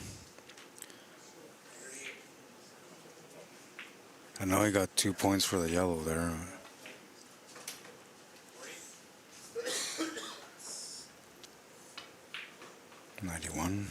I know he got 2 points for the yellow there. 91.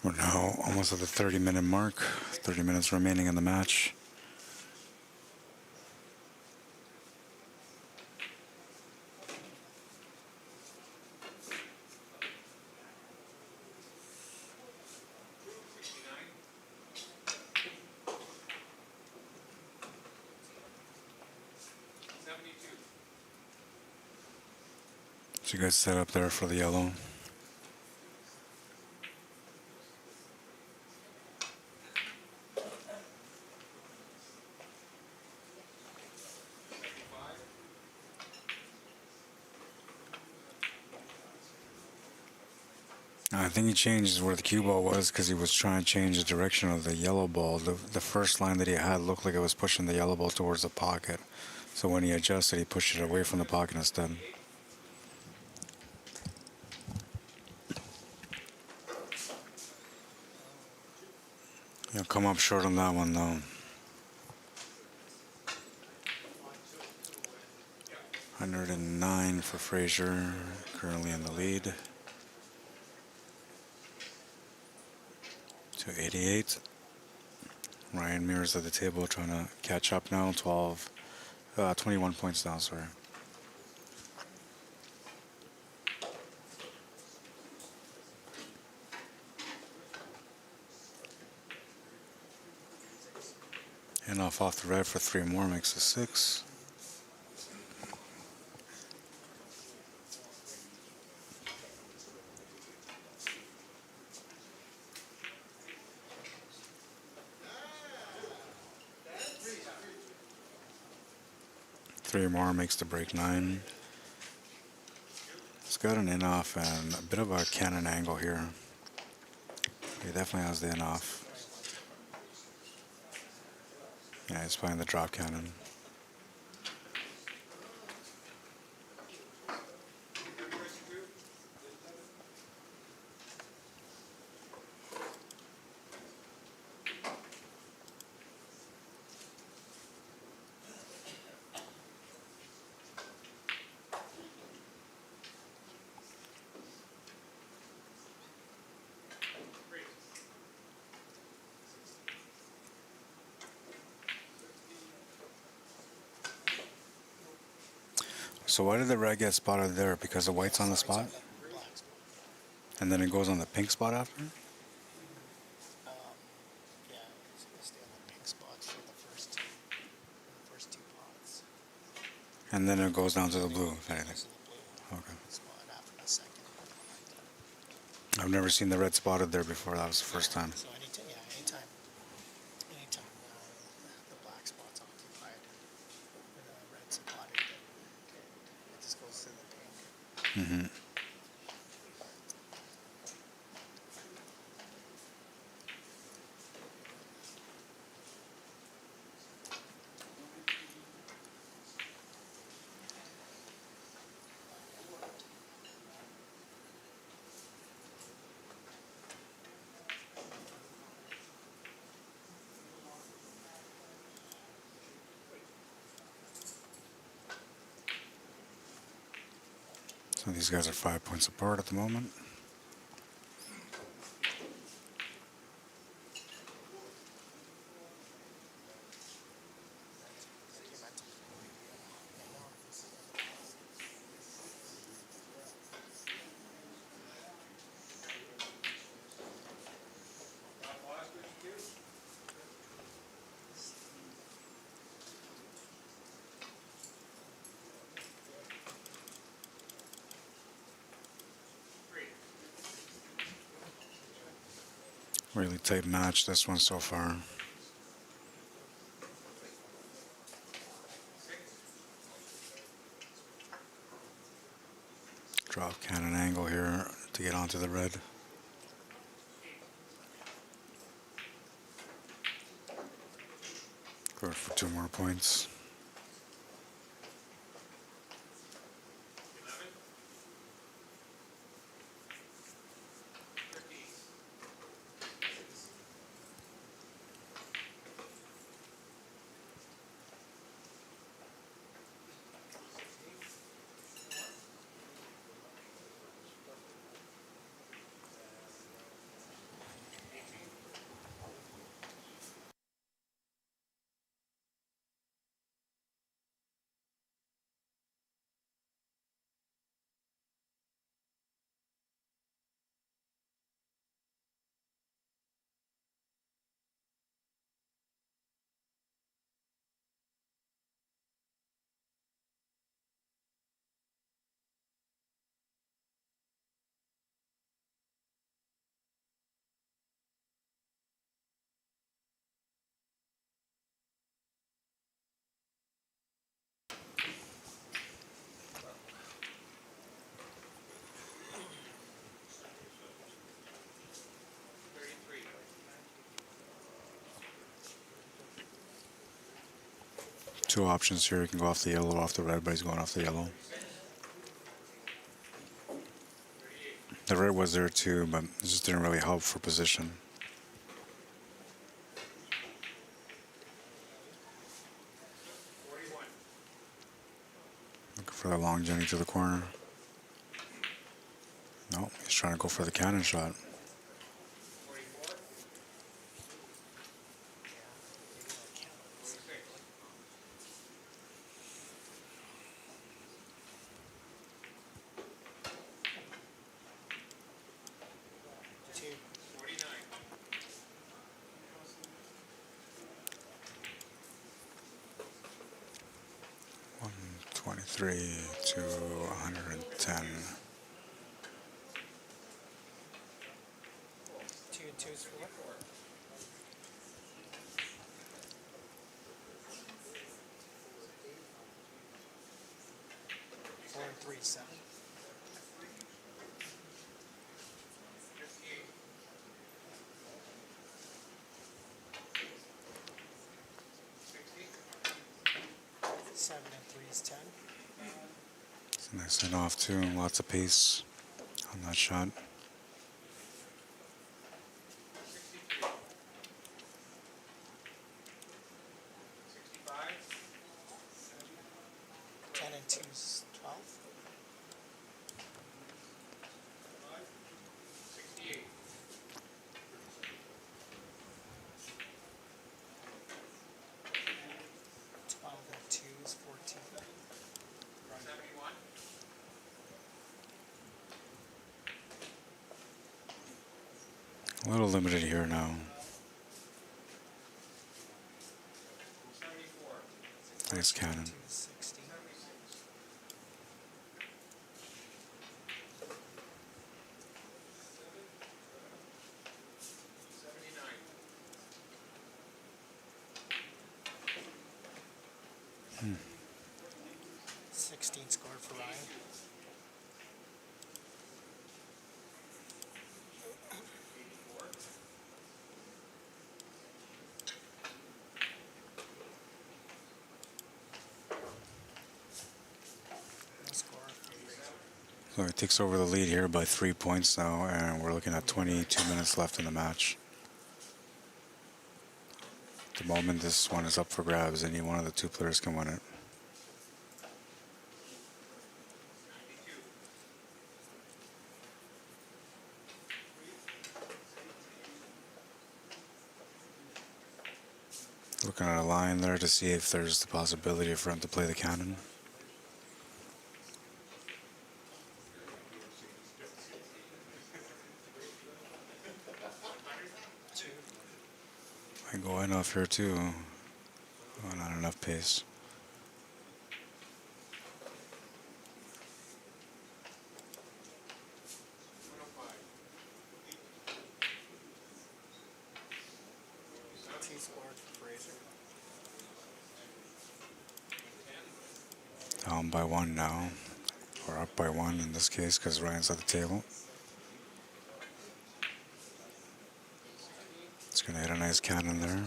We're now almost at the 30-minute mark. 30 minutes remaining in the match. So you guys set up there for the yellow. I think he changed where the cue ball was because he was trying to change the direction of the yellow ball. The first line that he had looked like it was pushing the yellow ball towards the pocket. So when he adjusted, he pushed it away from the pocket instead. He'll come up short on that one, though. 109 for Fraser, currently in the lead. To 88. Ryan Mears at the table trying to catch up now. 21 points down, sorry. And off the red for 3 more makes it 6. Three more makes the break 9. It's got an in-off and a bit of a cannon angle here. He definitely has the in-off. Yeah, he's playing the drop cannon. So why did the red get spotted there? Because the white's on the spot? And then it goes on the pink spot after? Yeah, it's going to stay on the pink spot for the first two pots. And then it goes down to the blue, if anything. Okay. Spot after the second. I've never seen the red spotted there before. That was the first time. So anytime the black spot's occupied, or the red spotted, it just goes to the pink. Mm-hmm. So these guys are 5 points apart at the moment. Really tight match, this one so far. Drop cannon angle here to get onto the red. Go for 2 more points. Two options here. You can go off the yellow or off the red, but he's going off the yellow. The red was there too, but it just didn't really help for position. Looking for the long Jenny to the corner. No, he's trying to go for the cannon shot. Two. 123 to 110. 2 and 2 is 4. 4 and 3 is 7. 7 and 3 is 10. It's a nice hit off too. Lots of pace on that shot. 10 and 2 is 12. 12 and 2 is 14. A little limited here now. Nice cannon. 2 is 16. 16 scored for Ryan. No score. So he takes over the lead here by 3 points now, and we're looking at 22 minutes left in the match. At the moment, this one is up for grabs. Any one of the two players can win it. Looking at a line there to see if there's the possibility for him to play the cannon. Might go in off here too. Oh, not enough pace. T scored for Fraser. Down by 1 now, or up by 1 in this case because Ryan's at the table. It's going to hit a nice cannon there.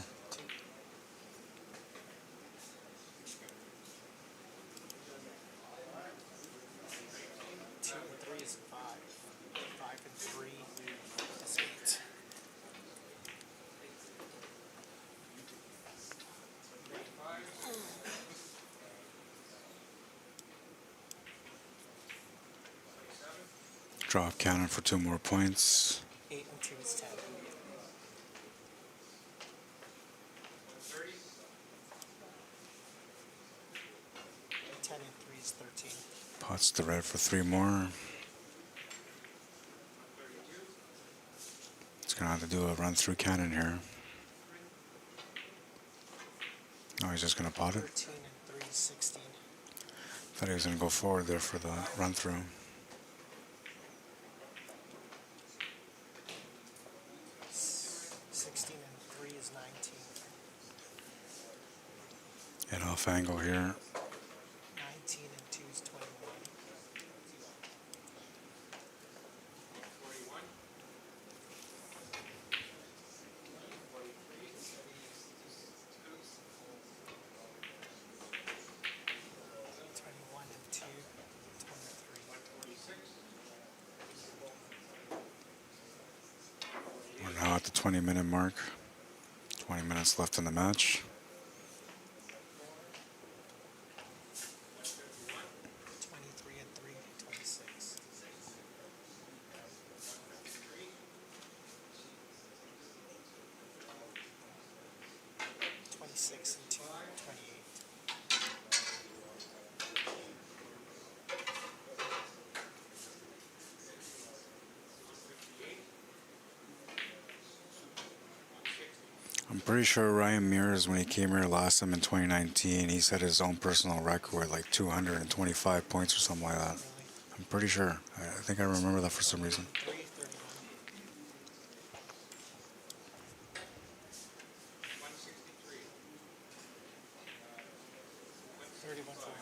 2 and 3 is 5. 5 and 3 is 8. Drop cannon for 2 more points. 8 and 2 is 10. 10 and 3 is 13. Pots the red for 3 more. It's going to have to do a run through cannon here. No, he's just going to pot it. 13 and 3 is 16. Thought he was going to go forward there for the run through. S- 16 and 3 is 19. Get off angle here. 19 and 2 is 21. 2 at the 20-minute mark. 20 minutes left in the match. 23 and 3, 26. 26 and 2, 28. I'm pretty sure Ryan Mears, when he came here last time in 2019, he set his own personal record with like 225 points or something like that. I'm pretty sure. I think I remember that for some reason. 3, 31. 31 for 9.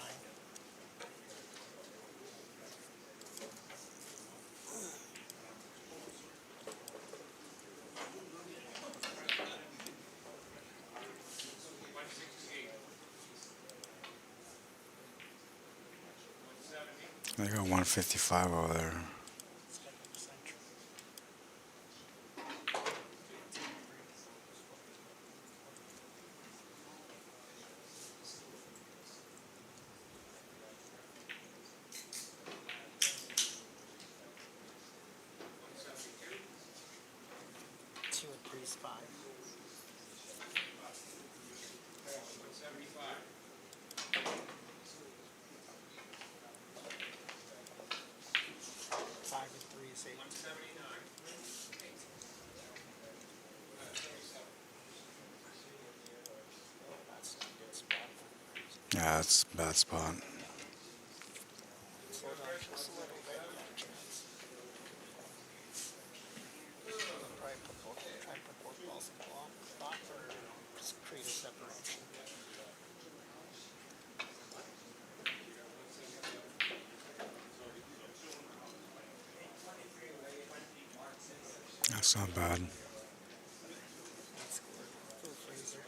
They got 155 over there. Two and 3 is 5. 5 and 3 is 8. That's not a good spot. Yeah, that's a bad spot. Slow down just a little bit. Got a chance. Probably try and put both balls in the block or just create a separation. That's not bad. That's good. Little freezer.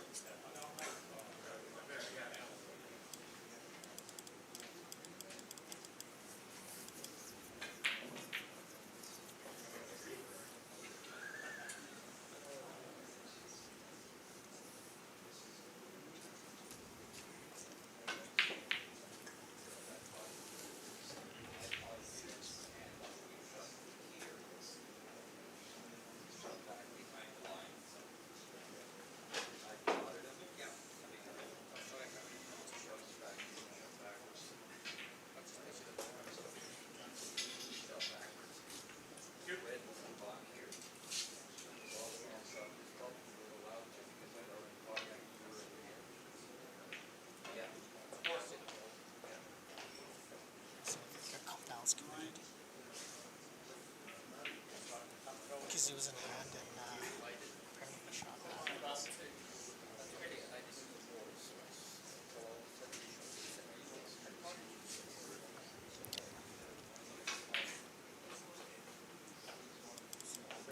Because he was in hand and shot that.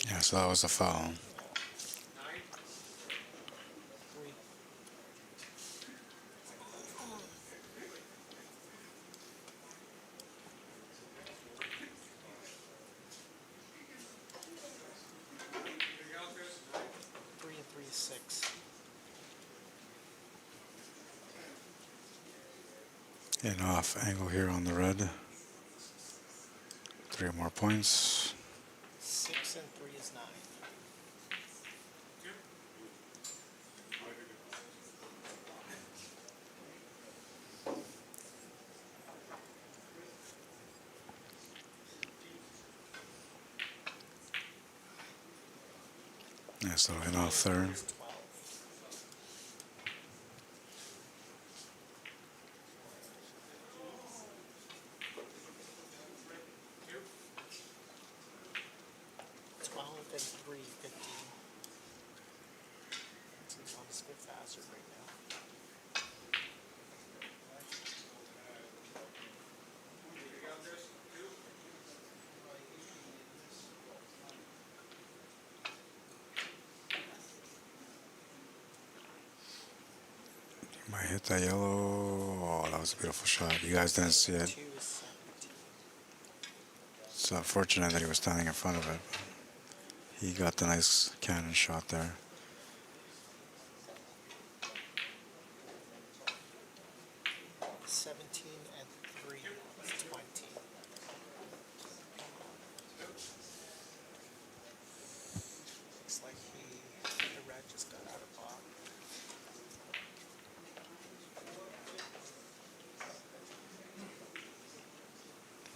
Yeah, so that was a foul. 3. Three and 3 is 6. And off angle here on the red. 3 more points. 6 and 3 is 9. Yeah, so in off there. 12. 12 and 3, 15. So he's on his fifth hazard right now. Might hit that yellow. Oh, that was a beautiful shot. You guys didn't see it. 2 is 17. It's unfortunate that he was standing in front of it. He got the nice cannon shot there. And 3 is 20. Looks like the red just got out of block.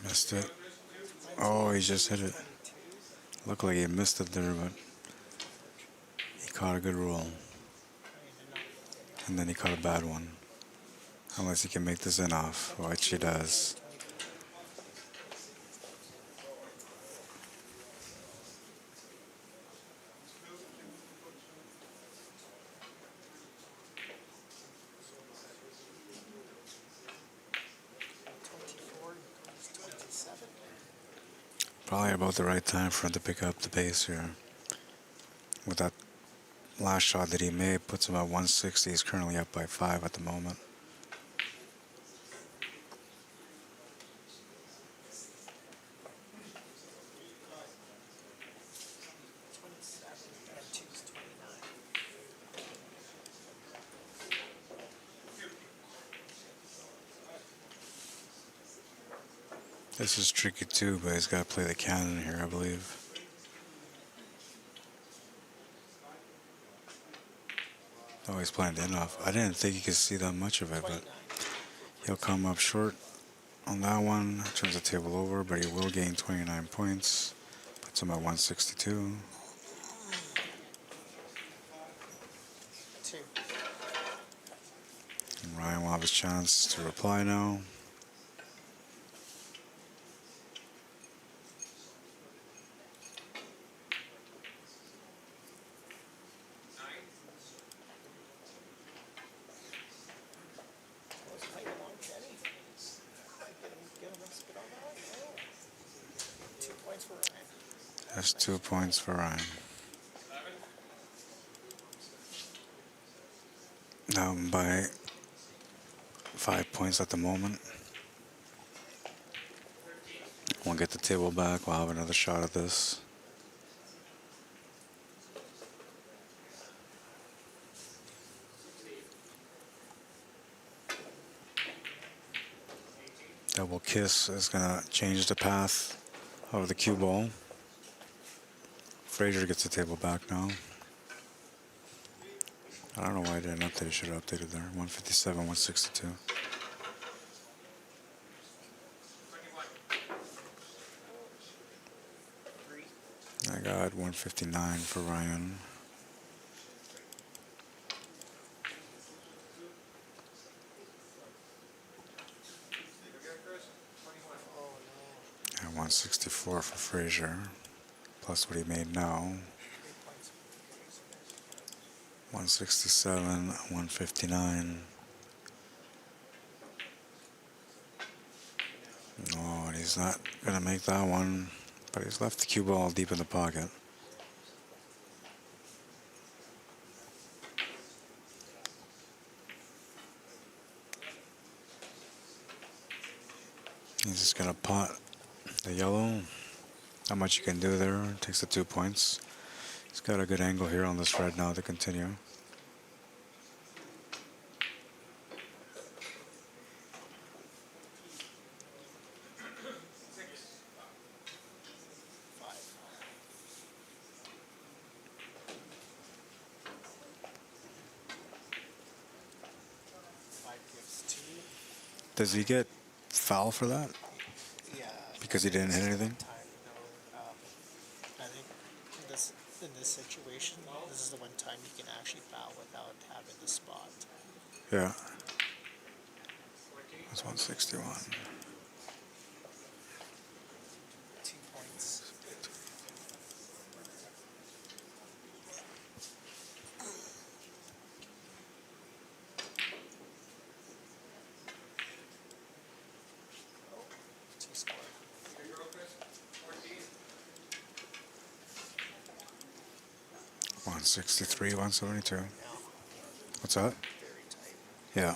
Missed it. Oh, he just hit it. Looked like he missed it there, but he caught a good roll. And then he caught a bad one. Unless he can make this in off, which he does. Probably about the right time for him to pick up the pace here. With that last shot that he made, puts him at 160. He's currently up by 5 at the moment. This is tricky too, but he's got to play the cannon here, I believe. Oh, he's playing the in-off. I didn't think he could see that much of it, but he'll come up short on that one. Turns the table over, but he will gain 29 points. Puts him at 162. And Ryan will have his chance to reply now. That's 2 points for Ryan. Down by 5 points at the moment. We'll get the table back. We'll have another shot at this. Double kiss is going to change the path of the cue ball. Fraser gets the table back now. I don't know why I didn't update it. Should have updated there. 157, 162. I got 159 for Ryan. And 164 for Fraser. Plus what he made now. 167, 159. No, and he's not going to make that one, but he's left the cue ball deep in the pocket. He's just going to pot the yellow. Not much you can do there. Takes the 2 points. He's got a good angle here on this red now to continue. Does he get foul for that? Yeah. Because he didn't hit anything? I think in this situation, this is the one time you can actually foul without having the spot. Yeah. That's 161. 2 points. Two score. 163, 172. What's that? Very tight. Yeah.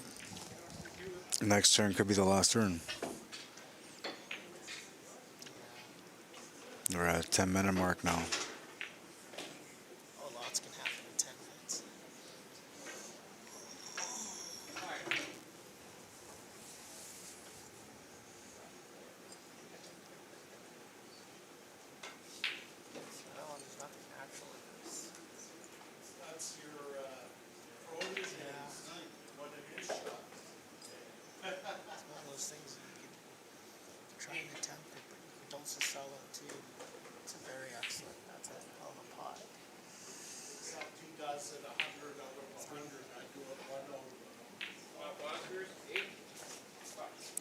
Next turn could be the last turn. We're at a 10-minute mark now.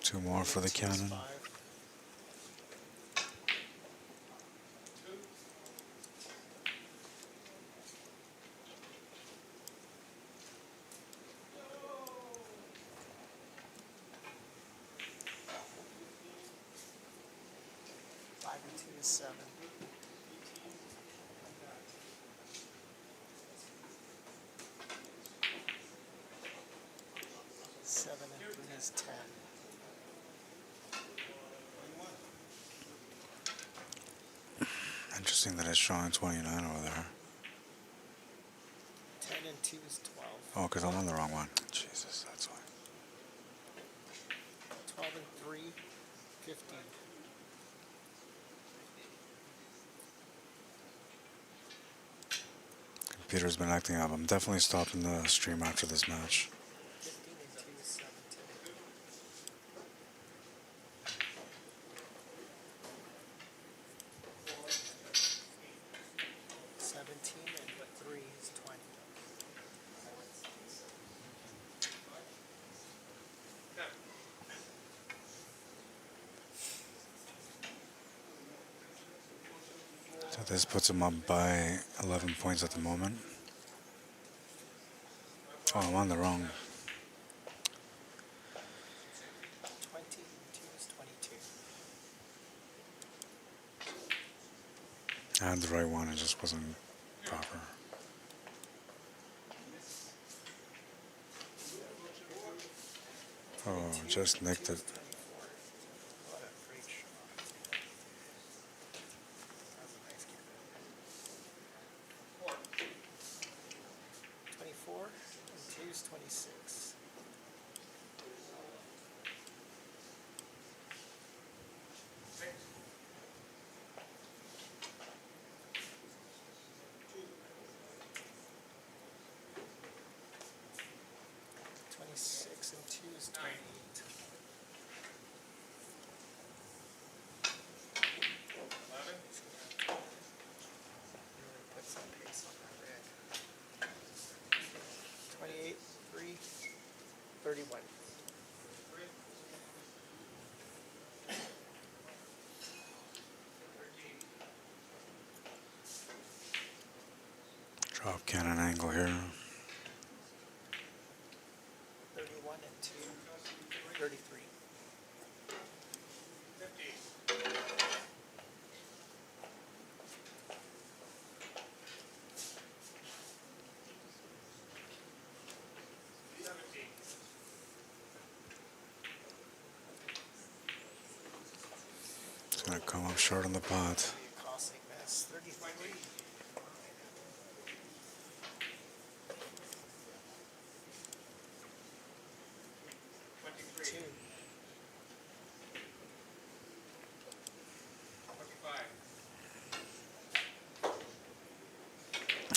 Two more for the Two is cannon. 5. Five and 2 is 7. Seven and 3 is 10. Interesting that it's showing 29 over there. 10 and 2 is 12. Oh, because I'm on the wrong one. Jesus, that's why. 12 and 3, 15. Computer's been acting up. I'm definitely stopping the stream after this match. 15 and 2 is 17. 17 and 3 is 20. So this puts him up by 11 points at the moment. Oh, I'm on the wrong. 20 and 2 is 22. I had the right one, it just wasn't proper. Oh, just nicked it. 24. What a great shot. That was a nice game. 24 and 2 is 26. Six and 2 is 28. Really put some pace on that red. 28, 3, 31. Drop cannon angle here. 31 and 2, 33. It's gonna come up short on the pot. Costing miss, 33. Two.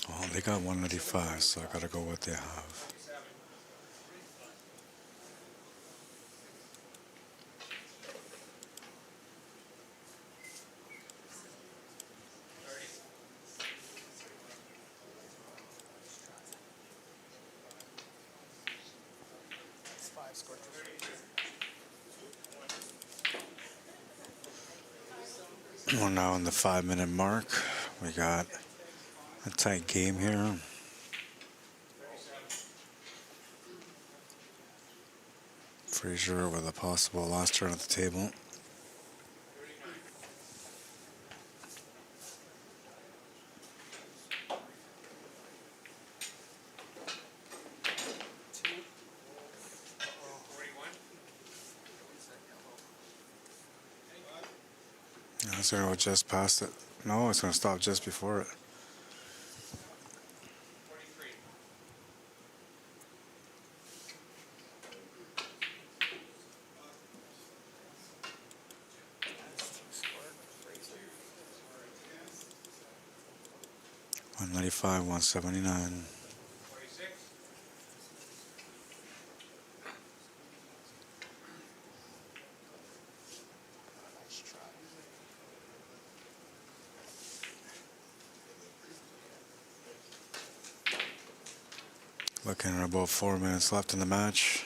Well, they got 195, so I gotta go what they have. It's 5 scored. We're now in the 5-minute mark. We got a tight game here. Frazier with a possible last turn at the table. Two. It's going to go just past it. No, it's going to stop just before it. That's 2 scored for Fraser. 195, 179. Nice try. Looking at about 4 minutes left in the match.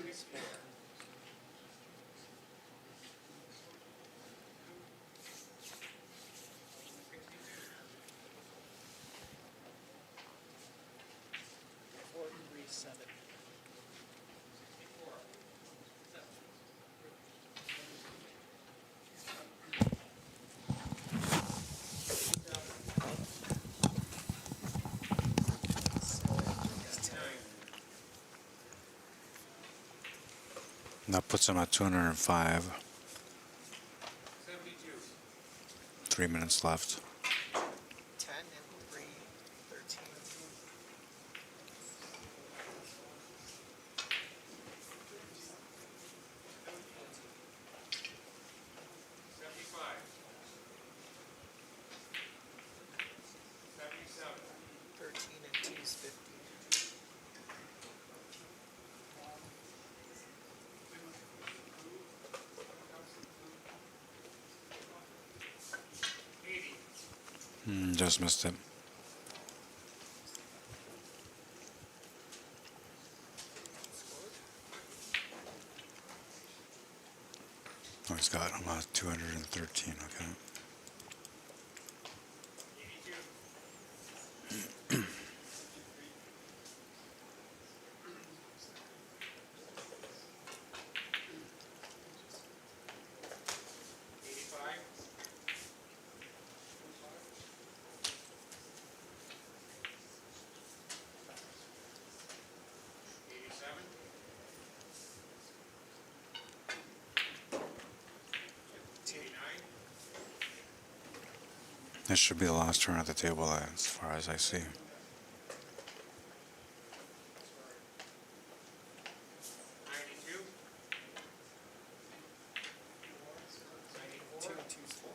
is 4. Four, 3, 7. And that puts him at 205. 3 minutes left. 10 and 3, 13. 13 and 2 is 50. Just missed it. Oh, he's got him at 213, okay. This should be the last turn at the table as far as I see. 2 and 2 is 4.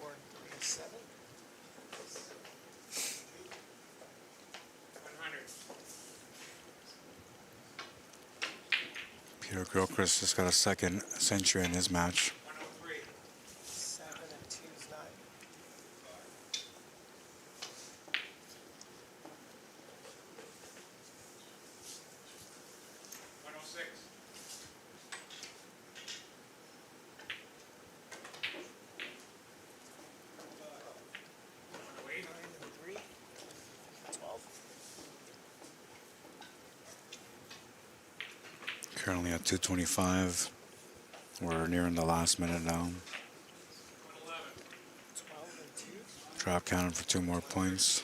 4 and 3 is 7. Peter Gilchrist has got a second century in his match. 7 and 2 is 9. 9 and 3, 12. Currently at 225. We're nearing the last minute now. 12 and 2. Drop counting for 2 more points.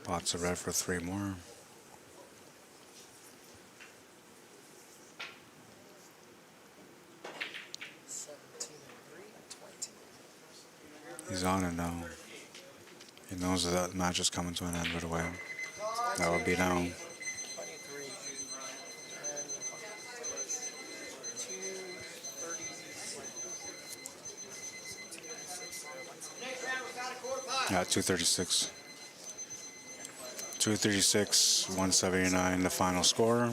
14 Lots of red for 3 more. and 17 and 3, 20. He's on it now. He knows that match is coming to an end right away. That would be now. 23. And 236. Yeah, 236. 236, 179, the final score.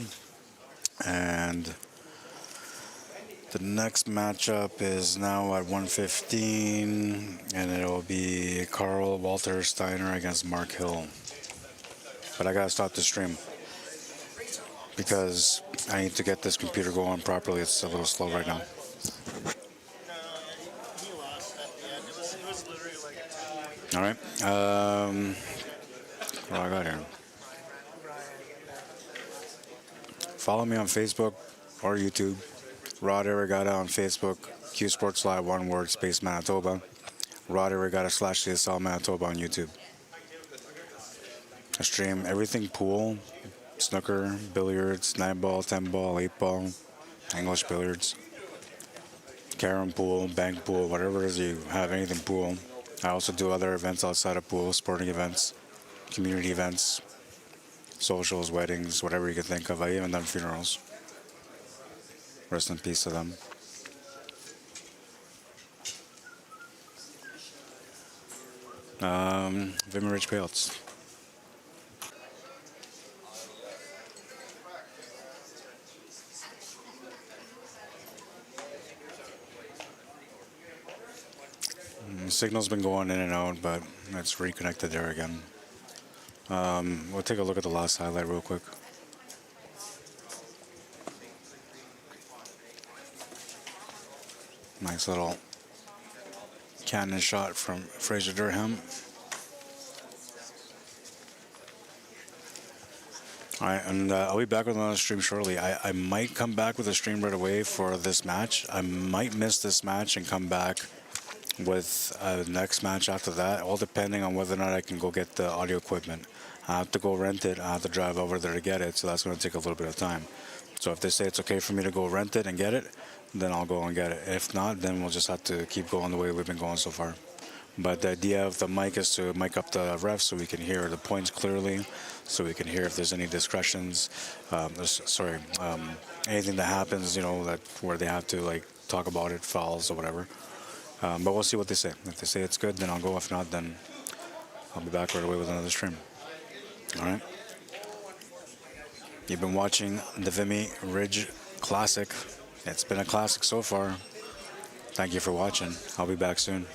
And the next matchup is now at 115, and it'll be Carl Walter Steiner against Mark Hill. But I gotta stop the stream because I need to get this computer going properly. It's a little slow right now. He lost at the end. It was literally like a All right. What do I got here? Follow me on Facebook or YouTube. Rod Arriagada on Facebook. Q Sports Live, one word, space Manitoba. Rod Arriagada / CSL Manitoba on YouTube. I stream everything pool, snooker, billiards, 9-ball, 10-ball, 8-ball, English billiards, carom pool, bank pool, whatever it is you have, anything pool. I also do other events outside of pool, sporting events, community events, socials, weddings, whatever you can think of. I even done funerals. Rest in peace to them. Vimy Ridge Payouts. The signal's been going in and out, but it's reconnected there again. We'll take a look at the last highlight real quick. Nice little cannon shot from Fraser Durham. All right, and I'll be back with another stream shortly. I might come back with a stream right away for this match. I might miss this match and come back with the next match after that, all depending on whether or not I can go get the audio equipment. I have to go rent it. I have to drive over there to get it, so that's going to take a little bit of time. So if they say it's okay for me to go rent it and get it, then I'll go and get it. If not, then we'll just have to keep going the way we've been going so far. But the idea of the mic is to mic up the ref so we can hear the points clearly, so we can hear if there's any discretions, anything that happens, you know, that where they have to like talk about it, fouls or whatever. But we'll see what they say. If they say it's good, then I'll go. If not, then I'll be back right away with another stream. All right. You've been watching the Vimy Ridge Classic. It's been a classic so far. Thank you for watching. I'll be back soon.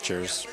Cheers.